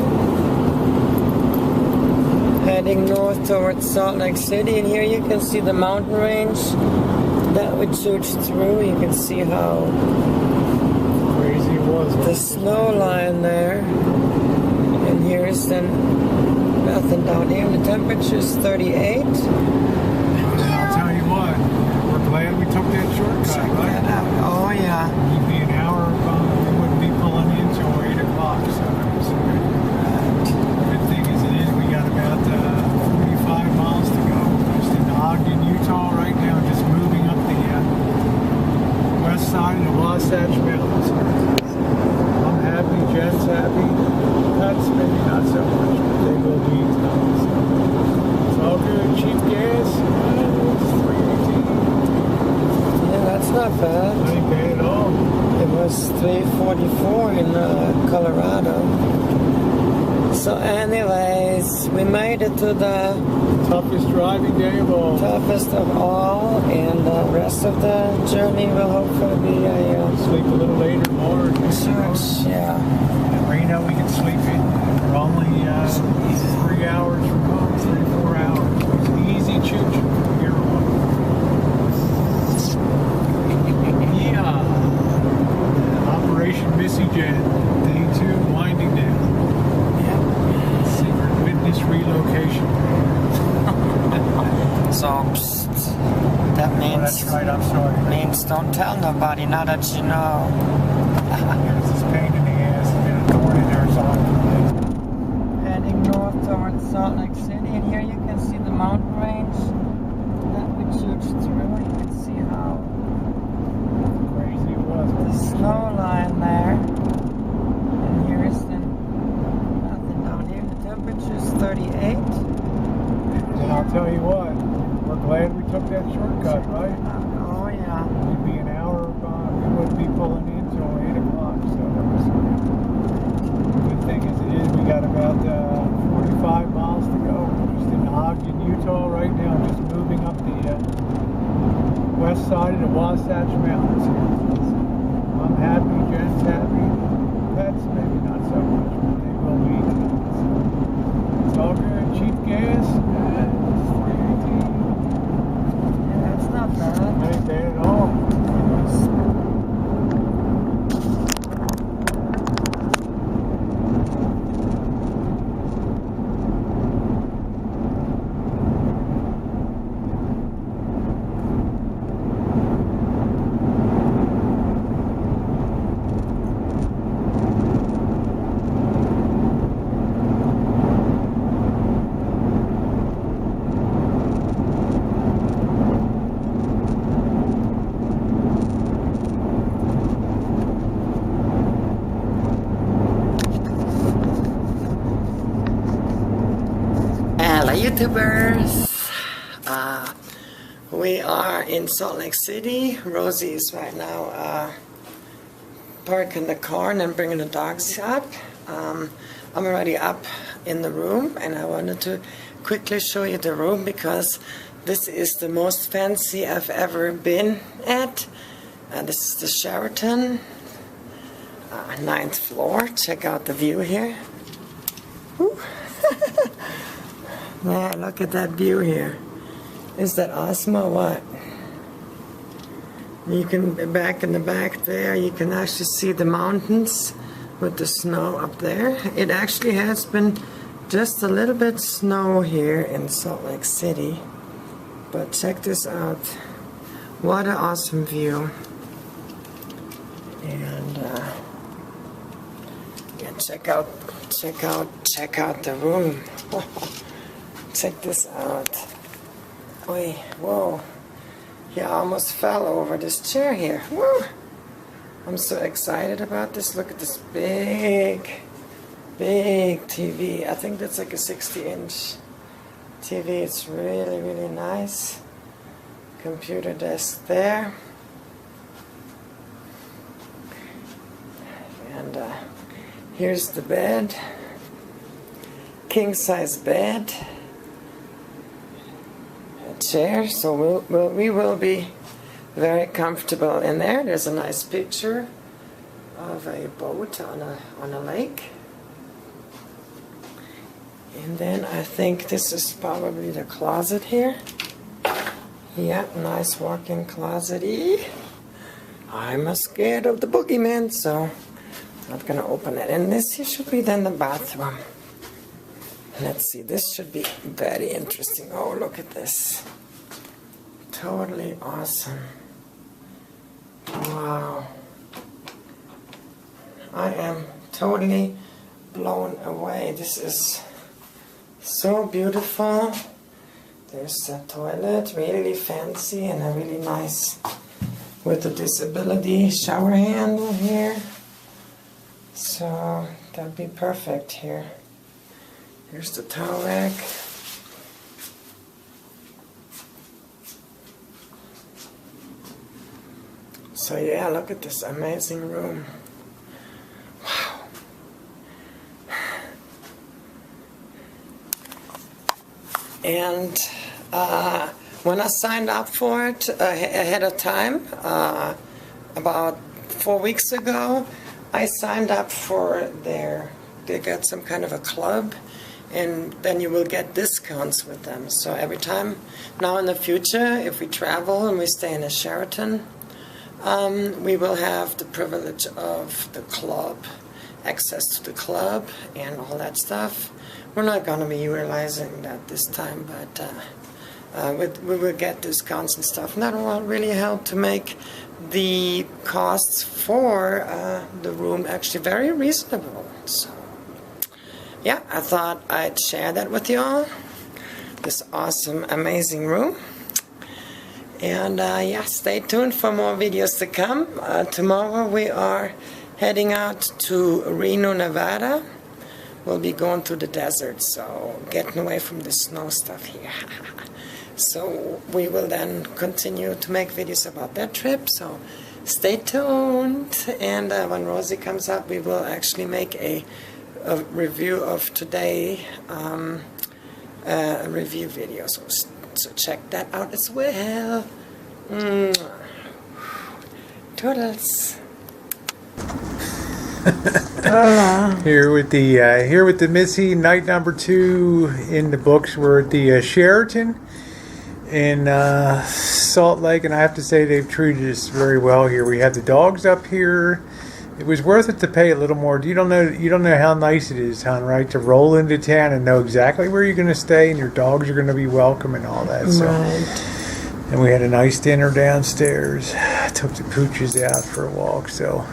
heading north towards Salt Lake City, and here you can see the mountain range that we churched through. You can see how Crazy it was. the snow line there, and here's then nothing down here. The temperature is 38. And I'll tell you what, we're glad we took that shortcut, right? Oh yeah. You'd be an hour, we wouldn't be pulling in till 8 o'clock, so it's good. Good thing is we got about 45 miles to go. Just in Ogden, Utah right now, just moving up the west side of the Wasatch Mountains. I'm happy, Jenn's happy. That's maybe not so much, but they will be. So it's all good. Cheap gas, it's $3.18. Yeah, that's not bad. Ain't bad at all. It was $3.44 in Colorado. So anyways, we made it to the Toughest driving day of all. toughest of all, and the rest of the journey will hopefully be a Sleep a little later tomorrow. church. Yeah. In Reno, we can sleep in. We're only 3 hours from home, 3 to 4 hours. It's an easy choo-choo from here on. Yeah. Operation Missy Jenn, day 2, winding down. Secret witness relocation. So psst, that Oh, means that's right, I'm sorry. means don't tell nobody. Now that you know. There's this pain in the ass and then a thorn in there, so Heading north towards Salt Lake City, and here you can see the mountain range that we churched through. You can see how crazy it was. the snow line there, and here is the nothing down here. The temperature is 38. And I'll tell you what, we're glad we took that shortcut, right? Oh yeah. We'd be an hour, we wouldn't be pulling in till 8 o'clock, so that was good. The good thing is we got about 45 miles to go. Just in Ogden, Utah right now, just moving up the west side of the Wasatch Mountains. I'm happy, Jenn's happy. Pets, maybe not so much, but they will be. It's all good. Cheap gas, it's $3.18. Yeah, that's not bad. Ain't bad at all. Hello YouTubers! We are in Salt Lake City. Rosie is right now parking the car and then bringing the dogs up. I'm already up in the room, and I wanted to quickly show you the room because this is the most fancy I've ever been at. This is the Sheraton, 9th floor. Check out the view here. Woo. Yeah, look at that view here. Is that awesome or what? You can, back in the back there, you can actually see the mountains with the snow up there. It actually has been just a little bit snow here in Salt Lake City. But check this out. What an awesome view. And yeah, check out the room. Check this out. Oi, whoa. He almost fell over this chair here. Woo! I'm so excited about this. Look at this big TV. I think that's like a 60-inch TV. It's really, really nice. Computer desk there. And here's the bed. king-size bed, a chair, so we will be very comfortable in there. There's a nice picture of a boat on a lake. And then I think this is probably the closet here. Yeah, nice walk-in closet-y. I'm scared of the boogeyman, so I'm not gonna open it. And this here should be then the bathroom. Let's see, this should be very interesting. Oh, look at this. Totally awesome. Wow. I am totally blown away. This is so beautiful. There's the toilet, really fancy and a really nice, with a disability shower handle here. So that'd be perfect here. Here's the towel rack. So yeah, look at this amazing room. Wow. And when I signed up for it ahead of time, about 4 weeks ago, I signed up for they got some kind of a club, and then you will get discounts with them. So every time now in the future, if we travel and we stay in a Sheraton, we will have the privilege of the club, access to the club and all that stuff. We're not going to be utilizing that this time, but we will get discounts and stuff, and that will really help to make the costs for the room actually very reasonable. So yeah, I thought I'd share that with you all, this awesome, amazing room. And yeah, stay tuned for more videos to come. Tomorrow we are heading out to Reno, Nevada. We'll be going through the desert, so getting away from the snow stuff here. So we will then continue to make videos about that trip, so stay tuned. And when Rosie comes up, we will actually make a review of today, a review video. So check that out as well. Toodles. Here with the Missy, night number 2 in the books. We're at the Sheraton in Salt Lake, and I have to say they've treated us very well here. We have the dogs up here. It was worth it to pay a little more. You don't know how nice it is, hon, right? To roll into town and know exactly where you're going to stay, and your dogs are going to be welcome and all that. So, right. And we had a nice dinner downstairs. Took the pooches out for a walk. So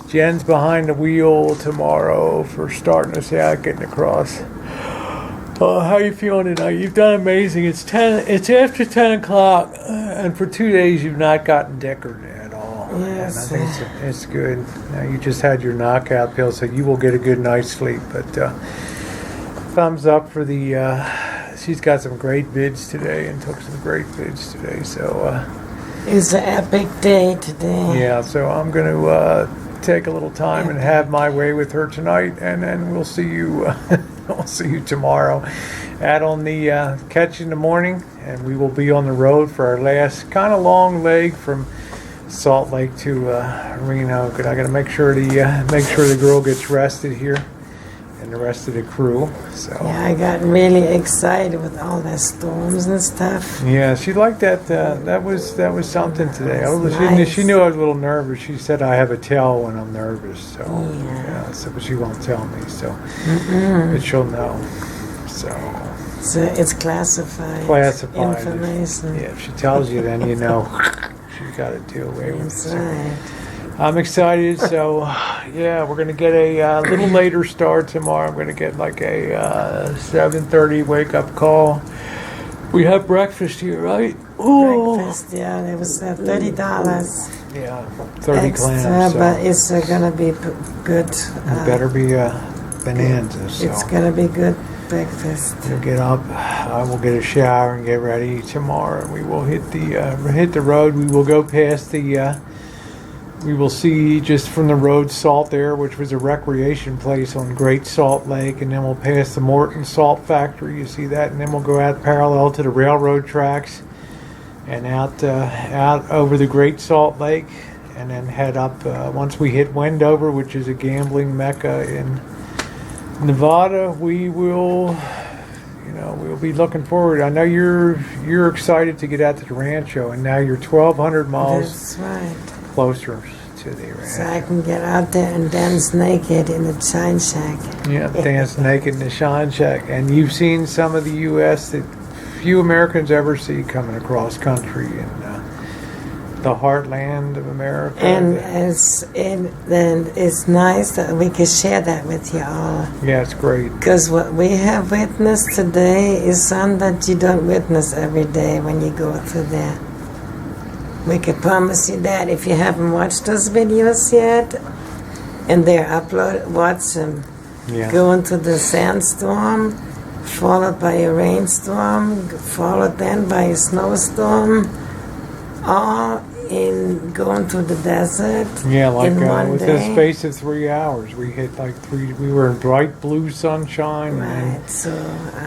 Jen's behind the wheel tomorrow for starting us out, getting across. How you feeling tonight? You've done amazing. It's after 10 o'clock, and for 2 days you've not gotten decorated at all. Yes. And I think it's good. Now you just had your knockout pill, so you will get a good night's sleep. But thumbs up for the. She's got some great bids today and took some great bids today. So it's an epic day today. yeah. So I'm going to take a little time and have my way with her tonight, and then we'll see you. We'll see you tomorrow out on the catch in the morning, and we will be on the road for our last kind of long leg from Salt Lake to Reno. Because I got to make sure the girl gets rested here, and the rest of the crew. So Yeah, I got really excited with all the storms and stuff. yeah, she liked that. That was something today. Nice. She knew I was a little nervous. She said I have a tell when I'm nervous. So Yeah. so, but she won't tell me. So but she'll know. So It's classified. classified. Information. Yeah, if she tells you, then you know she's got to do away with it. That's So right. I'm excited. So yeah, we're gonna get a little later start tomorrow. I'm gonna get like a 7:30 wake up call. We have breakfast here, right? Ooh. Breakfast, yeah, it was $30 Yeah, 30 extra, clams. So but it's gonna be good. it better be bonanza. So It's gonna be good breakfast. we'll get up. I will get a shower and get ready tomorrow. We will hit the road. We will go past the We will see just from the road Salt Air, which was a recreation place on Great Salt Lake, and then we'll pass the Morton Salt Factory. You see that, and then we'll go out parallel to the railroad tracks and out over the Great Salt Lake, and then head up once we hit Wendover, which is a gambling mecca in Nevada. We will, we'll be looking forward. I know you're excited to get out to the Rancho, and now you're 1,200 miles. That's right. Closer to the Rancho. So I can get out there and dance naked in the shine shack. Yeah, dance naked in the shine shack. And you've seen some of the U.S. that few Americans ever see coming across country in the heartland of America. And it's nice that we can share that with you all. Yeah, it's great. Because what we have witnessed today is something that you don't witness every day when you go through that. We can promise you that if you haven't watched those videos yet, and they're uploaded, watch them. Yeah. Going through the sandstorm, followed by a rainstorm, followed then by a snowstorm, all in going through the desert. Yeah, like in one within day. a space of 3 hours, we hit we were in bright blue sunshine, and Right, so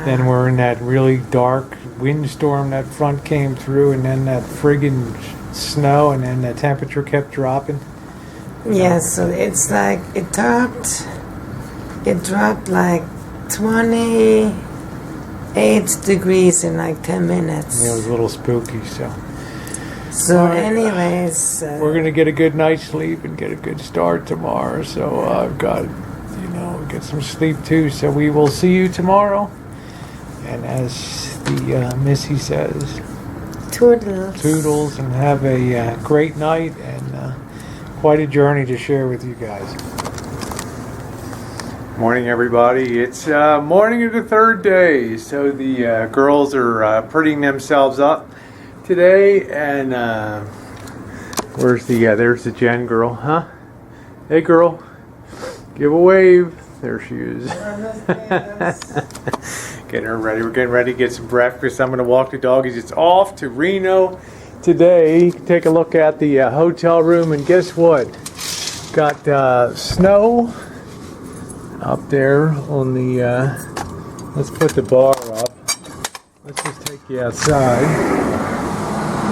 then we're in that really dark windstorm. That front came through, and then that friggin' snow, and then the temperature kept dropping. yeah, so it's like it dropped like 28 degrees in like 10 minutes. Yeah, it was a little spooky, So anyways, we're gonna get a good night's sleep and get a good start tomorrow. So I've got, get some sleep too. So we will see you tomorrow. And as the Missy says, toodles, and have a great night and quite a journey to share with you guys. Morning, everybody. It's morning of the third day. So the girls are prettying themselves up today, and where's there's the Jenn girl, huh? Hey girl, give a wave. There she is. Getting her ready. We're getting ready to get some breakfast. I'm going to walk the doggies. It's off to Reno today. Take a look at the hotel room, and guess what? Got snow up there on the let's put the bar up. Let's just take you outside.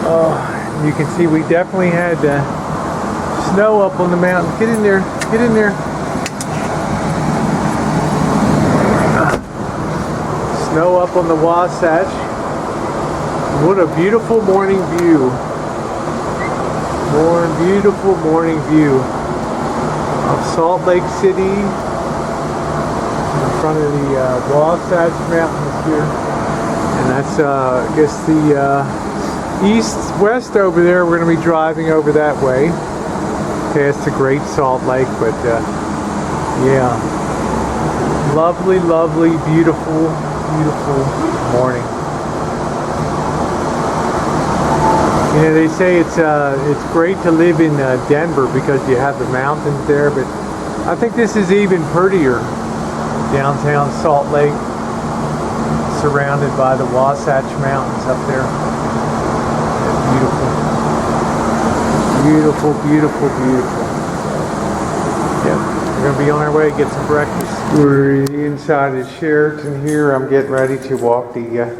Oh, you can see we definitely had snow up on the mountain. Get in there. Get in there. Snow up on the Wasatch. What a beautiful morning view. Beautiful morning view of Salt Lake City in front of the Wasatch Mountains here. And that's, I guess, the east-west over there. We're going to be driving over that way past the Great Salt Lake. But, yeah, lovely, lovely, beautiful morning. They say it's great to live in Denver because you have the mountains there, but I think this is even prettier. Downtown Salt Lake, surrounded by the Wasatch Mountains up there. Beautiful. Yep, we're going to be on our way to get some breakfast. We're inside the Sheraton here. I'm getting ready to walk the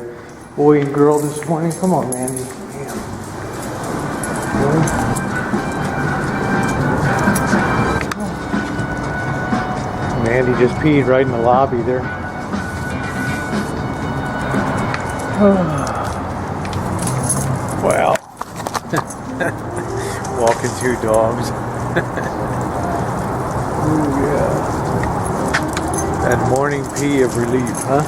boy and girl this morning. Come on, Randy. Andy just peed right in the lobby there. Wow. Walking two dogs. Ooh, yeah. That morning pee of relief, huh?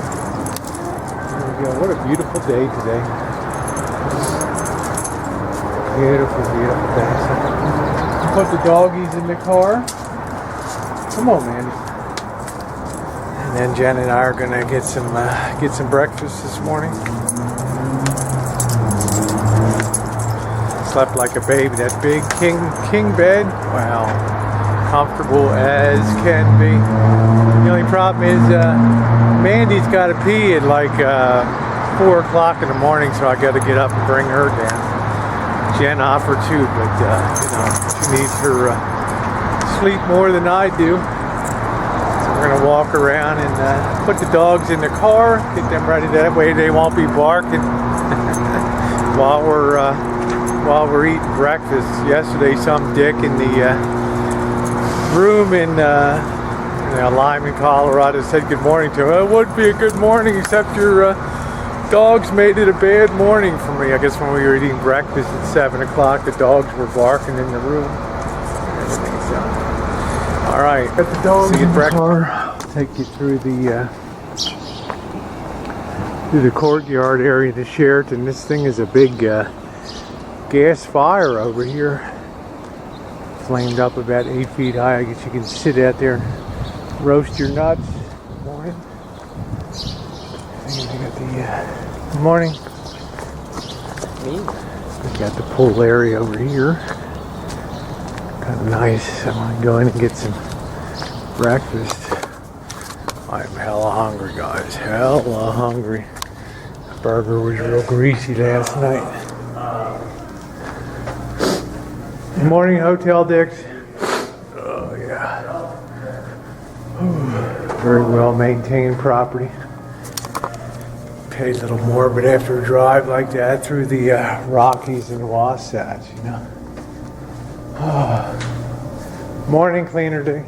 There we go. What a beautiful day today. Beautiful day. Put the doggies in the car. Come on, man. And then Jenn and I are gonna get some breakfast this morning. Slept like a baby. That big king bed. Wow, comfortable as can be. The only problem is Mandy's got to pee at like 4 o'clock in the morning, so I got to get up and bring her down. Jenn offered too, but you know, she needs her sleep more than I do. So we're gonna walk around and put the dogs in the car, get them ready. That way they won't be barking while we're eating breakfast. Yesterday, some dick in the room in Lyman, Colorado said good morning to her. It would be a good morning, except your dogs made it a bad morning for me. I guess when we were eating breakfast at 7 o'clock, the dogs were barking in the room. So, all right, Got the dogs see you in at the breakfast. car. I'll take you through the courtyard area of the Sheraton. This thing is a big gas fire over here. Flamed up about 8 feet high. I guess you can sit out there and roast your nuts. Good morning. Good morning. We got the pool area over here. Kind of nice. I'm gonna go in and get some breakfast. I'm hella hungry, guys. Hella hungry. The burger was real greasy last night. Good morning, Hotel Dicks. Oh yeah. Very well maintained property. Pay a little more, but after a drive like that through the Rockies and Wasatch, you know. Oh. Morning, cleaner day.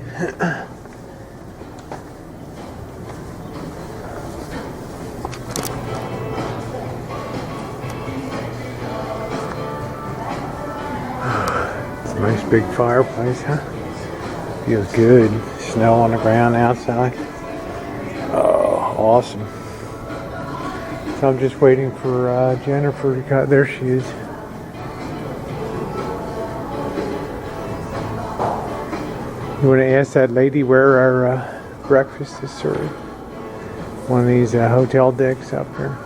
It's a nice big fireplace, huh? Feels good. Snow on the ground outside. Oh, awesome. So I'm just waiting for Jennifer to cut. There she is. You want to ask that lady where our breakfast is served? One of these hotel decks up there.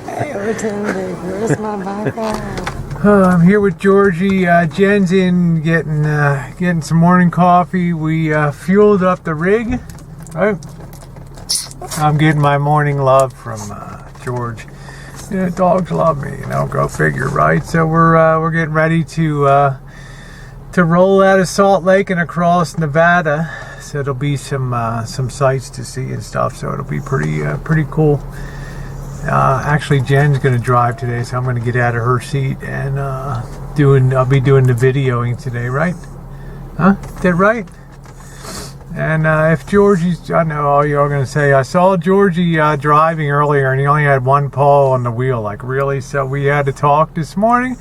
Hey, Hotel Dick, where's my Bible? I'm here with Georgie. Jen's in getting some morning coffee. We fueled up the rig, right? I'm getting my morning love from George. Yeah, dogs love me, you know. Go figure, right? So we're getting ready to roll out of Salt Lake and across Nevada. So it'll be some sights to see and stuff. So it'll be pretty cool. Actually, Jen's going to drive today, so I'm going to get out of her seat and I'll be doing the videoing today, right? Huh? Is that right? And if Georgie's, I know all y'all are going to say, I saw Georgie driving earlier and he only had one paw on the wheel. Like, really? So we had to talk this morning.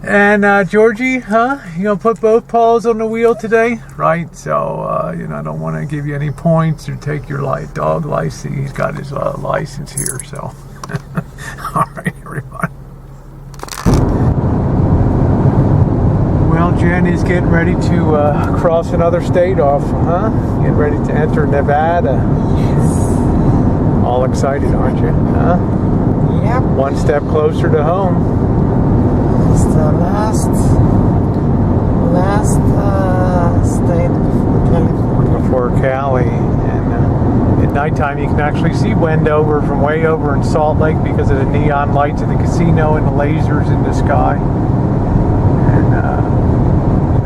And Georgie, huh? You going to put both paws on the wheel today? Right? So, you know, I don't want to give you any points or take your dog license. He's got his license here, so. All right, everybody. Well, Jen is getting ready to cross another state off, huh? Getting ready to enter Nevada. Yes. All excited, aren't you? Huh? Yep. One step closer to home. It's the last state before California. Before Cali. And at nighttime you can actually see Wendover from way over in Salt Lake because of the neon lights of the casino and the lasers in the sky. And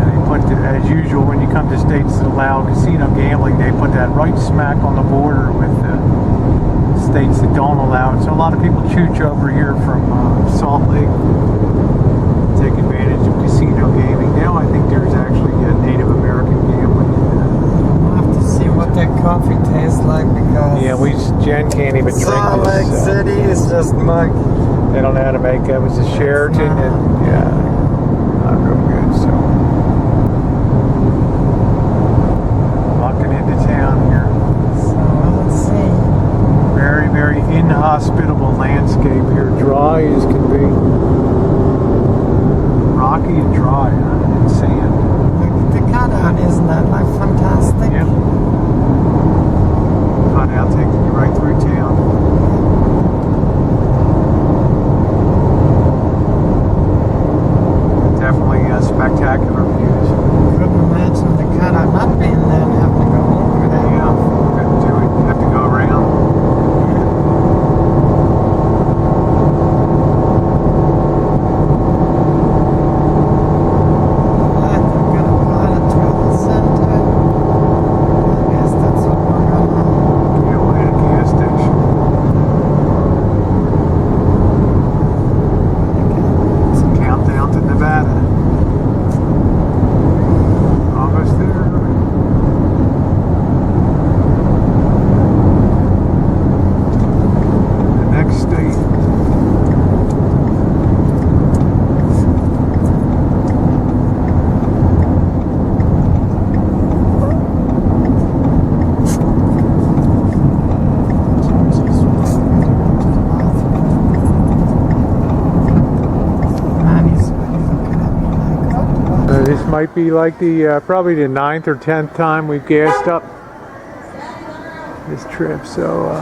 they put, as usual, when you come to states that allow casino gambling, they put that right smack on the border with states that don't allow it. So a lot of people chooch over here from Salt Lake, take advantage of casino gaming. Now I think there's actually Native American gambling. We'll have to see what that coffee tastes like because Jen can't even drink Salt Lake this. City is just mug. They don't know how to make it. It was a Sheraton and not real good. So walking into town here. So let's see. Very, very inhospitable landscape here. Dry as can be. Rocky and dry, huh? And sand. Look at the cutout, isn't that like fantastic? Yep. Cutout taking you right through town. Definitely spectacular views. Couldn't imagine the cutout not being there and having to go over there. Yeah, couldn't do it. Have to go around. This might be like the probably the 9th or 10th time we've gassed up this trip. So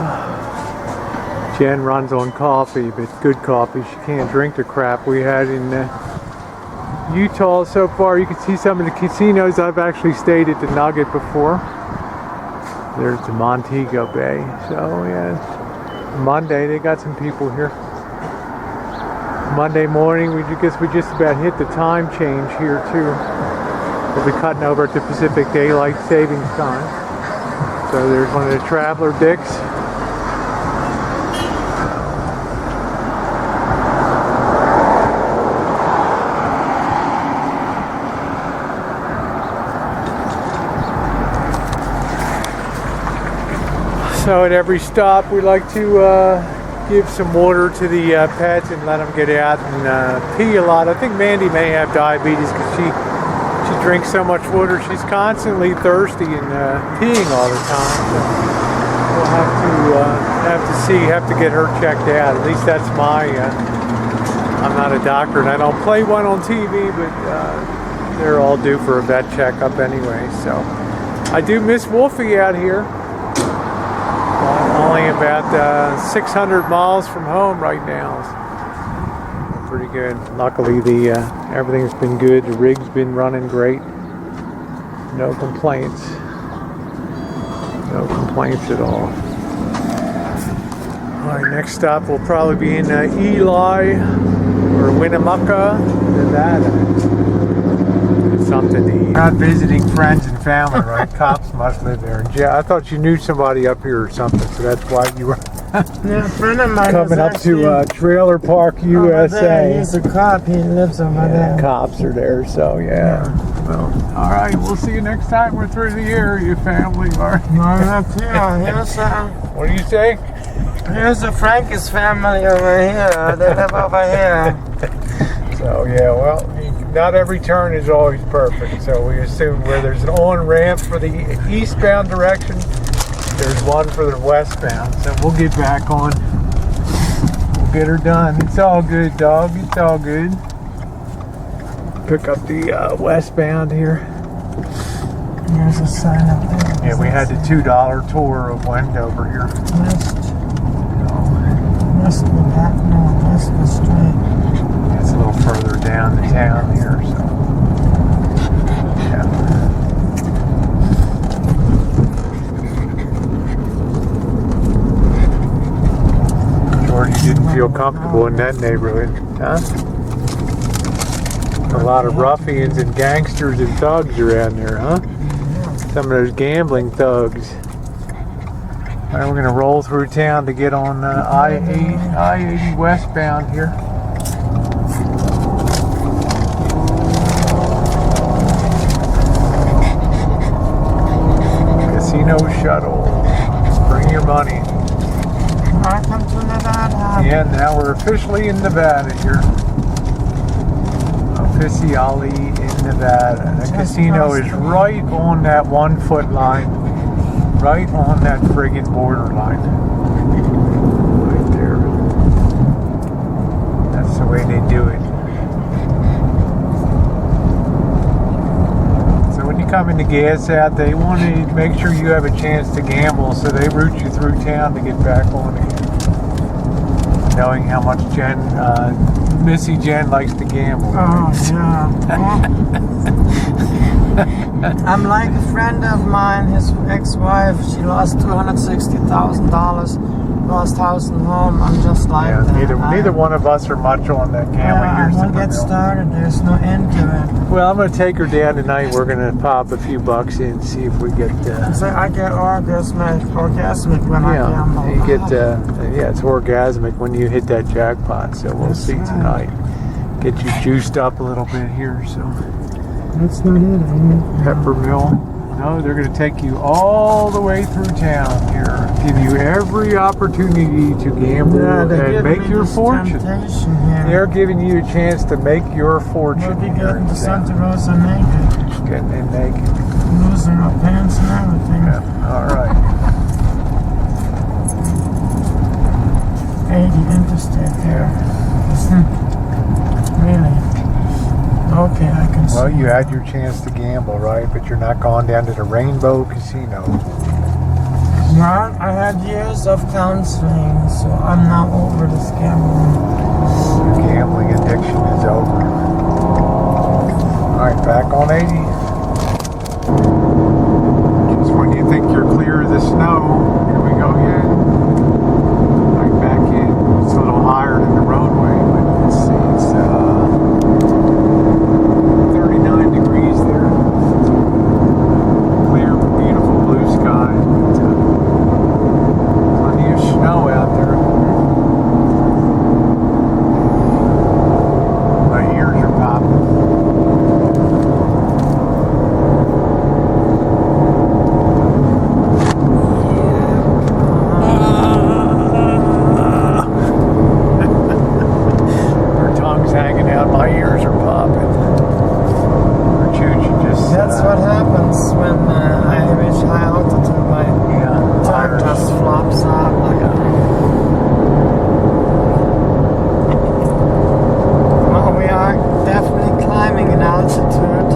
Jen runs on coffee, but good coffee. She can't drink the crap we had in Utah so far. You can see some of the casinos. I've actually stayed at the Nugget before. There's the Montego Bay. So yeah, Monday they got some people here. Monday morning, we just about hit the time change here too. We'll be cutting over at the Pacific Daylight Savings Time. So there's one of the traveler dicks. So at every stop, we like to give some water to the pets and let them get out and pee a lot. I think Mandy may have diabetes because she drinks so much water. She's constantly thirsty and peeing all the time. So we'll have to get her checked out. At least that's my. I'm not a doctor and I don't play one on TV, but they're all due for a vet checkup anyway. So I do miss Wolfie out here. Only about 600 miles from home right now. Pretty good. Luckily, everything's been good. The rig's been running great. No complaints. No complaints at all. All right, next stop will probably be in Ely or Winnemucca, Nevada. Something to eat. Not visiting friends and family, right? Cops must live there. I thought you knew somebody up here or something, so that's why you were Yeah, a friend of mine coming up to Trailer Park, USA. He's a cop. He lives over there. Cops are there, so yeah. Well, all right. We'll see you next time we're through the area, family. All right. What do you say? Here's the Frankie's family over here. They live over here. So yeah, well, not every turn is always perfect. So we assume where there's an on-ramp for the eastbound direction, there's one for the westbound. So we'll get back on. We'll get her done. It's all good, dog. It's all good. Pick up the westbound here. Here's a sign up there. Yeah, we had the $2 tour of Wendover here. West was straight. It's a little further down the town here, so yeah. George, you didn't feel comfortable in that neighborhood, huh? A lot of ruffians and gangsters and thugs around there, huh? Some of those gambling thugs. All right, we're gonna roll through town to get on I-80 westbound here. Casino shuttle. Bring your money. Welcome to Nevada. Yeah, now we're officially in Nevada here. Officially in Nevada. The casino is right on that 1 foot line. Right on that friggin' borderline. Right there. That's the way they do it. So when you come in to gas out, they want to make sure you have a chance to gamble, so they route you through town to get back on again. Knowing how much Missy Jenn likes to gamble. Oh, yeah. I'm like a friend of mine, his ex-wife, she lost $260,000, lost house and home. I'm just like that. Neither one of us are much on that gambling. I won't get started. There's no end to it. Well, I'm going to take her down tonight. We're going to pop a few bucks in, see if we get... So I get orgasmic when I gamble. You get, it's orgasmic when you hit that jackpot. So we'll see tonight. Get you juiced up a little bit here, so... That's not it. Peppermill. No, they're going to take you all the way through town here. Give you every opportunity to gamble and make your fortune. They're giving you a chance to make your fortune. We'll be getting to Santa Rosa naked. Getting in naked. Losing our pants and everything. Yeah. All right. 80 interstate here. Really. Okay, I can see. Well, you had your chance to gamble, right? But you're not going down to the Rainbow Casino. Well, I had years of counseling, so I'm now over this gambling. Your gambling addiction is over. All right, back on 80. Just when you think you're clear of the snow, here we go again. Right back in. It's a little higher than the roadway, but let's see, it's 39 degrees there. Clear, beautiful blue sky. Plenty of snow out there. My ears are popping. Her tongue's hanging out. My ears are popping. Her choo-choo just... That's what happens when I reach high altitude. My tongue just flops out like Well, we are definitely climbing in altitude.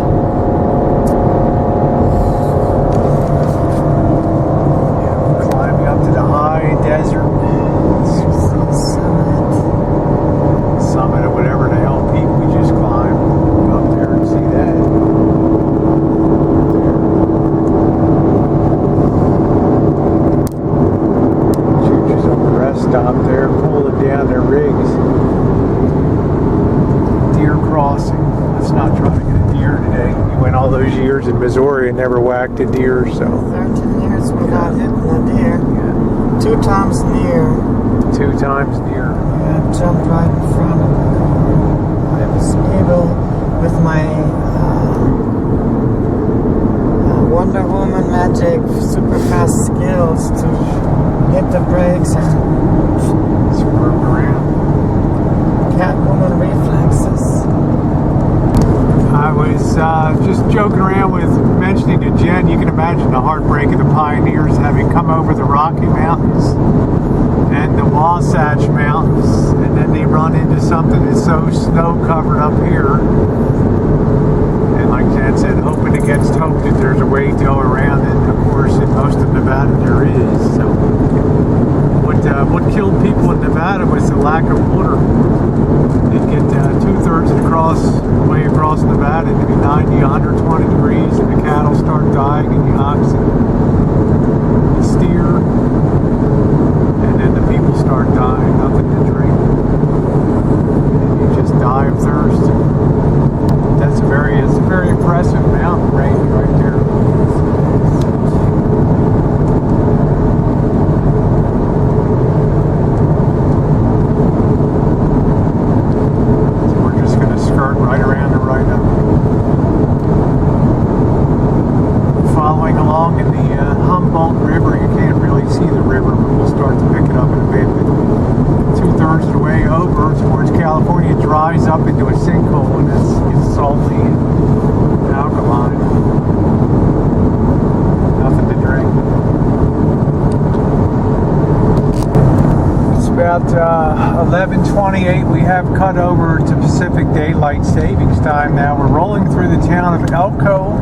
Yeah, we're climbing up to the high desert. Summit or whatever the hell peak we just climbed. Go up there and see that. Choo-choos on the rest stop there, pulling down their rigs. Deer crossing. Let's not try to get a deer today. We went all those years in Missouri and never whacked a deer, so 13 years without hitting a deer. yeah, 2 times near. 2 times deer. Yeah, jumped right in front of me. I was able, with my Wonder Woman magic super fast skills, to hit the brakes and Swerved around. Catwoman reflexes. I was just joking around with mentioning to Jen, you can imagine the heartbreak of the pioneers having come over the Rocky Mountains and the Wasatch Mountains, and then they run into something that's so snow covered up here. And like Jen said, hoping against hope that there's a way to go around it. Of course, in most of Nevada there is. So what killed people in Nevada was the lack of water. You'd get 2/3 of the way across Nevada to be 90, 120 degrees, and the cattle start dying, and the oxen, the steer, and then the people start dying, nothing to drink, and you just die of thirst. It's a very impressive mountain range right there. Right around to Reno. Following along in the Humboldt River, you can't really see the river, but we'll start to pick it up in a bit. But 2/3 of the way over towards California, it dries up into a sinkhole, and it's salty and alkaline. Nothing to drink. About 11:28, we have cut over to Pacific Daylight Savings Time now. We're rolling through the town of Elko,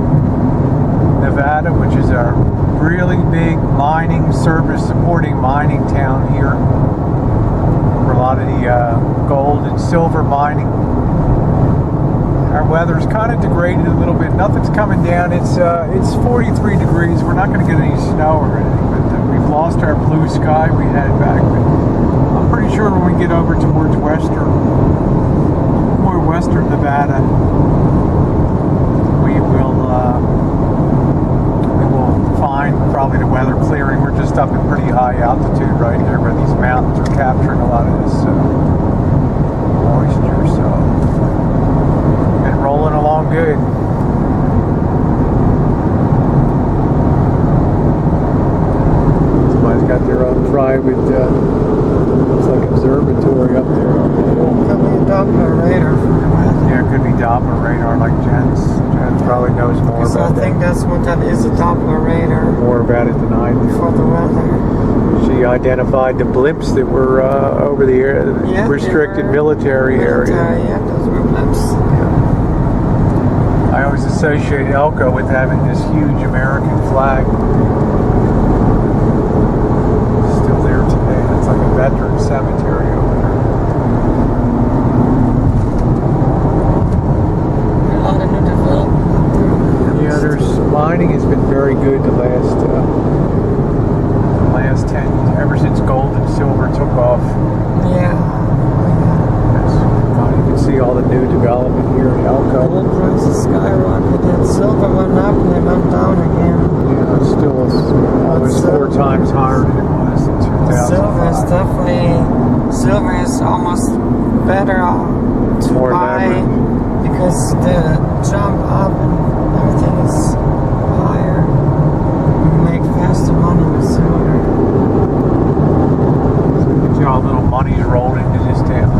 Nevada, which is a really big mining service supporting mining town here, for a lot of the gold and silver mining. Our weather's kind of degraded a little bit. Nothing's coming down. It's 43 degrees. We're not going to get any snow or anything, but we've lost our blue sky we had back. But I'm pretty sure when we get over towards more western Nevada, we will find probably the weather clearing. We're just up in pretty high altitude right here, where these mountains are capturing a lot of this moisture. So, been rolling along good. Somebody's got their own private, looks like observatory up there. Could be a Doppler radar for the weather. Yeah, it could be Doppler radar like Jen's. Jen probably knows more Because about I think that. that's what that is, a Doppler radar More about it than I do. for the weather. She identified the blimps that were over the Yeah, restricted they were military area. Yeah, those were blips. Yeah. always associate Elko with having this huge American flag. Still there today. It's like a veteran cemetery over there. A lot of new development. Yeah, there's mining has been very good the last 10, ever since gold and silver took off. Yeah. You can see all the new development here in Elko. Gold prices skyrocketed. Silver went up and they went down again. Yeah, it's still almost 4 times higher than it was in 2005. Silver is almost better to More buy leverage. because the jump up and everything is higher. You make faster money with silver. See how little money's rolled into this town.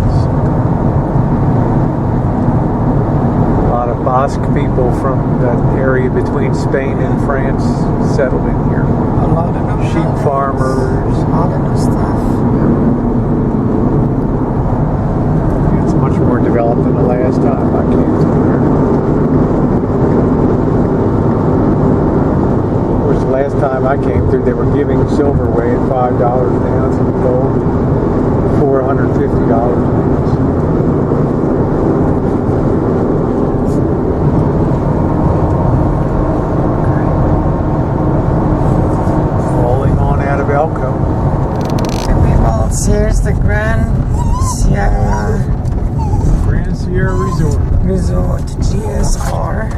A lot of Basque people from that area between Spain and France settled in here. A lot of new Sheep buildings, farmers. a lot of new stuff. It's much more developed than the last time I came through here. Of course, the last time I came through, they were giving silver away at $5 an ounce and gold at $450 an ounce. Rolling on out of Elko. Here's the Grand Sierra Resort. GSR.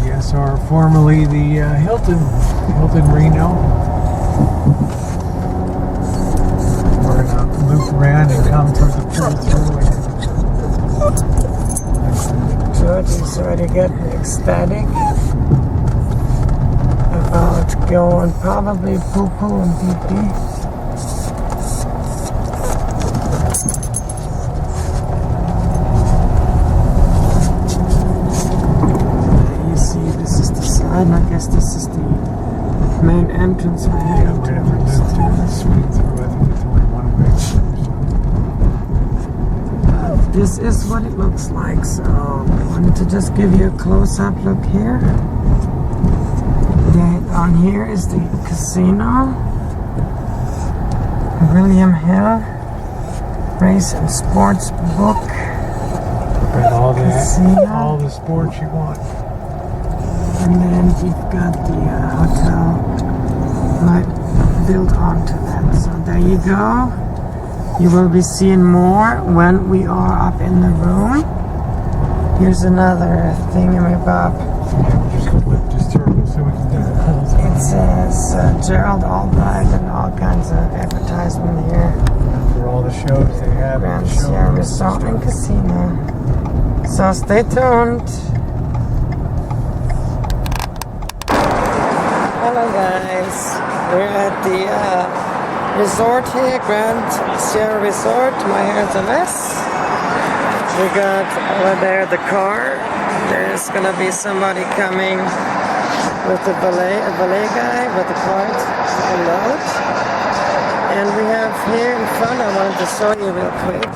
GSR, formerly the Hilton Reno. We're gonna loop around and come through the pull through. George is already getting ecstatic about going probably poo-poo and pee-pee. I guess this is the main entrance we're heading to. This is what it looks like, so I wanted to just give you a close-up look here. On here is the casino, William Hill Race and Sports Book. And all Casino. all the sports you want. And then you've got the hotel right built onto that. So there you go. You will be seeing more when we are up in the room. Here's another thingamabob. Just turn so we can do the polls. It says Gerald Albright and all kinds of advertisement here. For all the shows they have. Grand Sierra Resort and Casino. So stay tuned. Hello guys, we're at the resort here, Grand Sierra Resort. My hair's a mess. We got over there the car. There's gonna be somebody coming with a valet guy with a cart to load. And we have here in front, I wanted to show you real quick.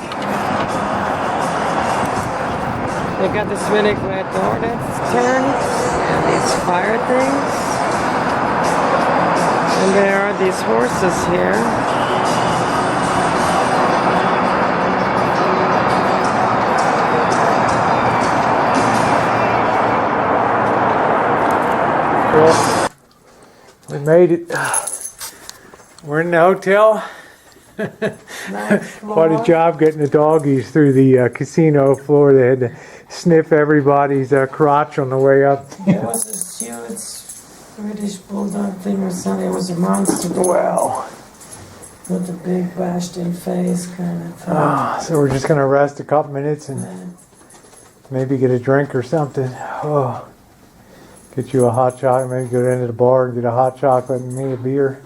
We got this really great door that's turned and these fire things. And there are these horses here. Well, we made it. We're in the hotel. Nice. Quite a job getting the doggies through the casino floor. They had to sniff everybody's crotch on the way up. It was a huge British bulldog thing or something. It was a monster dog. Well, With a big bashed in face kind of thing. so we're just gonna rest a couple minutes and maybe get a drink or something. Oh, get you a hot chocolate. Maybe go down to the bar and get a hot chocolate and me a beer.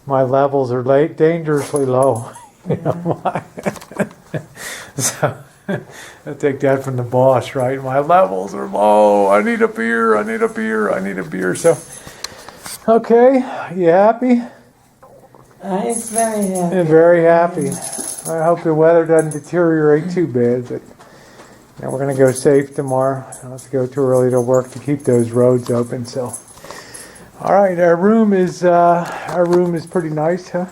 My levels are dangerously low. You know why? So I take that from the boss, right? My levels are low. I need a beer. I need a beer. I need a beer. So, okay, you happy? I'm very happy. I'm very happy. I hope the weather doesn't deteriorate too bad, but And we're going to go safe tomorrow. Let's go too early to work to keep those roads open. So, all right, our room is pretty nice, huh?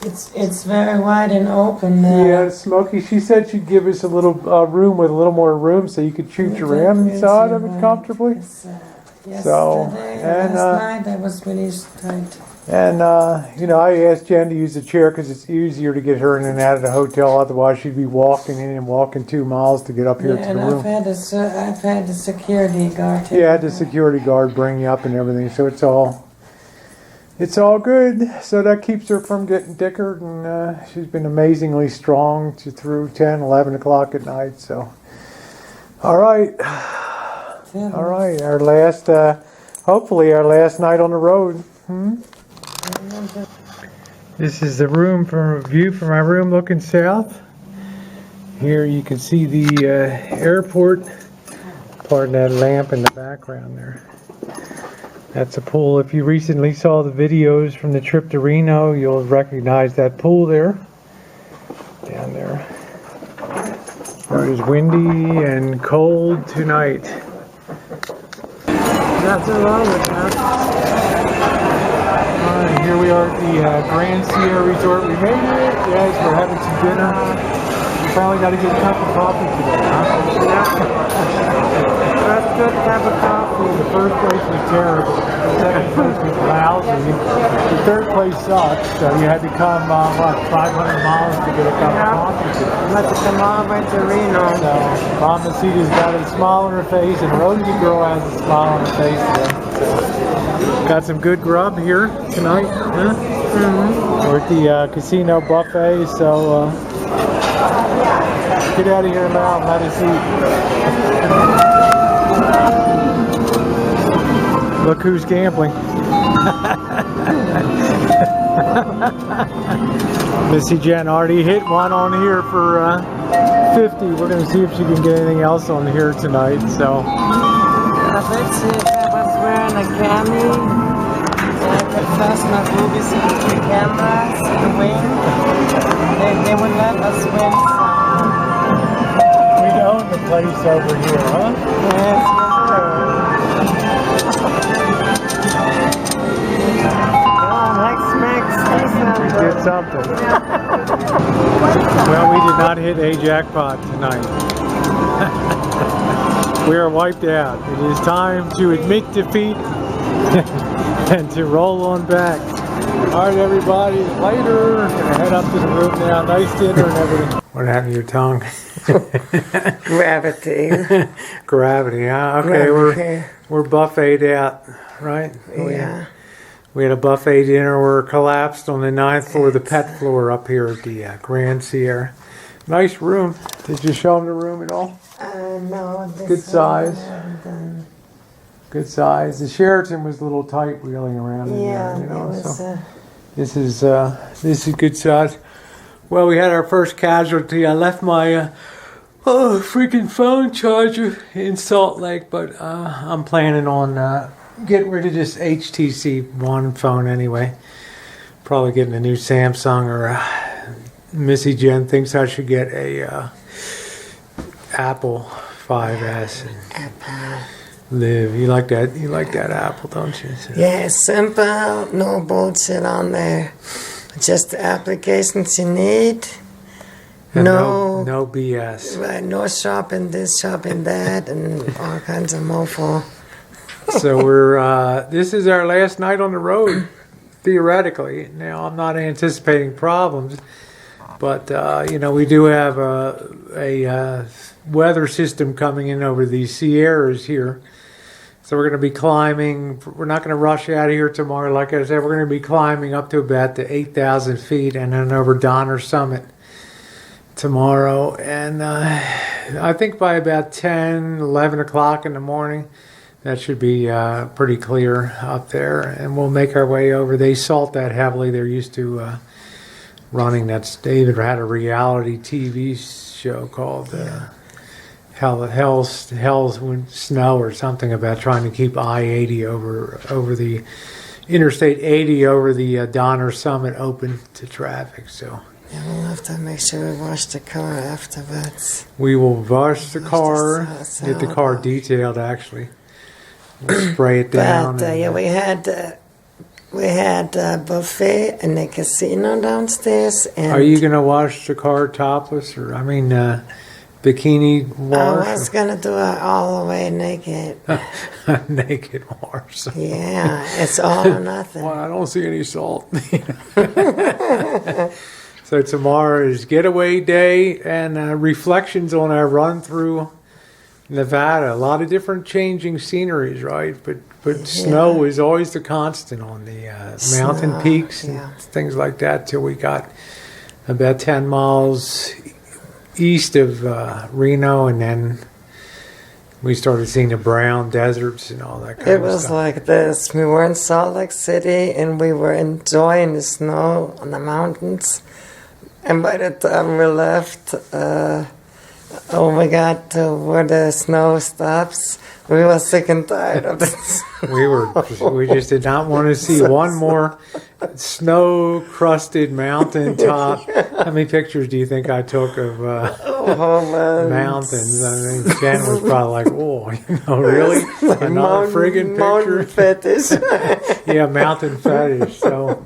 It's very wide and open there. Yeah, Smokey. She said she'd give us a little room with a little more room, so you could shoot your around inside of it comfortably. Yesterday, So, last night, that was really tight. And, I asked Jen to use the chair because it's easier to get her in and out of the hotel. Otherwise, she'd be walking in and walking 2 miles to get up here to the room. I've had the security guard. Yeah, I had the security guard bring you up and everything. So it's all good. So that keeps her from getting dickered. And she's been amazingly strong through 10, 11 o'clock at night. So, all right. All right. Our last, hopefully our last night on the road. This is the view from my room looking south. Here you can see the airport. Pardon that lamp in the background there. That's a pool. If you recently saw the videos from the trip to Reno, you'll recognize that pool there. Down there. It is windy and cold tonight. Nothing wrong with that. Alright, here we are at the Grand Sierra Resort. We made it. Yes, we're having some dinner. We finally got a good cup of coffee today, huh? First good cup of coffee. The first place was terrible. The second place was lousy. The third place sucked, so you had to come, 500 miles to get a cup of coffee today. You had to come all the way to Reno. So, Mom Mercedes got a smile on her face, and Rosie girl has a smile on her face today. So, got some good grub here tonight, huh? Mm-hmm. We're at the casino buffet, so get out of here now and let us eat. Look who's gambling. Missy Jenn already hit one on here for 50. We're going to see if she can get anything else on here tonight. So, Let's see if I was wearing a cami. I could fasten my boobies into the cameras in the wing. They would let us win some. we own the place over here, huh? Yes, We did something. Well, we did not hit a jackpot tonight. We are wiped out. It is time to admit defeat and to roll on back. All right, everybody. Later. Gonna head up to the room now. Nice dinner and everything. What happened to your tongue? Gravity. Gravity, huh? Okay, we're buffeted out, right? Yeah. We had a buffet dinner. We're collapsed on the 9th floor, the pet floor up here at the Grand Sierra. Nice room. Did you show them the room at all? No. Good size. Good size. The Sheraton was a little tight wheeling around in there, you know. So this is good size. Well, we had our first casualty. I left my freaking phone charger in Salt Lake, but I'm planning on getting rid of this HTC One phone anyway. Probably getting a new Samsung, or Missy Jenn thinks I should get a Apple 5S. Apple. Live. You like that? You like that Apple, don't you? So. Yeah, simple, no bullshit on there. Just the applications you need. No BS. Right, no shopping this, shopping that, and all kinds of mofo. So we're this is our last night on the road, theoretically. Now I'm not anticipating problems, but we do have a weather system coming in over the Sierras here. So we're going to be climbing. We're not going to rush out of here tomorrow. Like I said, we're going to be climbing up to about the 8,000 feet and then over Donner Summit tomorrow. And I think by about 10, 11 o'clock in the morning, that should be pretty clear up there. And we'll make our way over. They salt that heavily. They're used to running that. David had a reality TV show called Hell's Snow or something about trying to keep I-80 over the Interstate 80 over the Donner Summit open to traffic. So Yeah, we'll have to make sure we wash the car afterwards. We will wash the Wash car, this get the out. car detailed actually. We'll spray it down. But yeah, we had buffet in the casino downstairs. And Are you gonna wash the car topless, or bikini I wash? was gonna do it all the way naked. Naked wash. Yeah, it's all or nothing. Well, I don't see any salt. So tomorrow is getaway day and reflections on our run through Nevada. A lot of different changing sceneries, right? But snow is always the constant on the mountain Snow, peaks and yeah. things like that till we got about 10 miles east of Reno, and then we started seeing the brown deserts and all that kind It of was stuff. like this. We were in Salt Lake City and we were enjoying the snow on the mountains. And by the time we left, we got to where the snow stops, we were sick and tired of this. We just did not want to see one more snow-crusted mountaintop. How many pictures do you think I took of Man. mountains? I mean, Jenn was probably like, "Oh, really? Another friggin' Mountain picture?" fetish. Yeah, mountain fetish. So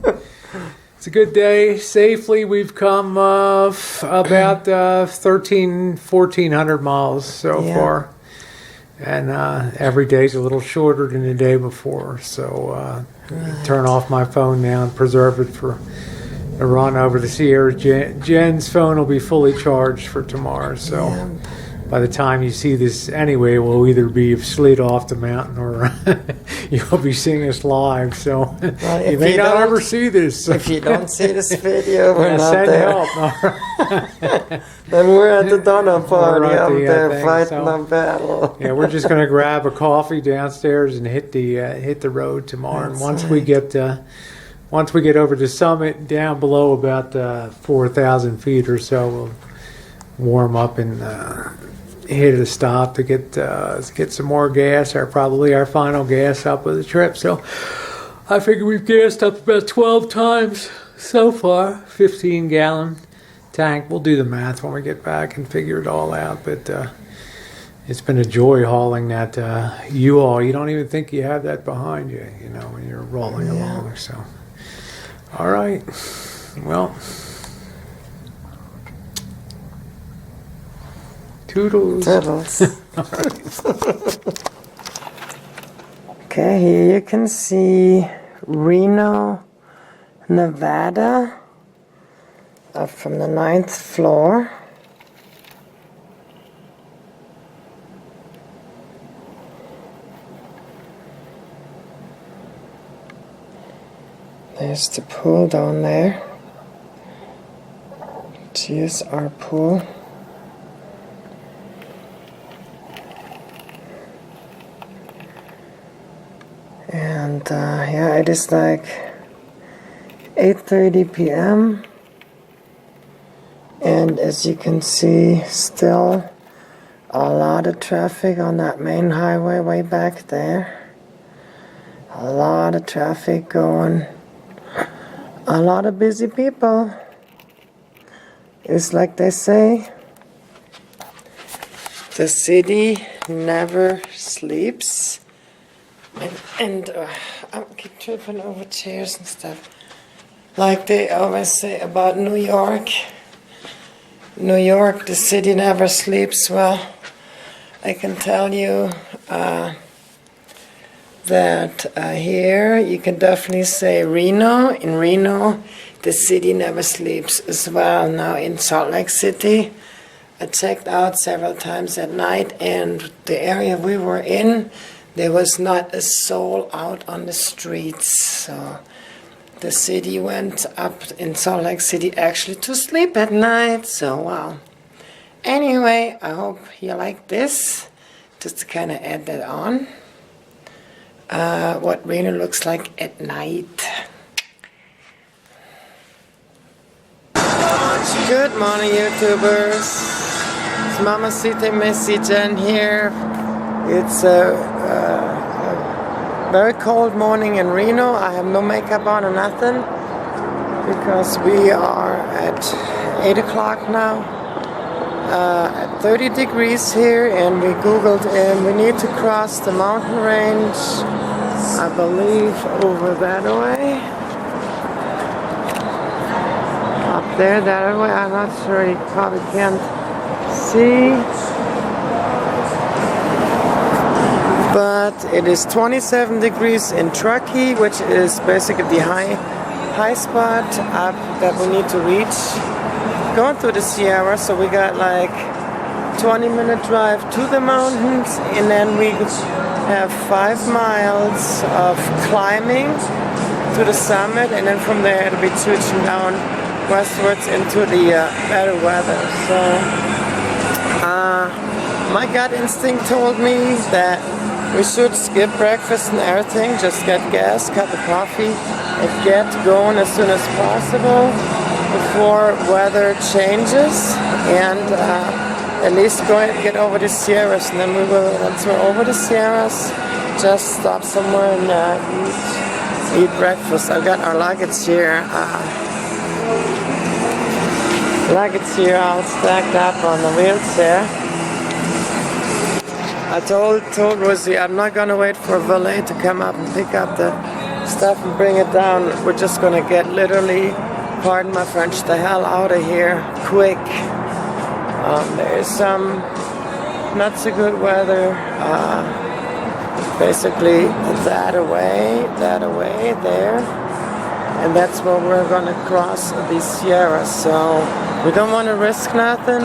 it's a good day. Safely, we've come about 1,400 miles so Yeah. far. And every day's a little shorter than the day before. So turn off my phone now and preserve it for a run over the Sierras. Jen's phone will be fully charged for tomorrow. So Yeah. by the time you see this anyway, we'll either be slid off the mountain or you'll be seeing us live. So if you may you not don't- ever see this. If you don't see this video, we're Yeah, not send there. help. Then we're at the donor party at up the, there thing, fighting so- a battle. Yeah, we're just gonna grab a coffee downstairs and hit the road tomorrow. And That's once right. we get over the summit, down below about 4,000 feet or so, we'll warm up and hit a stop to get some more gas. Probably our final gas up of the trip. So I figure we've gassed up about 12 times so far. 15-gallon tank. We'll do the math when we get back and figure it all out. But it's been a joy hauling that U-Haul. You don't even think you have that behind you, when you're rolling along. So, all right. Well, toodles. Turtles. Okay, here you can see Reno, Nevada, up from the 9th floor. There's the pool down there. Here's our pool. And yeah, it is like 8:30 p.m. And as you can see, still a lot of traffic on that main highway way back there. A lot of traffic going. A lot of busy people. It's like they say, the city never sleeps. And I keep tripping over chairs and stuff. Like they always say about New York. New York, the city never sleeps. Well, I can tell you that here you can definitely say Reno. In Reno, the city never sleeps as well. Now in Salt Lake City, I checked out several times at night, and the area we were in, there was not a soul out on the streets. So the city went up in Salt Lake City actually to sleep at night. So wow. Anyway, I hope you like this. Just to kind of add that on. What Reno looks like at night. Good morning, YouTubers. It's Mamacita Missy Jenn here. It's a very cold morning in Reno. I have no makeup on or nothing because we are at 8 o'clock now. 30 degrees here, and we googled and we need to cross the mountain range, I believe over that way. Up there, that way, I'm not sure, you probably can't see. But it is 27 degrees in Truckee, which is basically the high spot up that we need to reach. Going through the Sierra, so we got like 20-minute drive to the mountains, and then we have 5 miles of climbing to the summit, and then from there it'll be switching down westwards into the better weather. So my gut instinct told me that we should skip breakfast and everything, just get gas, cup of coffee, and get going as soon as possible before weather changes, and at least go ahead and get over the Sierras, and then we will, once we're over the Sierras, just stop somewhere and eat breakfast. I've got our luggage here. All stacked up on the wheels there. I told Rosie I'm not gonna wait for a valet to come up and pick up the stuff and bring it down. We're just gonna get literally, pardon my French, the hell out of here quick. There's some not so good weather. Basically that away there, and that's where we're gonna cross the Sierra. So we don't want to risk nothing,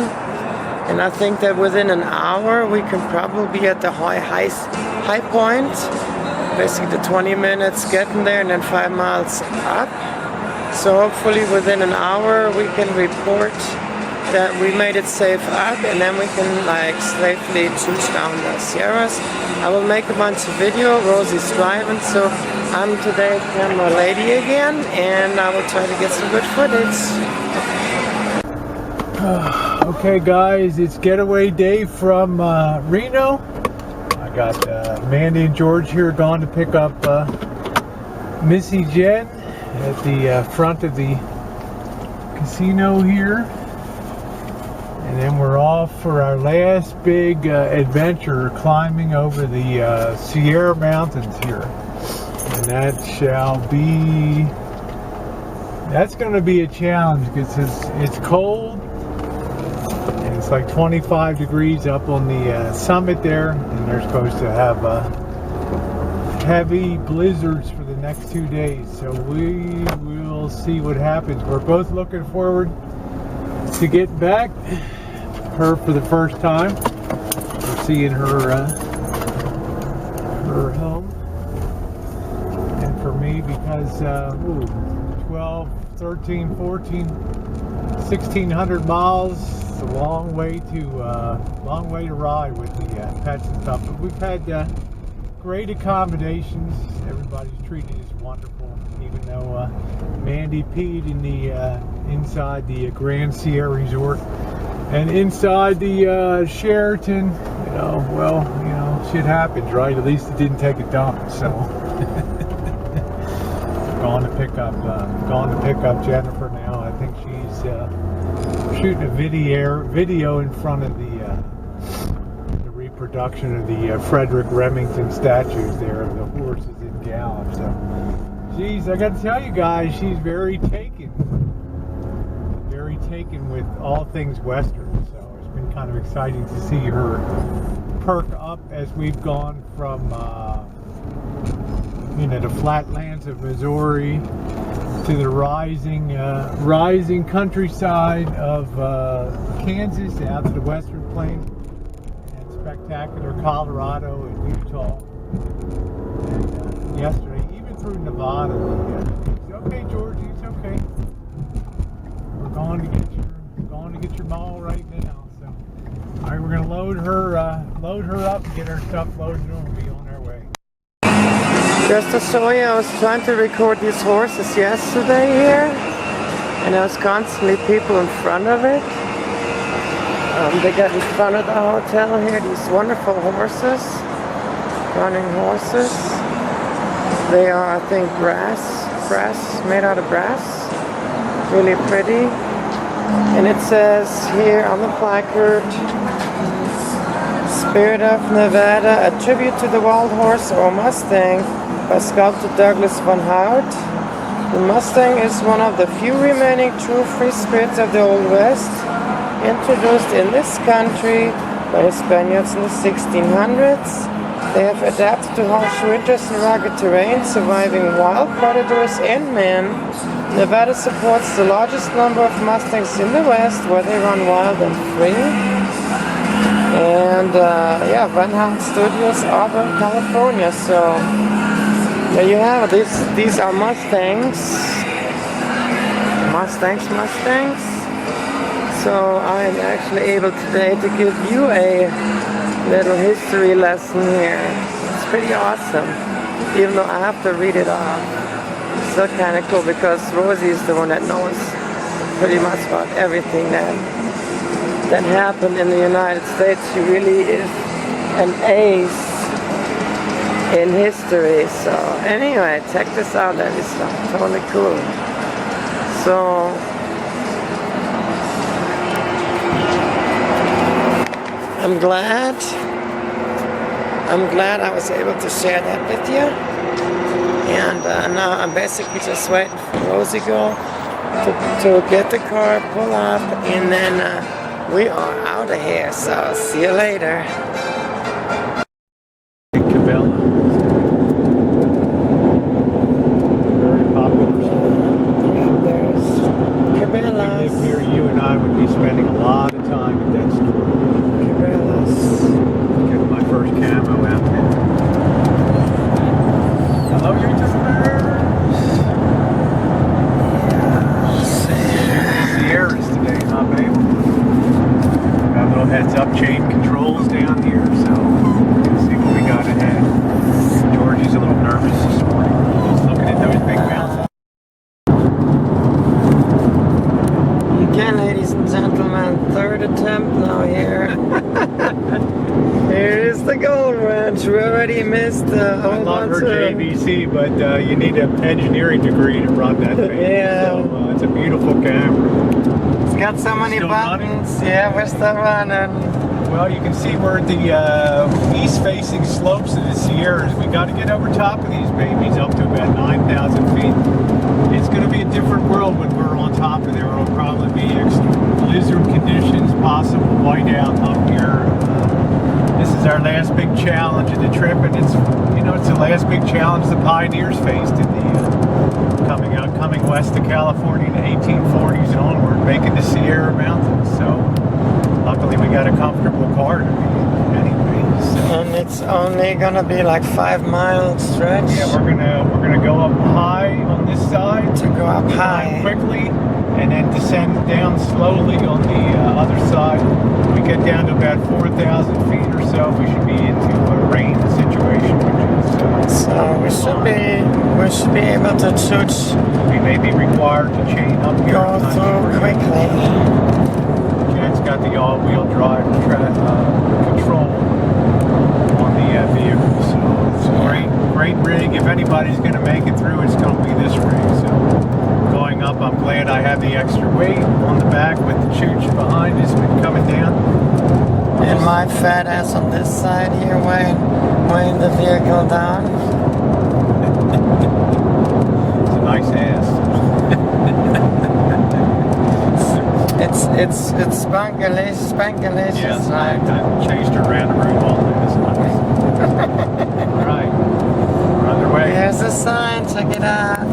and I think that within an hour we can probably be at the high point. Basically the 20 minutes getting there, and then 5 miles up. So hopefully within an hour we can report that we made it safe up, and then we can like safely choose down the Sierras. I will make a bunch of video. Rosie's driving, so I'm today camera lady again, and I will try to get some good footage. Okay guys, it's getaway day from Reno. I got Mandy and George here gone to pick up Missy, Jenn at the front of the casino here, and then we're off for our last big adventure climbing over the Sierra Mountains here, and that's going to be a challenge because it's cold, and it's like 25 degrees up on the summit there, and they're supposed to have heavy blizzards for the next 2 days, so we will see what happens. We're both looking forward to getting back. Her for the first time. We're seeing her home, and for me because 12, 13, 14, 1,600 miles. It's a long way to ride with the pets and stuff. But we've had great accommodations. Everybody's treated us wonderful, even though Mandy peed in the inside the Grand Sierra Resort and inside the Sheraton. Shit happens, right? At least it didn't take a dump. So going to pick up Jennifer now. I think she's shooting a video in front of the reproduction of the Frederick Remington statues there of the horses in gallop. So, geez, I got to tell you guys, she's very taken with all things Western. So it's been kind of exciting to see her perk up as we've gone from the flatlands of Missouri to the rising countryside of Kansas, out to the Western Plains, and spectacular Colorado and Utah, and yesterday even through Nevada. It's okay, George, it's okay. We're going to get your mall right now. So, all right, we're going to load her up and get her stuff loaded, and we'll be on our way. Just to show you, I was trying to record these horses yesterday here, and there was constantly people in front of it. They got in front of the hotel here, these wonderful horses, running horses. They are, I think, brass, made out of brass. Really pretty. And it says here on the placard, Spirit of Nevada, a tribute to the wild horse or Mustang by sculptor Douglas Van Hout. The Mustang is one of the few remaining true free spirits of the Old West, introduced in this country by the Spaniards in the 1600s. They have adapted to harsh winters and rugged terrain, surviving wild predators and men. Nevada supports the largest number of Mustangs in the West, where they run wild and free. And yeah, Van Hout Studios, Auburn, California. So there you have it. These are Mustangs. Mustangs. So I am actually able today to give you a little history lesson here. It's pretty awesome, even though I have to read it off. It's still kind of cool because Rosie is the one that knows pretty much about everything that happened in the United States. She really is an ace in history. So anyway, check this out. That is totally cool. So I'm glad I was able to share that with you. And now I'm basically just waiting for Rosie girl to get the car, pull up, and then we are out of here. So see you later. Cabela. Very popular store. There's If we Cabela's. lived here, you and I would be spending a lot of time at that store. Cabela's. Get my first camo out there. Hello, Sierras today, huh, babe? Got a little heads-up chain controls down here, so let's see what we got ahead. Georgie's a little nervous this morning. He's looking at those big mountains. Again, ladies and gentlemen, third attempt now here. Here is the Gold Ranch. We already missed a I whole love bunch her of... JVC, but you need an engineering degree to run that thing. Yeah. So it's a beautiful camera. It's got so many Still buttons. Yeah, we're still running. Well, you can see where the east-facing slopes of the Sierras. We got to get over top of these babies up to about 9,000 feet. It's going to be a different world when we're on top of there. It'll probably be extreme blizzard conditions, possible whiteout up here. This is our last big challenge of the trip, and it's the last big challenge the pioneers faced in the coming west to California in the 1840s and onward, making the Sierra Mountains. So luckily we got a comfortable car to be in anyway. So. And it's only gonna be like 5 mile stretch. Yeah, we're gonna go up high on this side To go up high. quickly, and then descend down slowly on the other side. We get down to about 4,000 feet or so, we should be into a rain situation, which is So we should be able to shoot, we may be required to chain up here. go I'm not through sure. quickly. Jen's got the all-wheel drive control on the vehicle, so it's a great rig. If anybody's going to make it through, it's going to be this rig. So going up, I'm glad I have the extra weight on the back with the chooch behind us coming down. And my fat ass on this side here weighing the vehicle down. It's a nice ass. It's spankalicious. Yes, I Right? chased her around the room all day. It's nice. All right, we're underway. Here's the sign, check it out.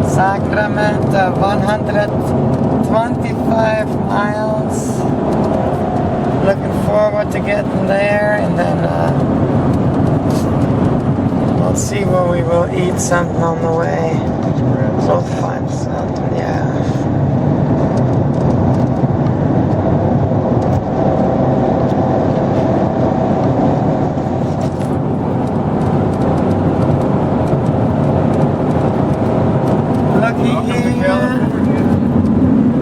Sacramento, 125 miles. Looking forward to getting there, and then we'll see where we will eat something on the way. We'll find something, yeah.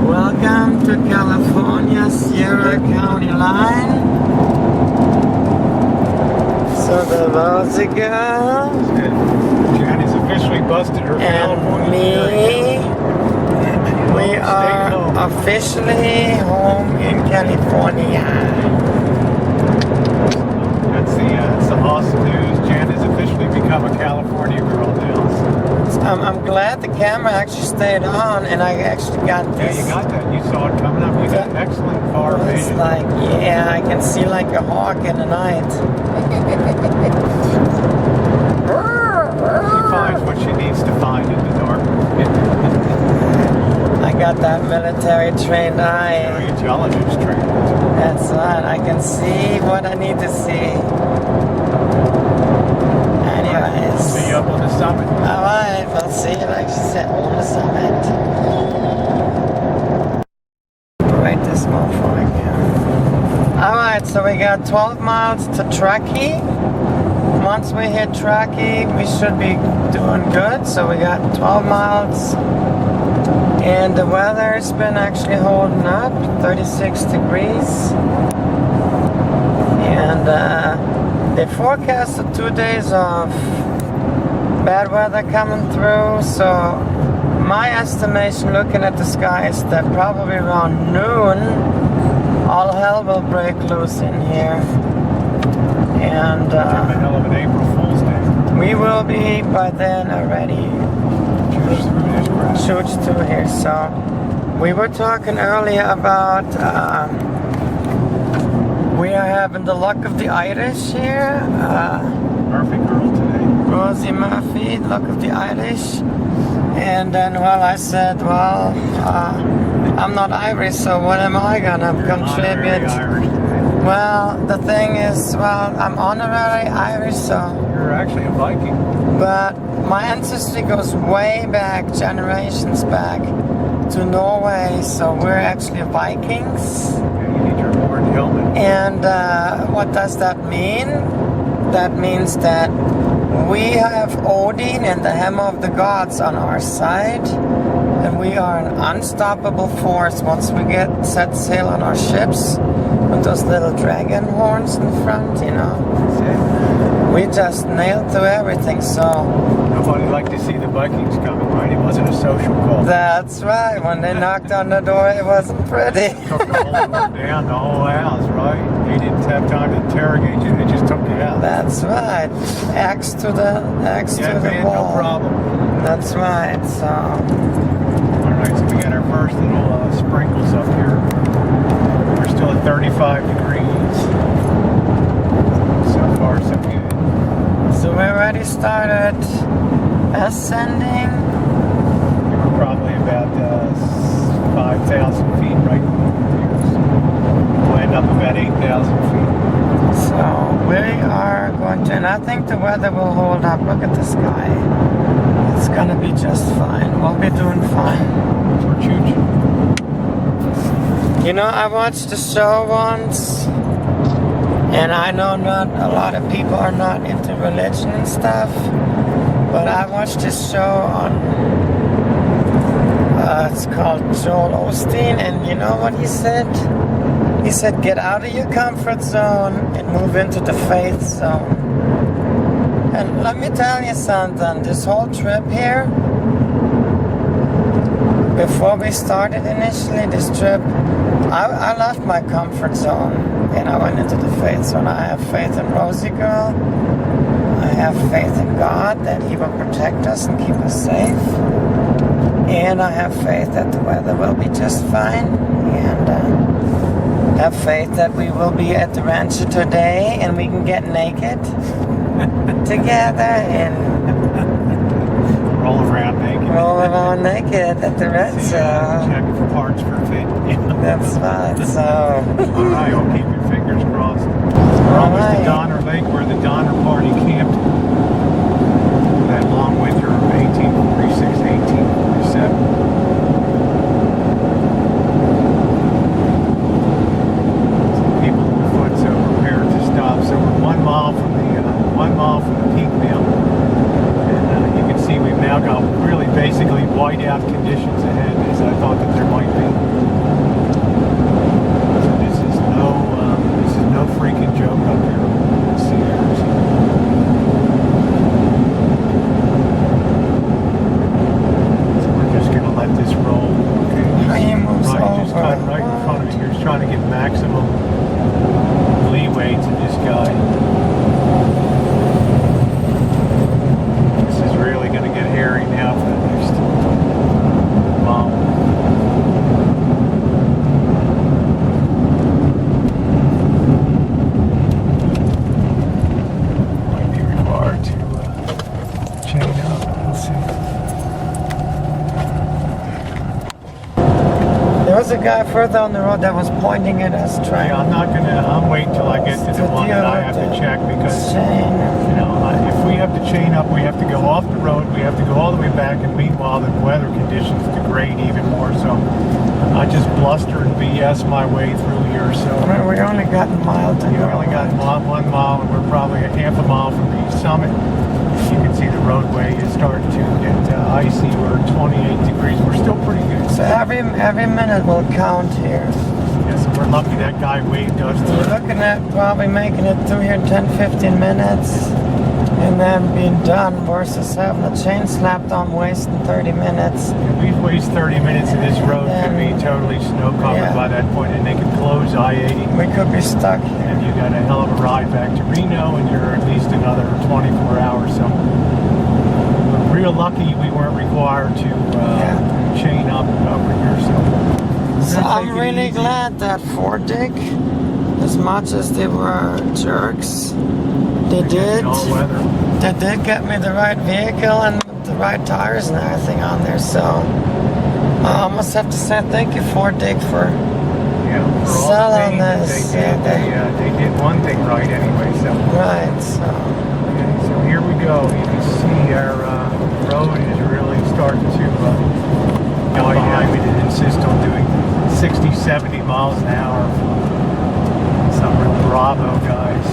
Welcome to California, Sierra County line. So the Rosie girl Jen has officially busted her and California me, area. we We are officially home in California. That's the awesome news. Jen has officially become a California girl now. So I'm glad the camera actually stayed on and I actually got this. Yeah, you got that. You saw it coming up. You got excellent far It's vision. like, yeah, I can see like a hawk in the night. She finds what she needs to find in the dark. I got that military trained eye. Very intelligence trained. That's right. I can see what I need to see. Anyways. See you up on the summit. Alright, we'll see you like she said on the summit. Right this motherfucker. Alright, so we got 12 miles to Truckee. Once we hit Truckee, we should be doing good. So we got 12 miles. And the weather's been actually holding up, 36 degrees. And they forecasted 2 days of bad weather coming through. So my estimation looking at the sky is that probably around noon, all hell will break loose in here. And a hell of an April Fool's Day. we will be by then already shoots through here. So we were talking earlier about we are having the luck of the Irish here. Murphy girl today. Rosie Murphy, luck of the Irish. And then, well, I said, well, I'm not Irish, so what am I gonna contribute? Irish. Well, the thing is, well, I'm honorary Irish, so. You're actually a Viking. But my ancestry goes way back, generations back, to Norway, so we're actually Vikings. Yeah, you need your horned helmet. And what does that mean? That means that we have Odin and the hammer of the gods on our side, and we are an unstoppable force once we get set sail on our ships with those little dragon horns in front, you know. We just nailed through everything, so. Nobody liked to see the Vikings coming, right? It wasn't a social call. That's right. When they knocked on the door, it wasn't pretty. Took the whole down, the whole house, right? They didn't have time to interrogate you. They just took you out. That's right. Axe to the Man, wall. no problem. That's right. So. All right, so we got our first little sprinkles up here. We're still at 35 degrees. So far, so good. So we already started ascending. We're probably about 5,000 feet right here. We'll end up about 8,000 feet. So we are going to, and I think the weather will hold up. Look at the sky. It's gonna be just fine. We'll be doing fine. We're choo-choo. You know, I watched the show once, and I know not a lot of people are not into religion and stuff, but I watched this show on, it's called Joel Osteen, and you know what he said? He said, get out of your comfort zone and move into the faith zone. And let me tell you something, this whole trip here, before we started initially, this trip, I left my comfort zone and I went into the faith zone. I have faith in Rosie Girl. I have faith in God that He will protect us and keep us safe. And I have faith that the weather will be just fine. And have faith that we will be at the Rancho today and we can get naked together and Roll around naked. roll around naked at the Rancho. Check for parts for fit. That's right, so. All right, I'll keep your fingers crossed. We're almost right. at Donner Lake where the Donner Party camped that long winter of 1846, 1847. People on foot, so prepared to stop. So we're 1 mile from the peak now. And you can see we've now got really basically whiteout conditions ahead, as I thought that there might be. So this is no freaking joke up here. Let's see there. So we're just gonna maximum leeway to this guy. This is really going to get hairy now for the next mile. Might be required to chain up. Let's see. There was a guy further on the road that was pointing at us, trying. Yeah, I'm waiting till I get to the one that I have to check because, chain. you know, if we have to chain up, we have to go off the road, we have to go all the way back, and meanwhile the weather conditions degrade even more. So I just bluster and BS my way through here. So We only got a mile to we go. only got 1 mile, and we're probably a half a mile from the summit. You can see the roadway is starting to get icy. We're 28 degrees. We're still pretty good. So every minute will count here. Yeah, so we're lucky that guy waved us. We're looking at probably making it through here in 10-15 minutes and then being done versus having a chain slapped on, wasting 30 minutes. Yeah, we've wasted 30 minutes, and this road could be totally snow covered by that point, and they could close I-80. We could be stuck here. And you got a hell of a ride back to Reno, and you're at least another 24 hours. So we're real lucky we weren't required to chain up over here. So I'm really glad that Ford Dick, as much as they were jerks, they did get me the right vehicle and the right tires and everything on there. So I almost have to say thank you, Ford Dick, for selling this. They did one thing right anyway. So right. So here we go. You can see our road is really starting to go behind me to insist on doing 60, 70 miles an hour. Some real bravo guys.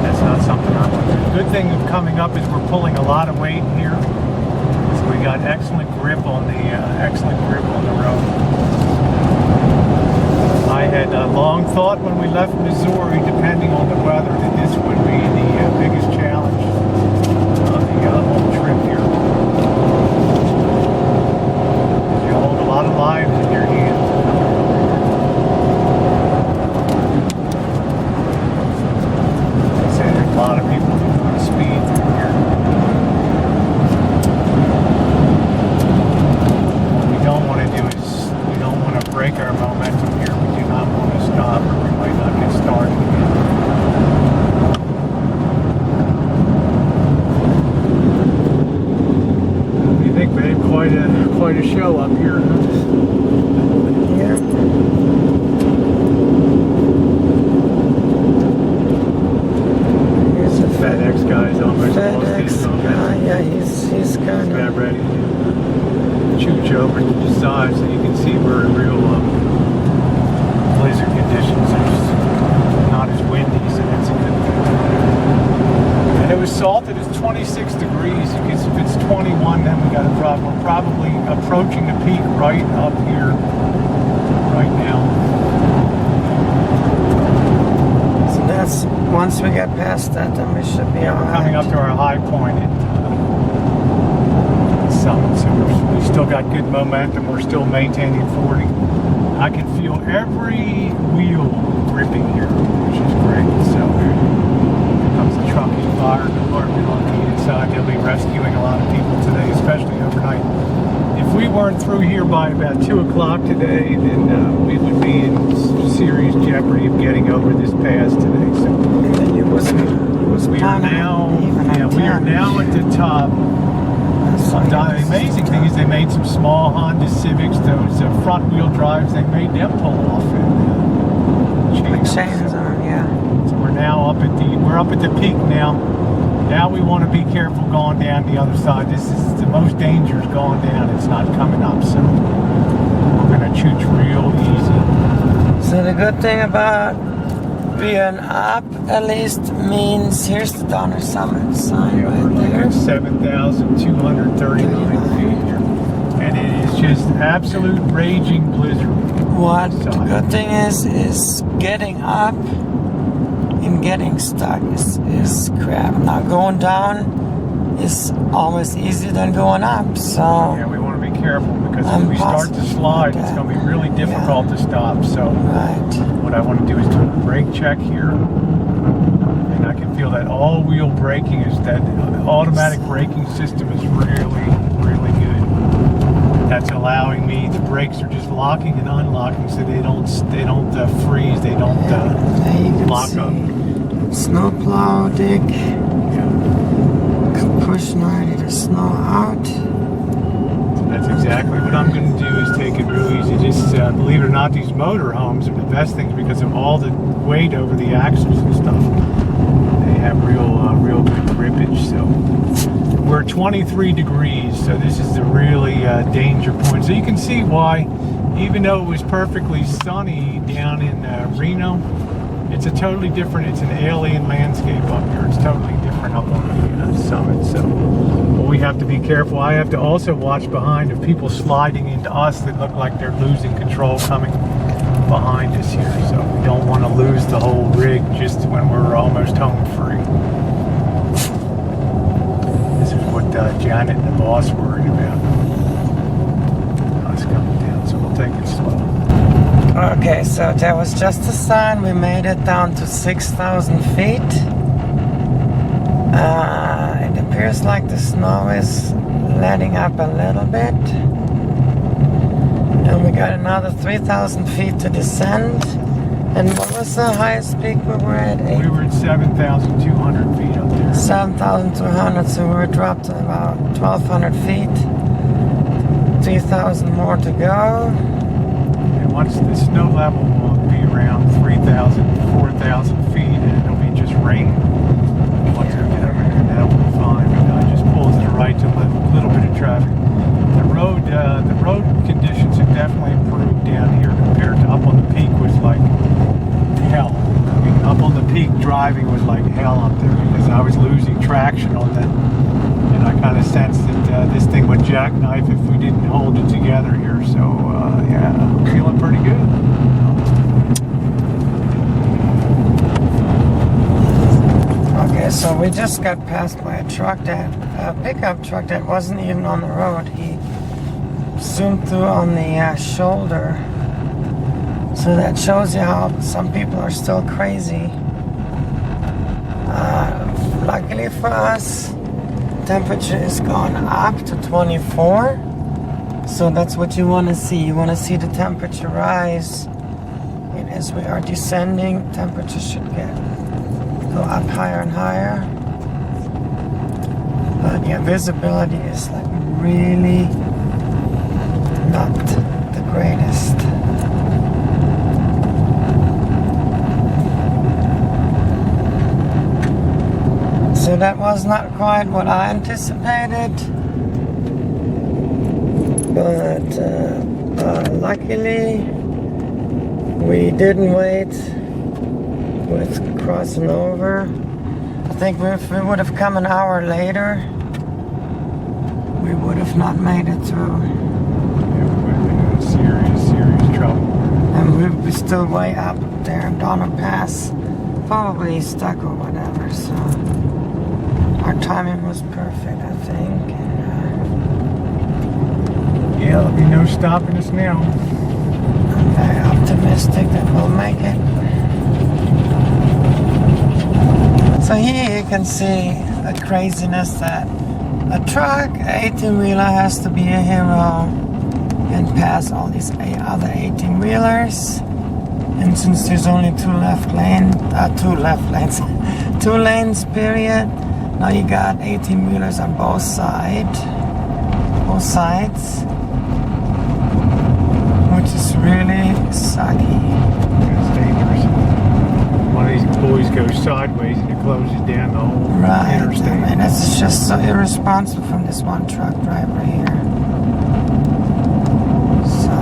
That's not something I want to do. The good thing of coming up is we're pulling a lot of weight here. So we got excellent grip on the road. I had long thought when we left Missouri, depending on the weather, that this would be the biggest challenge of the whole trip here. You hold a lot of lives in your hands. I say there's a lot of people who want to speed through here. What we don't want to do is we don't want to break our momentum here. We do not want to stop, or we might not get started again. What do you think, babe? Quite a show up here, huh? Yeah. Here's a FedEx guy's almost lost his momentum. Yeah, he's kind Got of ready to chooch over to the side, so you can see we're in real blizzard conditions. It's not as windy, so that's a good thing. And it was salted. It's 26 degrees. You can, if it's 21, then we got a problem. We're probably approaching the peak right up here, right now. So that's once we get past that, then we should be Yeah, we're alright. coming up to our high point at summit, so we still got good momentum. We're still maintaining 40. I can feel every wheel gripping here, which is great. So here comes the trucking fire department on the inside. They'll be rescuing a lot of people today, especially overnight. If we weren't through here by about 2 o'clock today, then we would be in serious jeopardy of getting over this pass today. So we are now at the top. The amazing thing is they made some small Honda Civics, those front wheel drives. They made them pull off and Chains on, yeah. So we're now up at the peak now. Now we want to be careful going down the other side. This is the most dangerous going down. It's not coming up, so we're gonna chooch real easy. So the good thing about being up at least means here's the Donner Summit sign Yeah, we're right looking there. at 7,239 feet here, and it is just absolute raging blizzard. What the good thing is getting up and getting stuck is crap. Now going down is almost easier than going up. So Yeah, we want to be careful because if we start to slide, it's going to be really difficult to stop. So what I want to do is do a brake check here. And I can feel that all-wheel braking is that automatic braking system is really, really good. That's allowing me, the brakes are just locking and unlocking so they don't freeze, they don't lock up. Snow plow dig. Pushing already the snow out. So that's exactly what I'm going to do, is take it real easy. Just believe it or not, these motorhomes are the best things because of all the weight over the axles and stuff. They have real good grippage. So we're 23 degrees, so this is the really danger point. So you can see why, even though it was perfectly sunny down in Reno, it's a totally different, it's an alien landscape up here. It's totally different up on the summit. So we have to be careful. I have to also watch behind of people sliding into us that look like they're losing control coming behind us here. So we don't want to lose the whole rig just when we're almost home free. This is what Janet and the boss worried about. Us coming down, so we'll take it slow. Okay, so that was just a sign. We made it down to 6,000 feet. It appears like the snow is letting up a little bit. And we got another 3,000 feet to descend. And what was the highest peak we were at? We were at 7,200 feet up there. 7,200, so we were dropped to about 1,200 feet. 3,000 more to go. Once the snow level will be around 3,000, 4,000 feet, and it'll be just rain. Once we get over there, that'll be fine. But just pull to the right to a little bit of traffic. The road conditions have definitely improved down here compared to up on the peak was like hell. I mean, up on the peak driving was like hell up there because I was losing traction on that. And I kind of sensed that this thing would jackknife if we didn't hold it together here. So, yeah, I'm feeling pretty good. Okay, so we just got passed by a pickup truck that wasn't even on the road. He zoomed through on the shoulder. So that shows you how some people are still crazy. Luckily for us, temperature is gone up to 24, so that's what you want to see. You want to see the temperature rise, and as we are descending, temperature should go up higher and higher. But yeah, visibility is like really not the greatest. So that was not quite what I anticipated, but luckily we didn't wait with crossing over. I think if we would have come an hour later, we would have not made it through. Yeah, we would have been in serious trouble. And we'd be still way up there in Donner Pass, probably stuck or whatever, so. Our timing was perfect, I think. Yeah, there'll be no stopping us now. I'm very optimistic that we'll make it. So here you can see the craziness that a truck, 18-wheeler, has to be a hero and pass all these other 18-wheelers. And since there's only two lanes, period. Now you got 18-wheelers on both sides, which is really sucky. It's dangerous. One of these boys goes sideways and it closes down the whole interstate. I mean, it's just so irresponsible from this one truck driver here. So,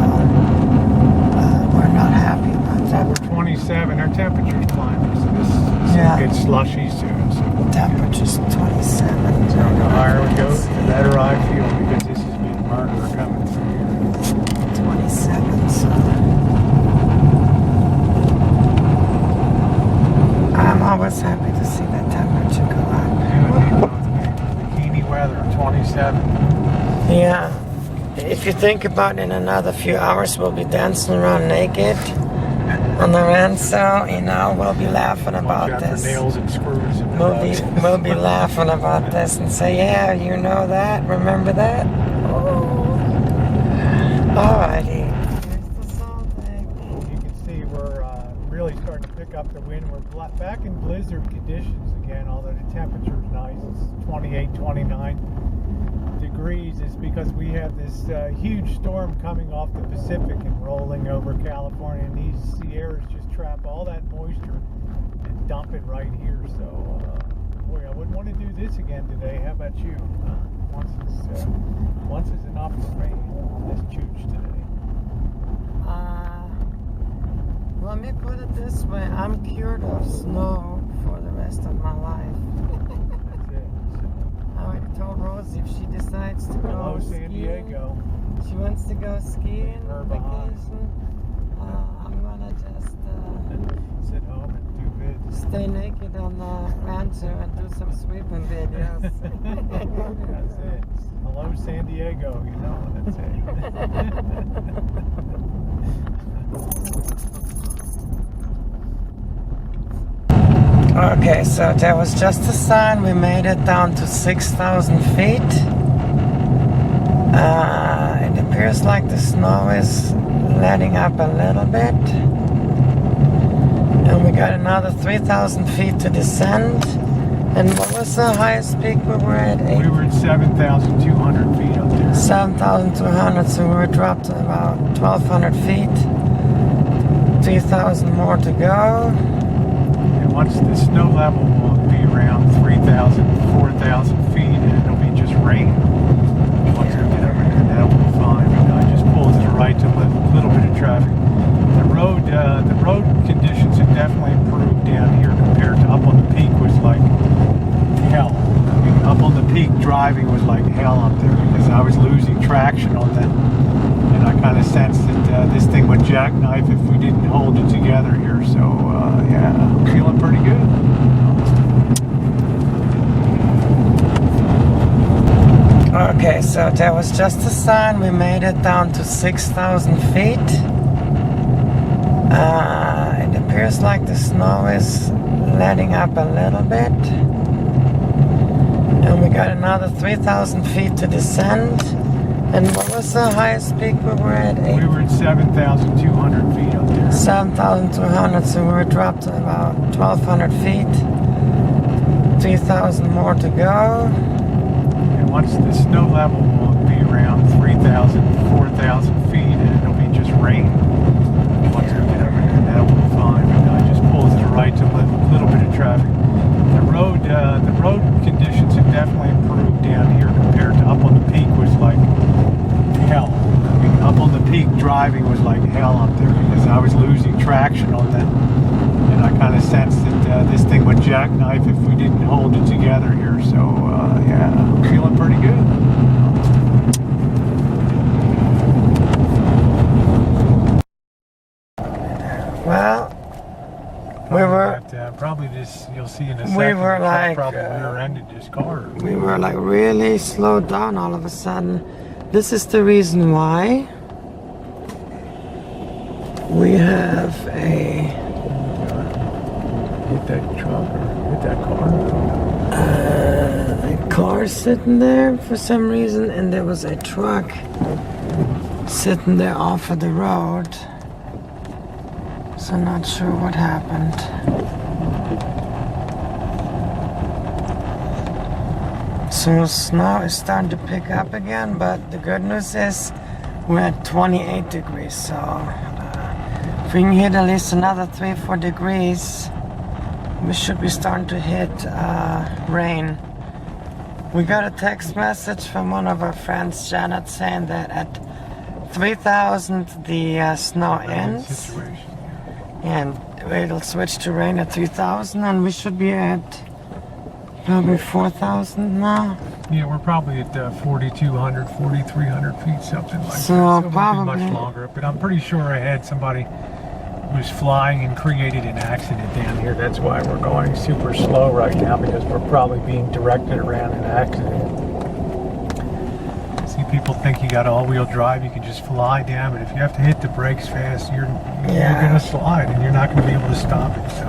we're not happy about that. We're 27, our temperature's climbing, so this will get slushy soon. So. Temperature's 27. So the higher we go, the better I feel because this has been murder coming through here. 27, so. I'm always happy to see that temperature go up. Bikini weather, 27. Yeah. if you think about it, in another few hours we'll be dancing around naked on the Rancho, you know, we'll be laughing about this. Nails and screws and We'll be laughing about this and say, yeah, you know that, remember that? Oh. Alrighty. You can see we're really starting to pick up the wind. We're back in blizzard conditions again, although the temperature's nice. It's 28, 29 degrees. Is because we have this huge storm coming off the Pacific and rolling over California, and these Sierras just trap all that moisture and dump it right here. So boy, I wouldn't want to do this again today. How about you? Once is enough for me. This chooch today. Let me put it this way, I'm cured of snow for the rest of my life. That's it. I told Rosie if she decides to go San Diego. she wants to go skiing Her on vacation, I'm gonna just sit home and do bids. stay naked on the Rancho and do some sweeping videos. That's it. Hello, San Diego. You know, that's it. Okay, so that was just a sign. We made it down to 6,000 feet. It appears like the snow is letting up a little bit. And we got another 3,000 feet to descend. And what was the highest peak we were at? We were at 7,200 feet up there. 7,200, so we were dropped to about 1,200 feet. 3,000 more to go. Once the snow level will be around 3,000, 4,000 feet, and it'll be just rain. Once we get over there, that'll be fine. I just pulled to the right to a little bit of traffic. The road conditions have definitely improved down here compared to up on the peak was like hell. I mean, up on the peak driving was like hell up there because I was losing traction on that. And I kind of sensed that this thing would jackknife if we didn't hold it together here. So, yeah, I'm feeling pretty good. Okay, so that was just a sign. We made it down to 6,000 feet. It appears like the snow is letting up a little bit. And we got another 3,000 feet to descend. And what was the highest peak we were at? We were at 7,200 feet up there. 7,200, so we were dropped to about 1,200 feet. 3,000 more to go. And once the snow level will be around 3,000, 4,000 feet, and it'll be just rain. Once we get over there, that'll be fine. I just pulled to the right to a little bit of traffic. The road conditions have definitely improved down here compared to up on the peak was like hell. I mean, up on the peak driving was like hell up there because I was losing traction on that. And I kind of sensed that this thing would jackknife if we didn't hold it together here. So, yeah, I'm feeling pretty good. Well, we were... Probably this, you'll see in a second. We were like... probably rear-ended this car. We were like really slowed down all of a sudden. This is the reason why. We have a... Hit that truck or hit that car? A car sitting there for some reason, and there was a truck sitting there off of the road. So not sure what happened. So snow is starting to pick up again, but the good news is we're at 28 degrees. So if we can hit at least another 3-4 degrees, we should be starting to hit rain. We got a text message from one of our friends, Janet, saying that at 3,000 the snow ends. And it'll switch to rain at 3,000, and we should be at probably 4,000 now. Yeah, we're probably at 4,200, 4,300 feet, something like so that. So probably much longer. But I'm pretty sure I had somebody who was flying and created an accident down here. That's why we're going super slow right now, because we're probably being directed around an accident. See, people think you got all-wheel drive, you can just fly down, but if you have to hit the brakes fast, you're going to slide, and you're not going to be able to stop it. So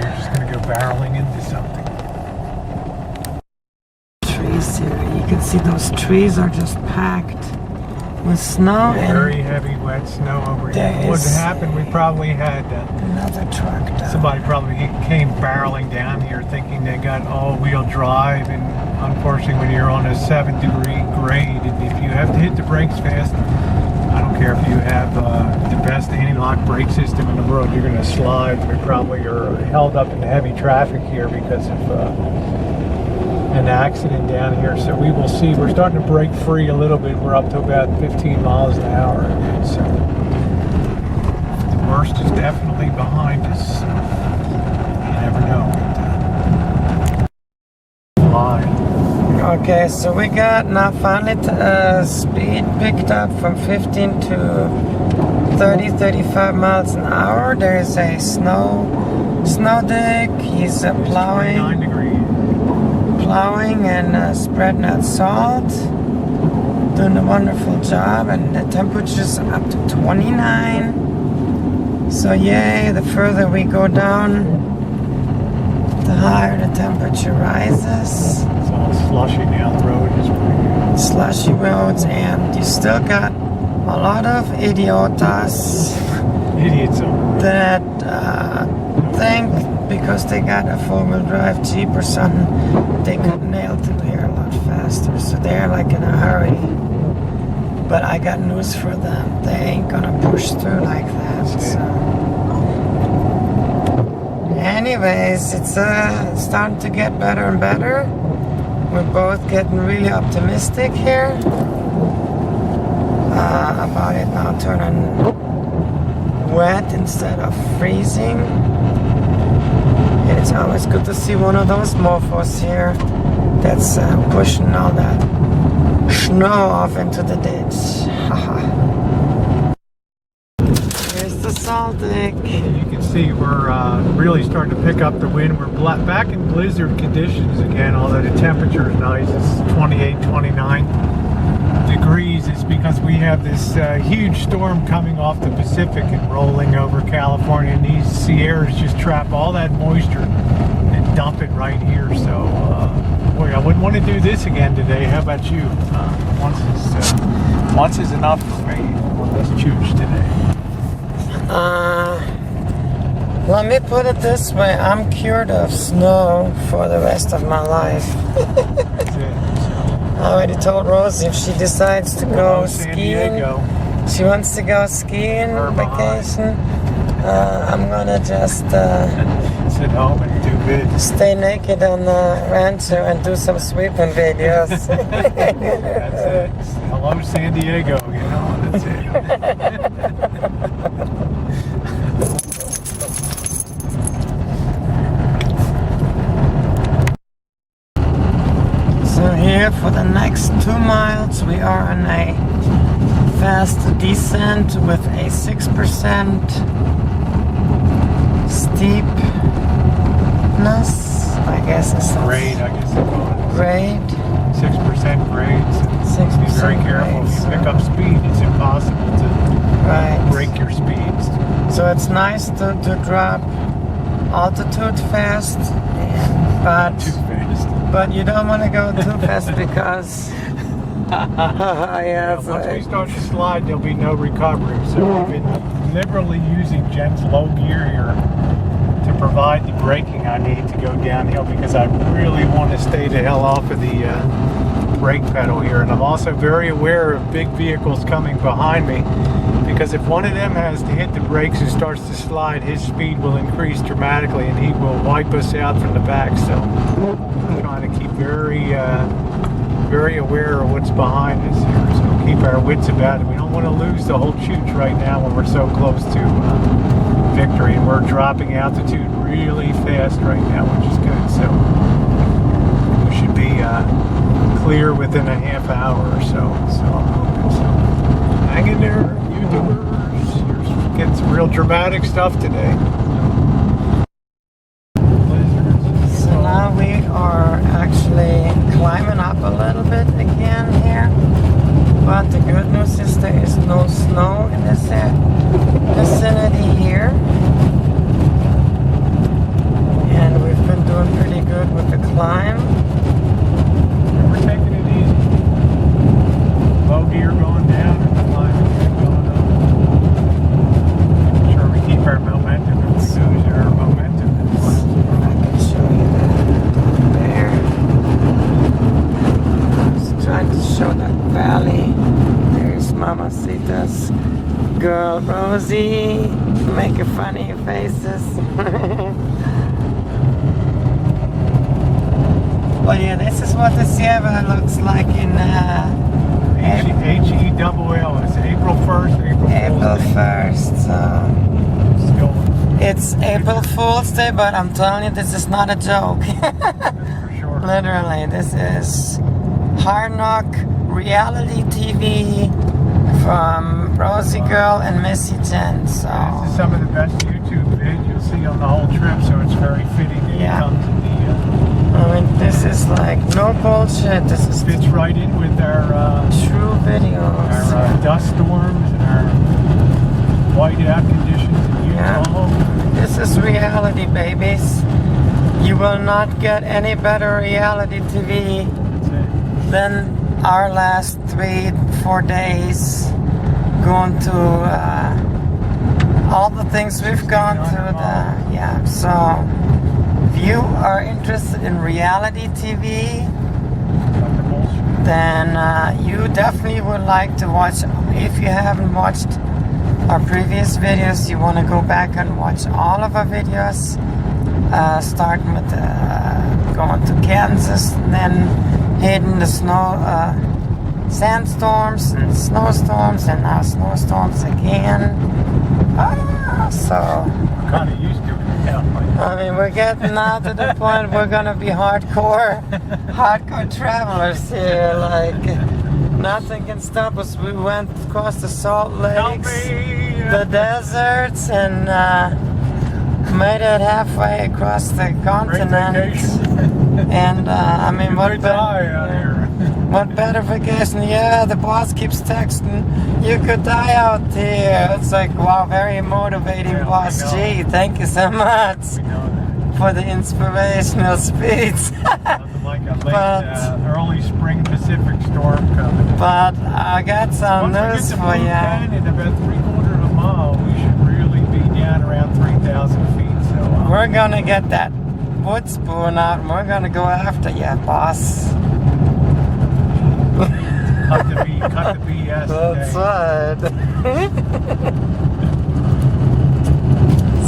you're just going to go barreling into something. Trees here. You can see those trees are just packed with snow. Very heavy, wet snow over here. What happened? We probably had another truck down. Somebody probably came barreling down here thinking they got all-wheel drive, and unfortunately when you're on a 7-degree grade, if you have to hit the brakes fast, I don't care if you have the best anti-lock brake system in the world, you're going to slide. We probably are held up in heavy traffic here because of an accident down here. So we will see. We're starting to break free a little bit. We're up to about 15 miles an hour. So the worst is definitely behind us. You never know. Okay, so we got now finally speed picked up from 15 to 30-35 miles an hour. There is a snow dig. He's plowing and spreading out salt, doing a wonderful job, and the temperature's up to 29. So yay, the further we go down, the higher the temperature rises. It's all slushy down the road. It's pretty good. Slushy roads, and you still got a lot of idiots that think because they got a four-wheel drive Jeep or something, they could nail through here a lot faster. So they're like in a hurry. But I got news for them. They ain't gonna push through like that. So. Anyways, it's starting to get better and better. We're both getting really optimistic here about it now turning wet instead of freezing. And it's always good to see one of those mofos here that's pushing all that snow off into the ditch. Here's the salt dig. You can see we're really starting to pick up the wind. We're back in blizzard conditions again, although the temperature is nice. It's 28, 29 degrees. It's because we have this huge storm coming off the Pacific and rolling over California, and these Sierras just trap all that moisture and dump it right here. So boy, I wouldn't want to do this again today. How about you? Once is enough for me on this chooch today. Let me put it this way, I'm cured of snow for the rest of my life. That's it. I already told Rosie if she decides to go skiing, she wants to go skiing vacation, I'm gonna just sit home and do good. Stay naked on the Rancho and do some sweeping videos. That's it. Hello San Diego, you know, that's it. Here for the next 2 miles we are on a fast descent with a 6% steepness, I guess it's grade, I guess they call it. Grade. 6% grades. 6%. Be very careful. If you pick up speed, it's impossible to break your speeds. So it's nice to drop altitude fast, but too fast. But you don't want to go too fast because once we start to slide, there'll be no recovery. So I've been liberally using Jenn's low gear here to provide the braking I need to go downhill because I really want to stay the hell off of the brake pedal here. And I'm also very aware of big vehicles coming behind me, because if one of them has to hit the brakes and starts to slide, his speed will increase dramatically and he will wipe us out from the back. So I'm trying to keep very aware of what's behind us here. So keep our wits about it. We don't want to lose the whole chooch right now when we're so close to victory, and we're dropping altitude really fast right now, which is good. So we should be clear within a half hour or so. So I'm hoping so. Hang in there, YouTubers. You're getting some real dramatic stuff today. So now we are actually climbing up a little bit again here. Rosie making funny faces. Well, yeah, this is what the Sierra looks like in H-E-double-L. It's April 1st, April 1st. So Still it's April Fool's Day, but I'm telling you, this is not a joke. for sure. Literally, this is Hard Knock reality TV from Rosie Girl and Missy Jenn. So This is some of the best YouTube vids you'll see on the whole trip, so it's very fitting that Yeah. it comes in the I mean, this is like no bullshit. This is fits right in with our true videos. dust storms and our whiteout conditions in Utah. This is reality, babies. You will not get any better reality TV That's it. than our last 3-4 days going to all the things we've gone through. So if you are interested in reality TV, Not the bullshit. then you definitely would like to watch. If you haven't watched our previous videos, you want to go back and watch all of our videos, starting with going to Kansas and then hitting the snow sandstorms and snowstorms and now snowstorms again. So I'm kind of used to it now. I mean, we're getting now to the point we're gonna be hardcore travelers here. Like nothing can stop us. We went across the Salt Lakes, the deserts, and made it halfway across the continent. And I mean, what better vacation? Yeah, the boss keeps texting, you could die out here. It's like, wow, very motivating, Yeah, boss G. Thank you so much We know that. for the inspirational speech. Nothing like a late, early spring Pacific storm coming. But I got some news for you. In about 3/4 of a mile, we should really be down around 3,000 feet. So We're gonna get that wood spoon out and we're gonna go after you, boss. cut the BS That's today. right.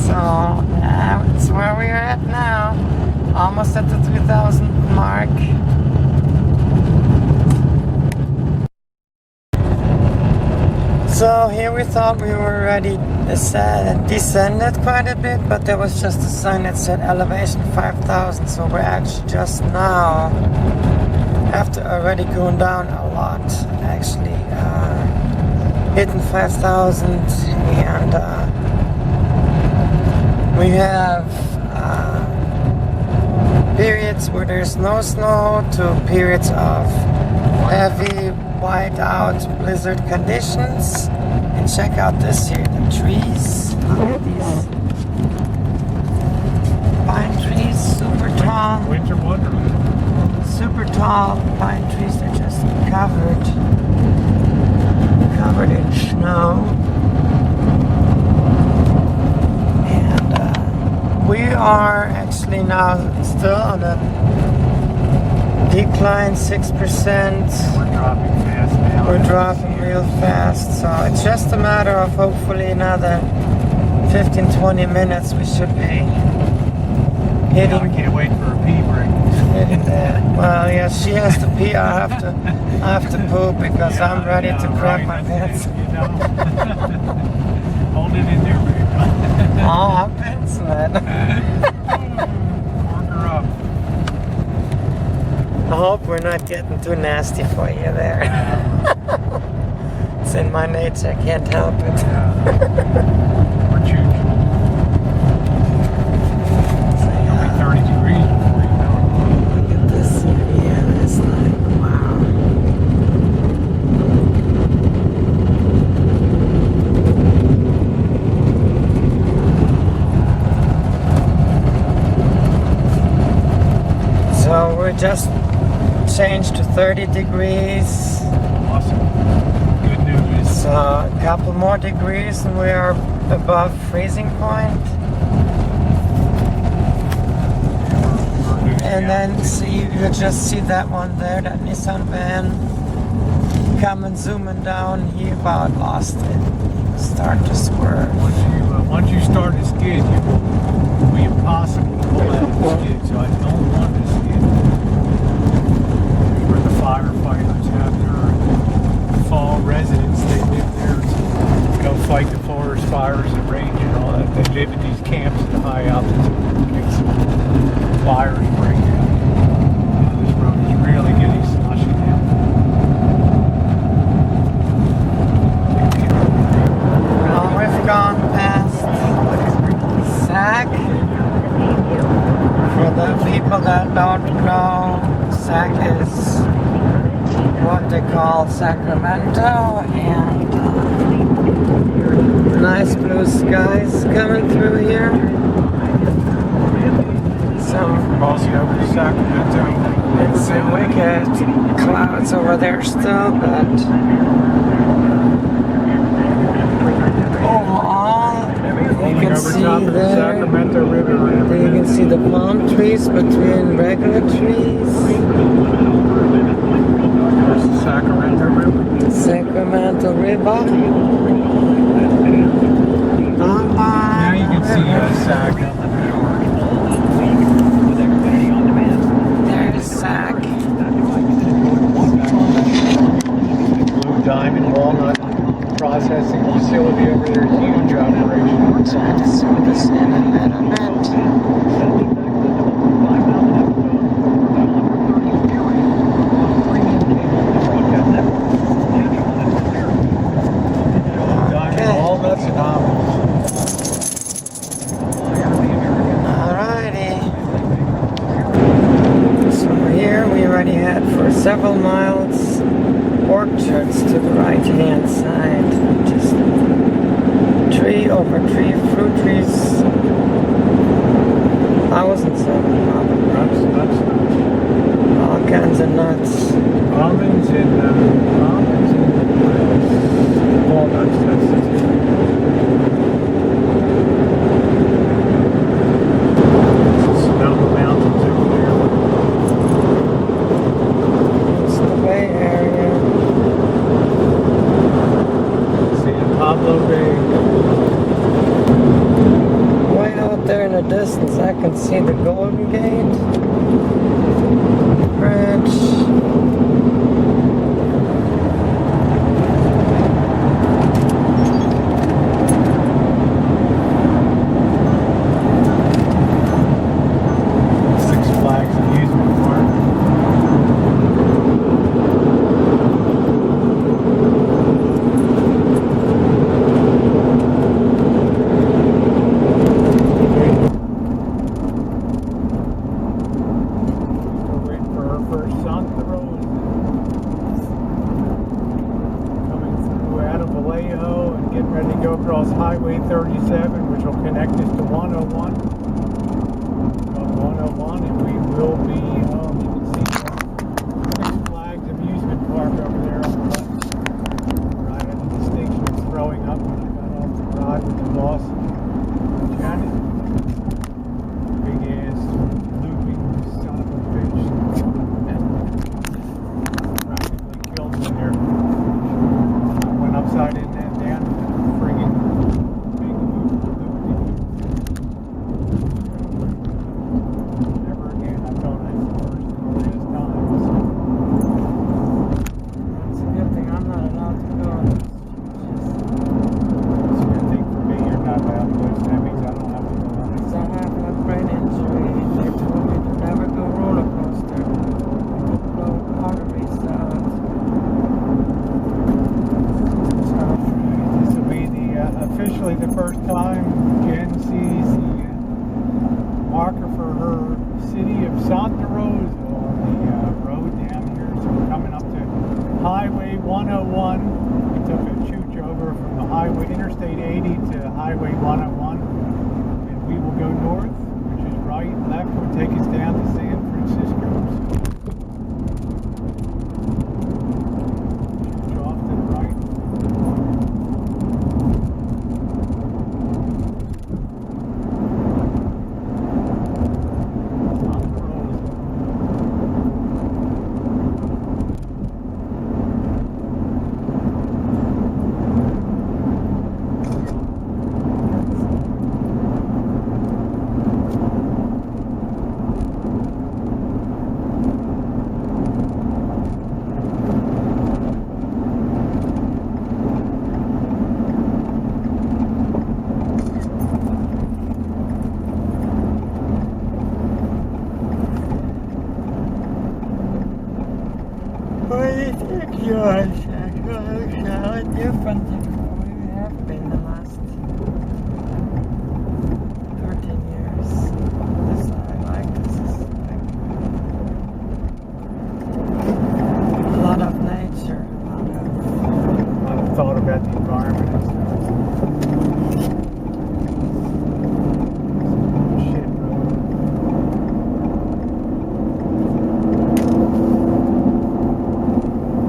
So, that's where we're at now. Almost at the 3,000 mark. So here we thought we were already descended quite a bit, but there was just a sign that said elevation 5,000. So we're actually just now, after already going down a lot, actually hitting 5,000, and we have periods where there's no snow to periods of heavy whiteout blizzard conditions. And check out this here, the trees. Look at these pine trees, super tall. Winter wonderland. Super tall pine trees. They're just covered in snow. And we are actually now still on a decline, 6%. We're dropping fast now. We're dropping real fast, so it's just a matter of hopefully another 15-20 minutes we should be hitting. I can't wait for a pee break. Well, yeah, she has to pee. I have to poop because I'm ready to crap my pants. You know? Hold it in there, baby. Oh, I'm penciling. Work her up. I hope we're not getting too nasty for you there. It's in my nature, I can't help it. We're chooch. It'll be 30 degrees before you know Look at this here. Yeah, it's like, wow. So we're just changed to 30 degrees. Awesome. Good news. So a couple more degrees and we are above freezing point. And then see, you just see that one there, that Nissan van coming zooming down. He about lost it. start to swerve. Once you start to skid, it will be impossible to pull out of the skid. So I don't want to skid. Where the firefighters have their fall residence, they live there to go fight the forest fires and range and all that. They live in these camps at high altitude in case fires break out. This road is really getting slushy now. Well, we've gone past Sac. For the people that don't know, Sac is what they call Sacramento, and nice blue skies coming through here. Some Crossing over to Sacramento. it's some wicked clouds over there still, but overall, you can Over see top of the there. Sacramento River. You can see the palm trees between regular trees. There's the Sacramento River. Sacramento River. Now you can see Sac. There's Sac. Blue Diamond Walnut Processing Facility over there, huge operation. Trying to zoom this in a little bit. Diamond Walnuts and almonds. Alrighty. So here we already had for several miles orchards to the right hand side. Just tree over tree, fruit trees. Thousands of them. Nuts. All kinds of nuts. Almonds and walnuts. That's the two. Sonoma Mountains over there. It's the Bay Area. San Pablo Bay. Way out there in the distance, I can see the Golden Gate Bridge. Six Flags Amusement Park. We're waiting for our first Santa Rosa. Coming through out of Vallejo and getting ready to go across Highway 37, which will connect us to 101. On 101, and we will be, you can see Six Flags Amusement Park over there on the left. Right at the distinction of throwing up when I got off the ride with the boss. Janet. Big ass looping son of a bitch. Practically killed me there. I went upside in and down. Friggin' big loop. Never again. I thought that's the first and the last time. It's a good thing I'm not allowed to go. It's a good thing for me. You're not allowed to go. So that means I don't have to go on it. Because I have a brain injury. They told me to never go roller coaster. Blow arteries out. So, This will be officially the first time Jen sees the marker for her city of Santa Rosa on the road down here. So we're coming up to Highway 101. We took a chooch over from the highway, Interstate 80 to Highway 101. And we will go north, which is right. Left will take us down to San Francisco. Chooch off to the right. different than we have been the last 13 years. This I like. This is like a lot of nature. I've thought about the environment and stuff. Shit road.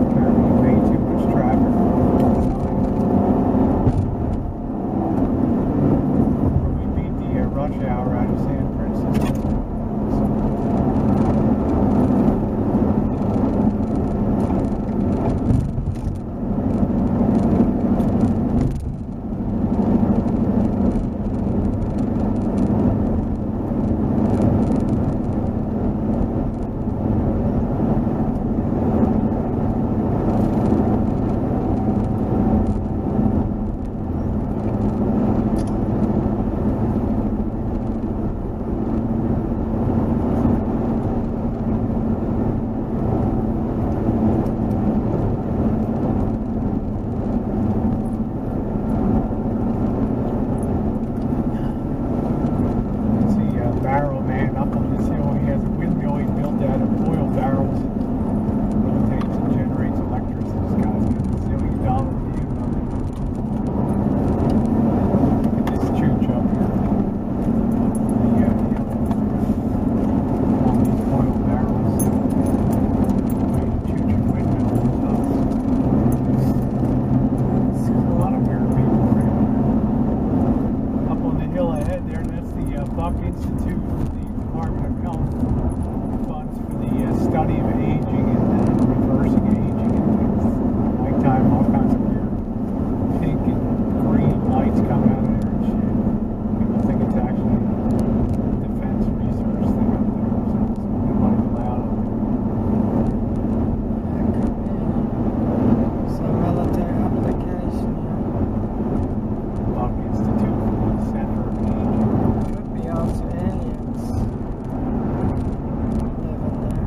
Apparently way too much traffic. We beat the rush hour out of San Francisco. Barrel man up on this hill. He has a windmill he built out of oil barrels. Rotates and generates electricity. This guy's got a zillion-dollar view on it. Look at this chooch up here. On these oil barrels. Chooch and windmill on top. A lot of weird people around. Up on the hill ahead there, that's the Buck Institute, the Department of Health funds for the study of aging and reversing aging and things. Nighttime, all kinds of weird pink and green lights come out of there and shit. People think it's actually a defense research thing up there or something. Nobody's allowed up there. Some military application. Buck Institute for the Center of Aging. Could be also aliens living there.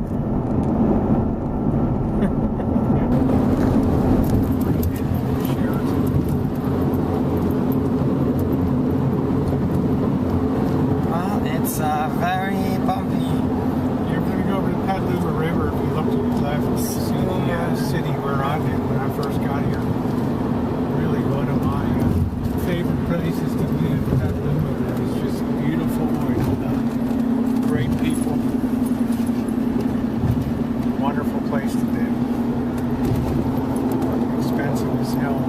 Well, it's very bumpy. You're going to go over to Petaluma River. If you look to the left, you see the city where I lived when I first got here. Really one of my favorite places to live. Petaluma. It's just beautiful and great people. Wonderful place to live. Expensive as hell.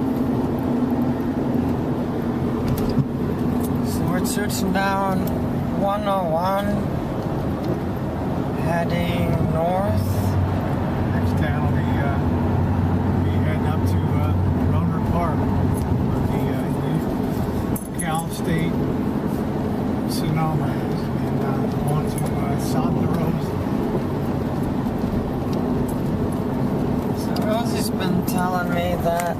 So we're searching down 101, heading north. Next town will be heading up to Roner Park, where the Cal State Sonoma is, and on to Santa Rosa. So Rosie's been telling me that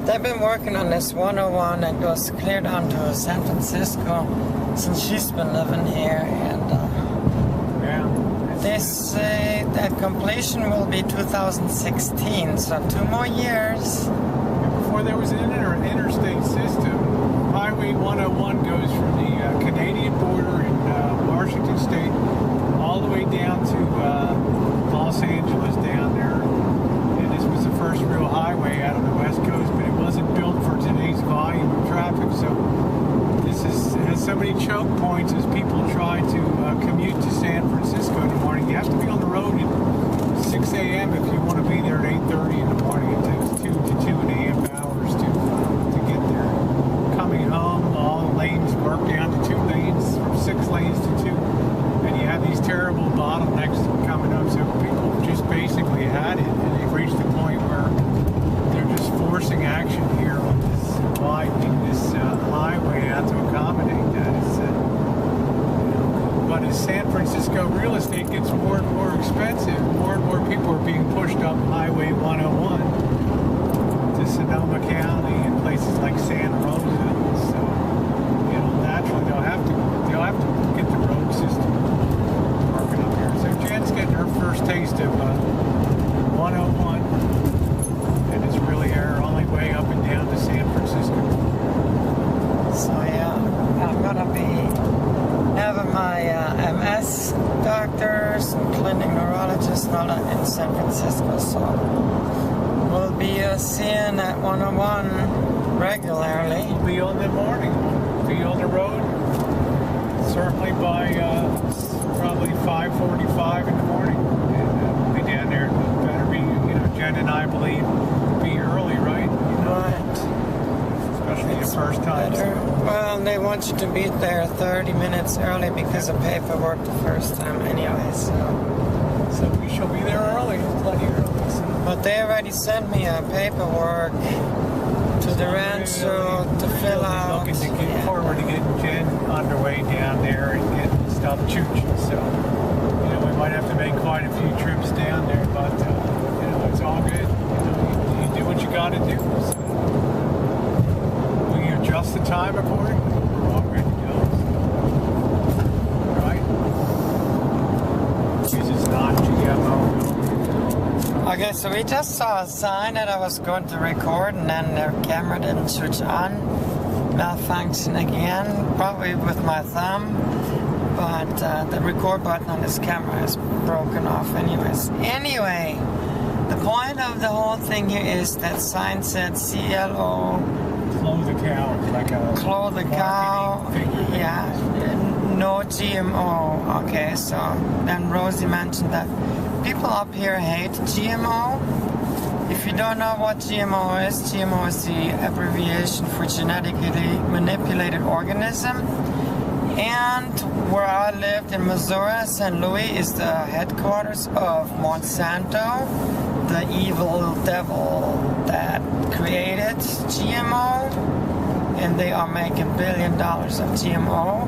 they've been working on this 101 that goes clear down to San Francisco since she's been living here, and Yeah. they say that completion will be 2016, so 2 more years. Before there was an interstate system, Highway 101 goes from the Canadian border in Washington State all the way down to Los Angeles down there. And this was the first real highway out of the West Coast, but it wasn't built for today's volume of traffic. So this has so many choke points as people try to commute to San Francisco in the morning. You have to be on the road at 6 a.m. if you want to be there at 8:30 in the morning. It takes 2 to 2.5 hours to get there. Coming home, all the lanes work down to 2 lanes, from 6 lanes to 2. And you have these terrible bottlenecks coming up. So people just basically had it, and they've reached the point where they're just forcing action here on this widening this highway out to accommodate that. But as San Francisco real estate gets more and more expensive, more and more people are being pushed up Highway 101 to Sonoma County and places like Santa Rosa. So, naturally they'll have to get the road system working up here. So Jen's getting her first taste of 101. my MS doctors and clinic neurologists and all that in San Francisco. So we'll be seeing at 101 regularly. We'll be on the morning. We'll be on the road. Certainly by probably 5:45 in the morning. And we'll be down there. Better be, Jenn and I believe, be early, right? Right. Especially the first time. Well, they want you to be there 30 minutes early because of paperwork the first time anyway, So we shall be there early, plenty early. So. But they already sent me paperwork to the Rancho to fill out. Looking to get forward to getting Jenn underway down there and getting stuff chooching. So, we might have to make quite a few trips down there, but, it's all good. You do what you got to do. So. We adjust the time accordingly. We're all ready to go. So. Right? This is not GMO. Okay, so we just saw a sign that I was going to record and then their camera didn't switch on. Malfunction again, probably with my thumb. But the record button on this camera is broken off anyways. Anyway, the point of the whole thing here is that sign said CLO. Clothe the cow. Like a Clothe the cow. Figure. Yeah. No GMO. Okay, so then Rosie mentioned that people up here hate GMO. If you don't know what GMO is the abbreviation for genetically manipulated organism. And where I lived in Missouri, St. Louis is the headquarters of Monsanto, the evil devil that created GMO. And they are making $1 billion of GMO.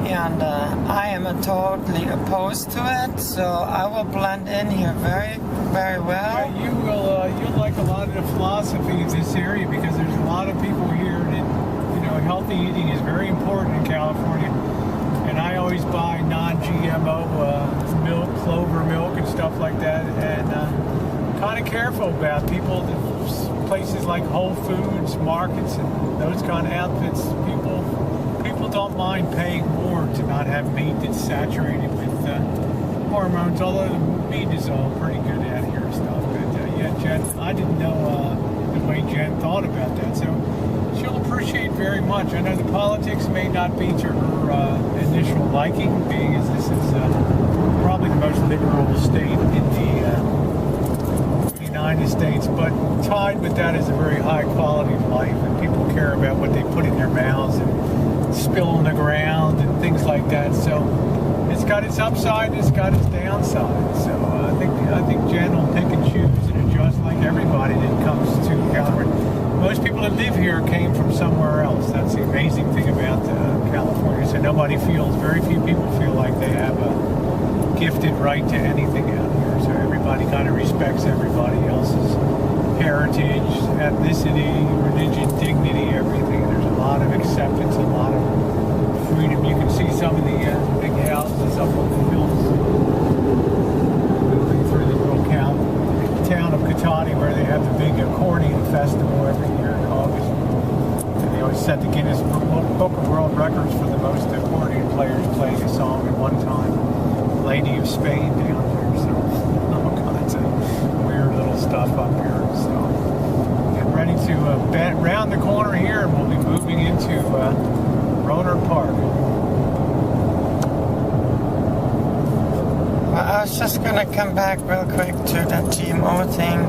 And I am totally opposed to it, so I will blend in here very, very well. Yeah, you'll like a lot of the philosophy of this area because there's a lot of people here that, healthy eating is very important in California. And I always buy non-GMO milk, clover milk and stuff like that. And kind of careful about people, places like Whole Foods, markets, and those kind of outfits. People don't mind paying more to not have meat that's saturated with hormones, although the meat is all pretty good out here and stuff. But Jenn, I didn't know the way Jenn thought about that, so she'll appreciate very much. I know the politics may not be to her initial liking, being as this is probably the most liberal state in the United States, but tied with that is a very high quality of life, and people care about what they put in their mouths and spill on the ground and things like that. So it's got its upside, it's got its downside. So I think Jenn will pick and choose and adjust like everybody that comes to California. Most people that live here came from somewhere else. That's the amazing thing about California. So very few people feel like they have a gifted right to anything out here. So everybody kind of respects everybody else's heritage, ethnicity, religion, dignity, everything. There's a lot of acceptance, a lot of freedom. You can see some of the big houses up on the hills moving through the little town of Katani, where they have the big accordion festival every year in August. And they always set the Guinness Book of World Records for the most accordion players playing a song at one time. Lady of Spain down there, so all kinds of weird little stuff up here. So get ready to round the corner here, and we'll be moving into Rohnert Park. Well, I was just gonna come back real quick to that GMO thing.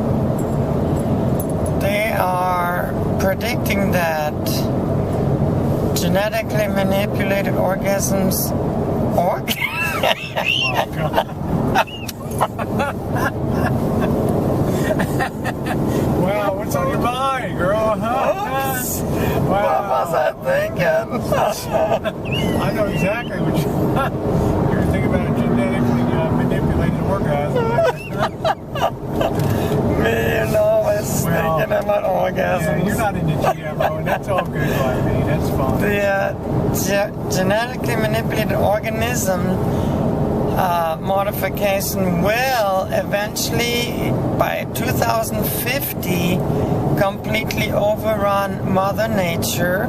They are predicting that genetically manipulated organisms Wow, what's on your mind, girl? Oops. Wow. What was I thinking? I know exactly what you're thinking about, a genetically manipulated orgasm. Me and always thinking about orgasms. Yeah, you're not into GMO, and that's all good by me. That's fine. The genetically manipulated organism modification will eventually, by 2050, completely overrun Mother Nature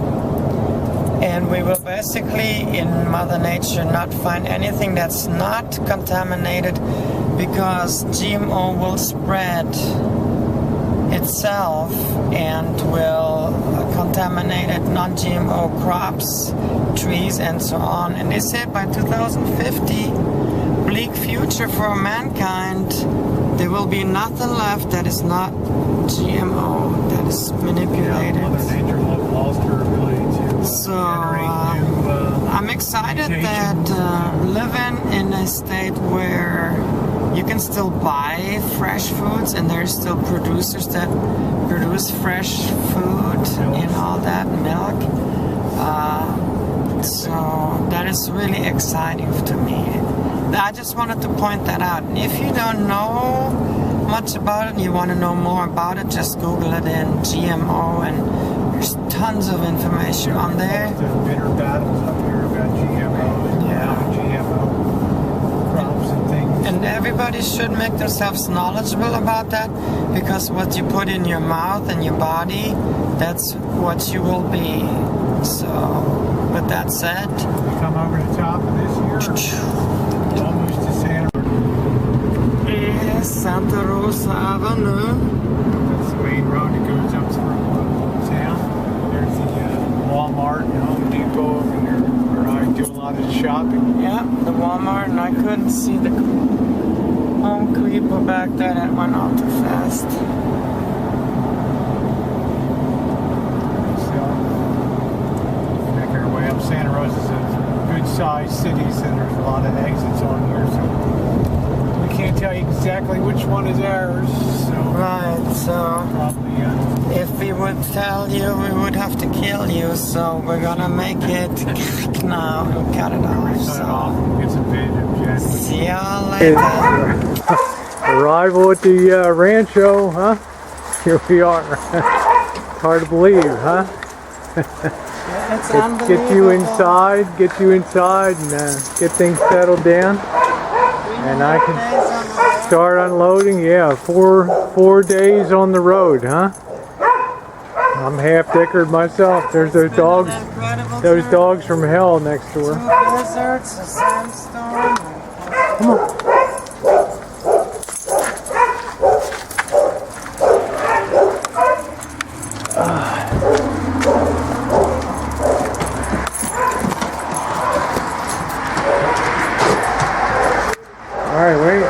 And we will basically in Mother Nature not find anything that's not contaminated, because GMO will spread itself and will contaminate non-GMO crops, trees, and so on. And they said by 2050, bleak future for mankind, there will be nothing left that is not GMO, that is manipulated. Yeah, Mother Nature lost her ability to So generate new, I'm excited that living in a state where you can still buy fresh foods and there's still producers that produce fresh food and all that, milk. So that is really exciting to me. I just wanted to point that out. If you don't know much about it and you want to know more about it, just Google it in GMO, and there's tons of information on there. The bitter battles up here about GMO and GMO crops and things. And everybody should make themselves knowledgeable about that, because what you put in your mouth and your body, that's what you will be. So, with that said, We come over the top of this here, almost to Santa Rosa. Santa Rosa Avenue. That's the main road that goes up through town. There's the Walmart and Home Depot over here, where I do a lot of shopping. Yeah, the Walmart, and I couldn't see the Home Depot back there. That went all too fast. So, make our way up. Santa Rosa's a good-sized city, so there's a lot of exits on here. So we can't tell you exactly which one is ours. So Right, so probably if we would tell you, we would have to kill you. So we're gonna make it now. We'll cut it off. cut it So off and get some bit of Jenn. see y'all later. Arrival at the Rancho, huh? Here we are. Hard to believe, huh? It's Get you unbelievable. get you inside, and get things settled down. And I can start unloading. Yeah, four days on the road, huh? I'm half dickered myself. There's those dogs from hell next door. Blizzards, a sandstorm. Come on. All right, wait.